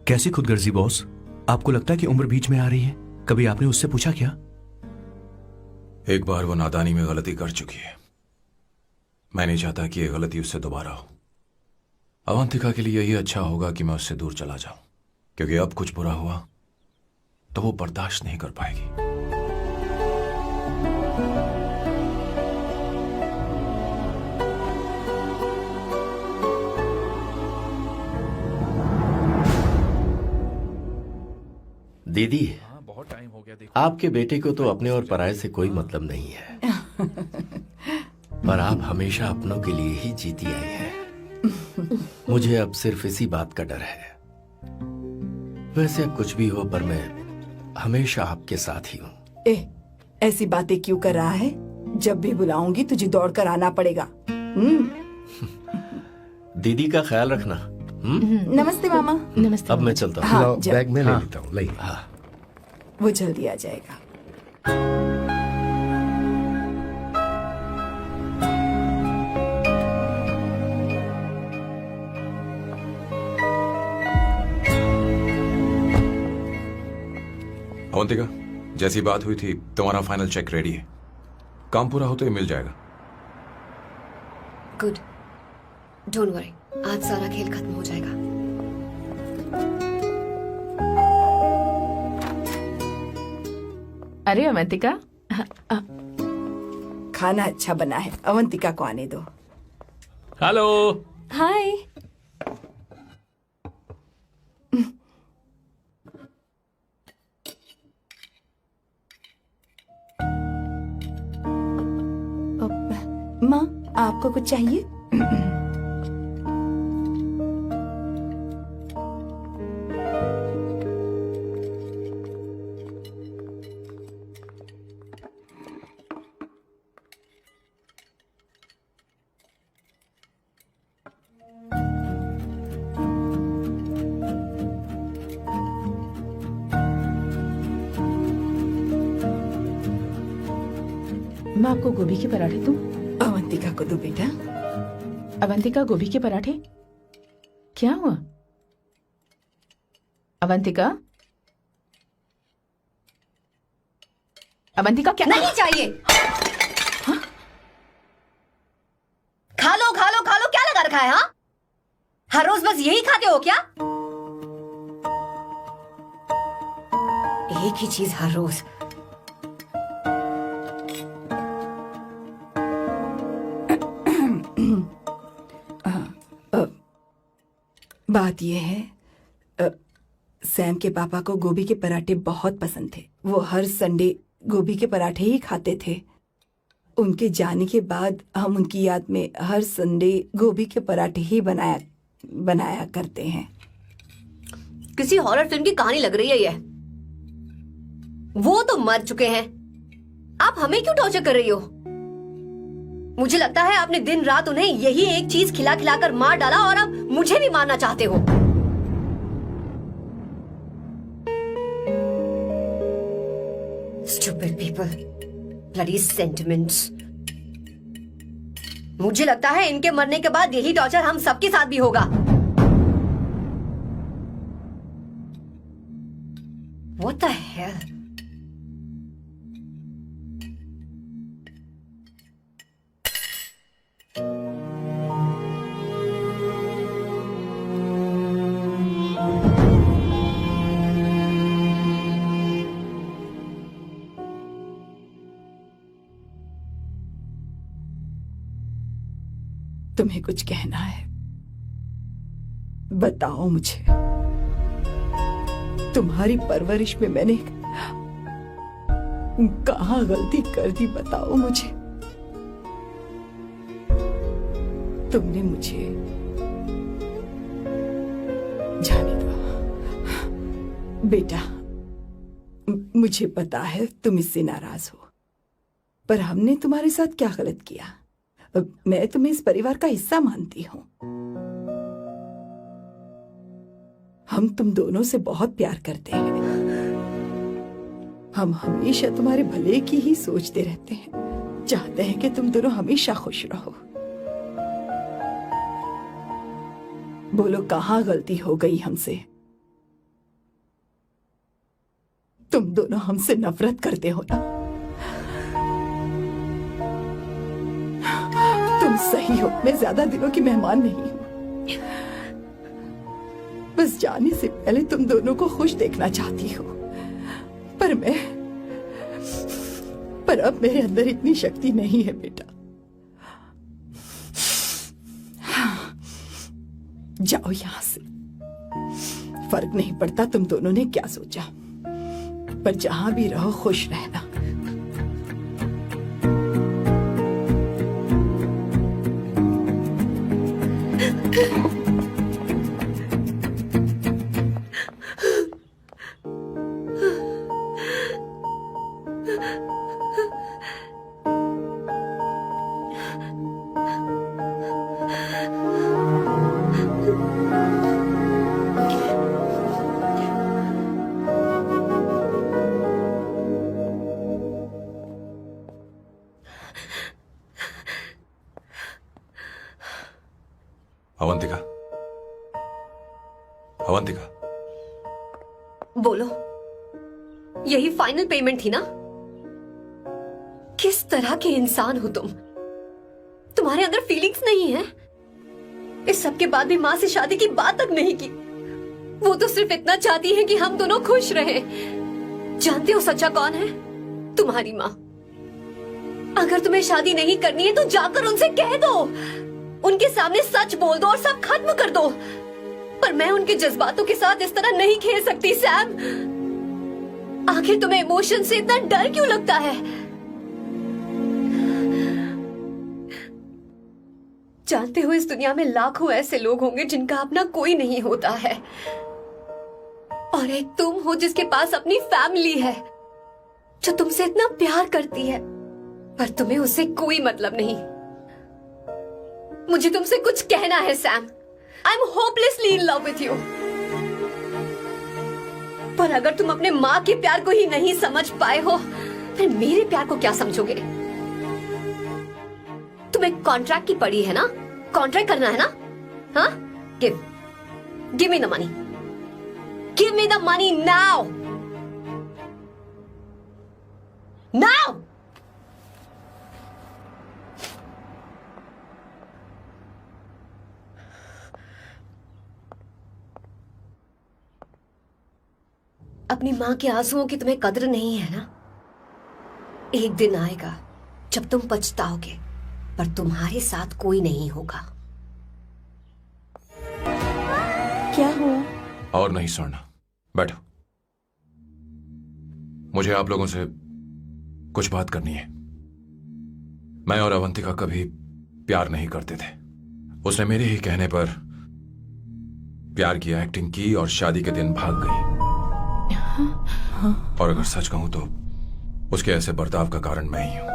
कैसी खुदगर्जी बॉस? आपको लगता है कि उम्र बीच में आ रही है? कभी आपने उससे पूछा क्या? एक बार वो नादानी में गलती कर चुकी है। मैं नहीं चाहता कि ये गलती उससे दोबारा हो। अवंतिका के लिए यही अच्छा होगा कि मैं उससे दूर चला जाऊं, क्योंकि अब कुछ बुरा हुआ तो वो बर्दाश्त नहीं कर पाएगी। दीदी, बहुत टाइम हो गया। देखो, आपके बेटे को तो अपने और पराये से कोई मतलब नहीं है, पर आप हमेशा अपनों के लिए ही जीती आई हैं। मुझे अब सिर्फ इसी बात का डर है। वैसे अब कुछ भी हो, पर मैं हमेशा आपके साथ ही हूँ। ऐसी बातें क्यों कर रहा है? जब भी बुलाऊंगी तुझे दौड़ कर आना पड़ेगा। दीदी का ख्याल रखना। नमस्ते मामा। नमस्ते। अब मैं चलता हूँ। हाँ, लाओ, जा। बैग में ले हाँ। लेता हूँ, लाइए। हाँ। वो जल्दी आ जाएगा। अवंतिका, जैसी बात हुई थी, तुम्हारा फाइनल चेक रेडी है। काम पूरा हो तो ये मिल जाएगा। गुड, डोंट वरी, आज सारा खेल खत्म हो जाएगा। अरे अवंतिका, खाना अच्छा बना है, अवंतिका को आने दो। हेलो। हाय। माँ, आपको कुछ चाहिए? मैं आपको गोभी के पराठे दूं? अवंतिका को दो बेटा। अवंतिका, गोभी के पराठे? क्या हुआ अवंतिका? अवंतिका, क्या? नहीं चाहिए। हाँ? खा लो खा लो खा लो, क्या लगा रखा है? हाँ, हर रोज बस यही खाते हो क्या? एक ही चीज हर रोज। बात यह है, सैम के पापा को गोभी के पराठे बहुत पसंद थे। वो हर संडे गोभी के पराठे ही खाते थे। उनके जाने के बाद हम उनकी याद में हर संडे गोभी के पराठे ही बनाया करते हैं। किसी हॉरर फिल्म की कहानी लग रही है ये। वो तो मर चुके हैं, आप हमें क्यों टॉर्चर कर रही हो? मुझे लगता है आपने दिन रात उन्हें यही एक चीज खिला खिलाकर मार डाला और अब मुझे भी मारना चाहते हो। Stupid people, bloody sentiments। मुझे लगता है इनके मरने के बाद यही टॉर्चर हम सबके साथ भी होगा। What the hell? तुम्हें कुछ कहना है? बताओ मुझे। तुम्हारी परवरिश में मैंने कहाँ गलती कर दी, बताओ मुझे। तुमने मुझे जाने दो बेटा। मुझे पता है तुम इससे नाराज हो, पर हमने तुम्हारे साथ क्या गलत किया? मैं तुम्हें इस परिवार का हिस्सा मानती हूँ। हम तुम दोनों से बहुत प्यार करते हैं। हम हमेशा तुम्हारे भले की ही सोचते रहते हैं, चाहते हैं कि तुम दोनों हमेशा खुश रहो। बोलो कहाँ गलती हो गई हमसे? तुम दोनों हमसे नफरत करते हो ना? तुम सही हो, मैं ज्यादा दिनों की मेहमान नहीं हूं। बस जाने से पहले तुम दोनों को खुश देखना चाहती हो, पर अब मेरे अंदर इतनी शक्ति नहीं है बेटा। जाओ यहां से। फर्क नहीं पड़ता तुम दोनों ने क्या सोचा, पर जहां भी रहो खुश रहना। अवंतिका, अवंतिका, बोलो, यही फाइनल पेमेंट थी ना? किस तरह के इंसान हो तुम? तुम्हारे अंदर फीलिंग्स नहीं है? इस सब के बाद भी माँ से शादी की बात तक नहीं की। वो तो सिर्फ इतना चाहती है कि हम दोनों खुश रहें। जानते हो सच्चा कौन है? तुम्हारी माँ। अगर तुम्हें शादी नहीं करनी है तो जाकर उनसे कह दो, उनके सामने सच बोल दो और सब खत्म कर दो। पर मैं उनके जज्बातों के साथ इस तरह नहीं खेल सकती सैम। आखिर तुम्हें इमोशन से इतना डर क्यों लगता है? जानते हो इस दुनिया में लाखों ऐसे लोग होंगे जिनका अपना कोई नहीं होता है, और एक तुम हो जिसके पास अपनी फैमिली है जो तुमसे इतना प्यार करती है, पर तुम्हें उससे कोई मतलब नहीं। मुझे तुमसे कुछ कहना है Sam. I am hopelessly in love with you. पर अगर तुम अपने माँ के प्यार को ही नहीं समझ पाए हो, फिर मेरे प्यार को क्या समझोगे? तुम्हें कॉन्ट्रैक्ट की पड़ी है ना? कॉन्ट्रैक्ट करना है ना? हाँ? Give me the money. Give me the money now. Now. अपनी माँ के आंसुओं की तुम्हें कद्र नहीं है ना? एक दिन आएगा जब तुम पछताओगे, पर तुम्हारे साथ कोई नहीं होगा। क्या हुआ? और नहीं स्वर्णा, बैठो। मुझे आप लोगों से कुछ बात करनी है। मैं और अवंतिका कभी प्यार नहीं करते थे। उसने मेरे ही कहने पर प्यार की एक्टिंग की और शादी के दिन भाग गई। और अगर सच कहूं तो उसके ऐसे बर्ताव का कारण मैं ही हूं।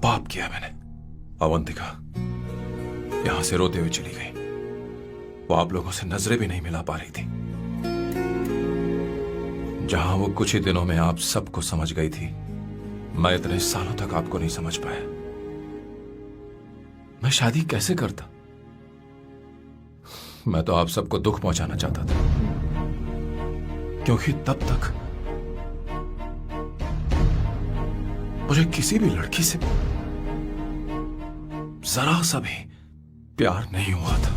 पाप किया मैंने। अवंतिका यहां से रोते हुए चली गई। वो आप लोगों से नजरें भी नहीं मिला पा रही थी। जहां वो कुछ ही दिनों में आप सबको समझ गई थी, मैं इतने सालों तक आपको नहीं समझ पाया। मैं शादी कैसे करता? मैं तो आप सबको दुख पहुंचाना चाहता था, क्योंकि तब तक मुझे किसी भी लड़की से जरा सा भी प्यार नहीं हुआ था।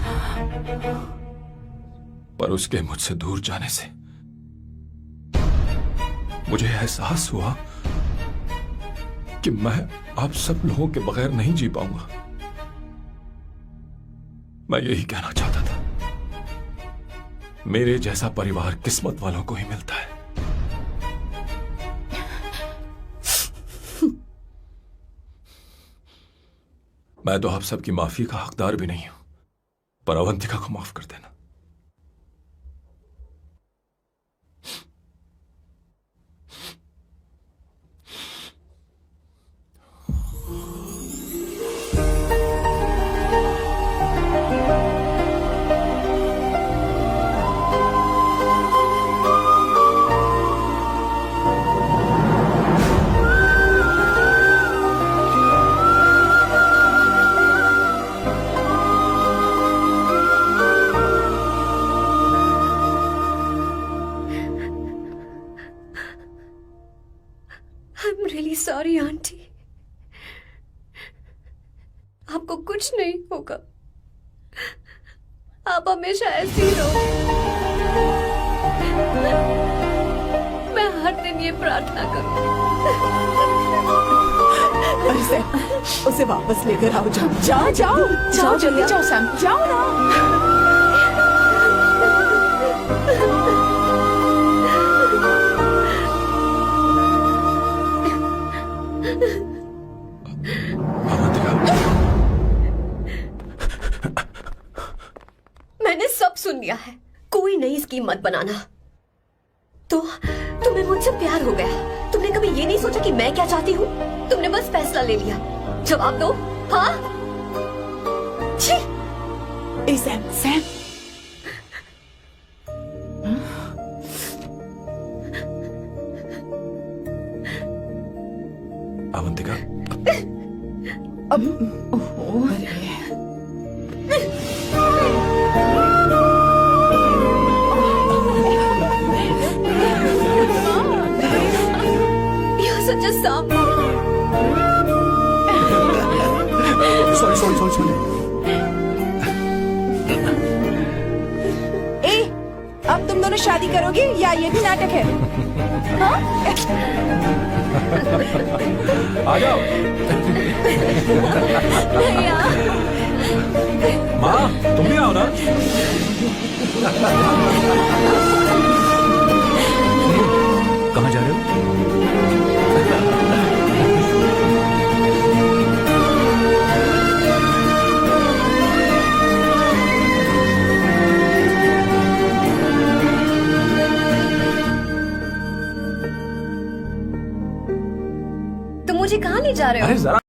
पर उसके मुझसे दूर जाने से मुझे एहसास हुआ कि मैं आप सब लोगों के बगैर नहीं जी पाऊंगा। मैं यही कहना चाहता था, मेरे जैसा परिवार किस्मत वालों को ही मिलता है। मैं तो आप सबकी माफी का हकदार भी नहीं हूं, पर अवंतिका को माफ कर देना। I'm really sorry, aunty. आपको कुछ नहीं होगा। आप हमेशा ऐसी ही रहो। मैं हर दिन ये प्रार्थना करूं। अरे सैम, उसे वापस लेकर आओ। जाओ जाओ जाओ जाओ जल्दी जाओ सैम। जाओ ना। मैंने सब सुन लिया है। कोई नई स्कीम मत बनाना। तो तुम्हें मुझसे प्यार हो गया। तुमने कभी ये नहीं सोचा कि मैं क्या चाहती हूँ? तुमने बस फैसला ले लिया। जवाब दो। हाँ? छी! ए सैम, सैम। अवंतिका, अब अरे You're such a Sam. Sorry. ए, अब तुम दोनों शादी करोगे या ये भी नाटक है? हाँ? आ जाओ। भैया। माँ, तुम भी आओ ना। कहाँ जा रहे हो? तुम मुझे कहाँ ले जा रहे हो? अरे जरा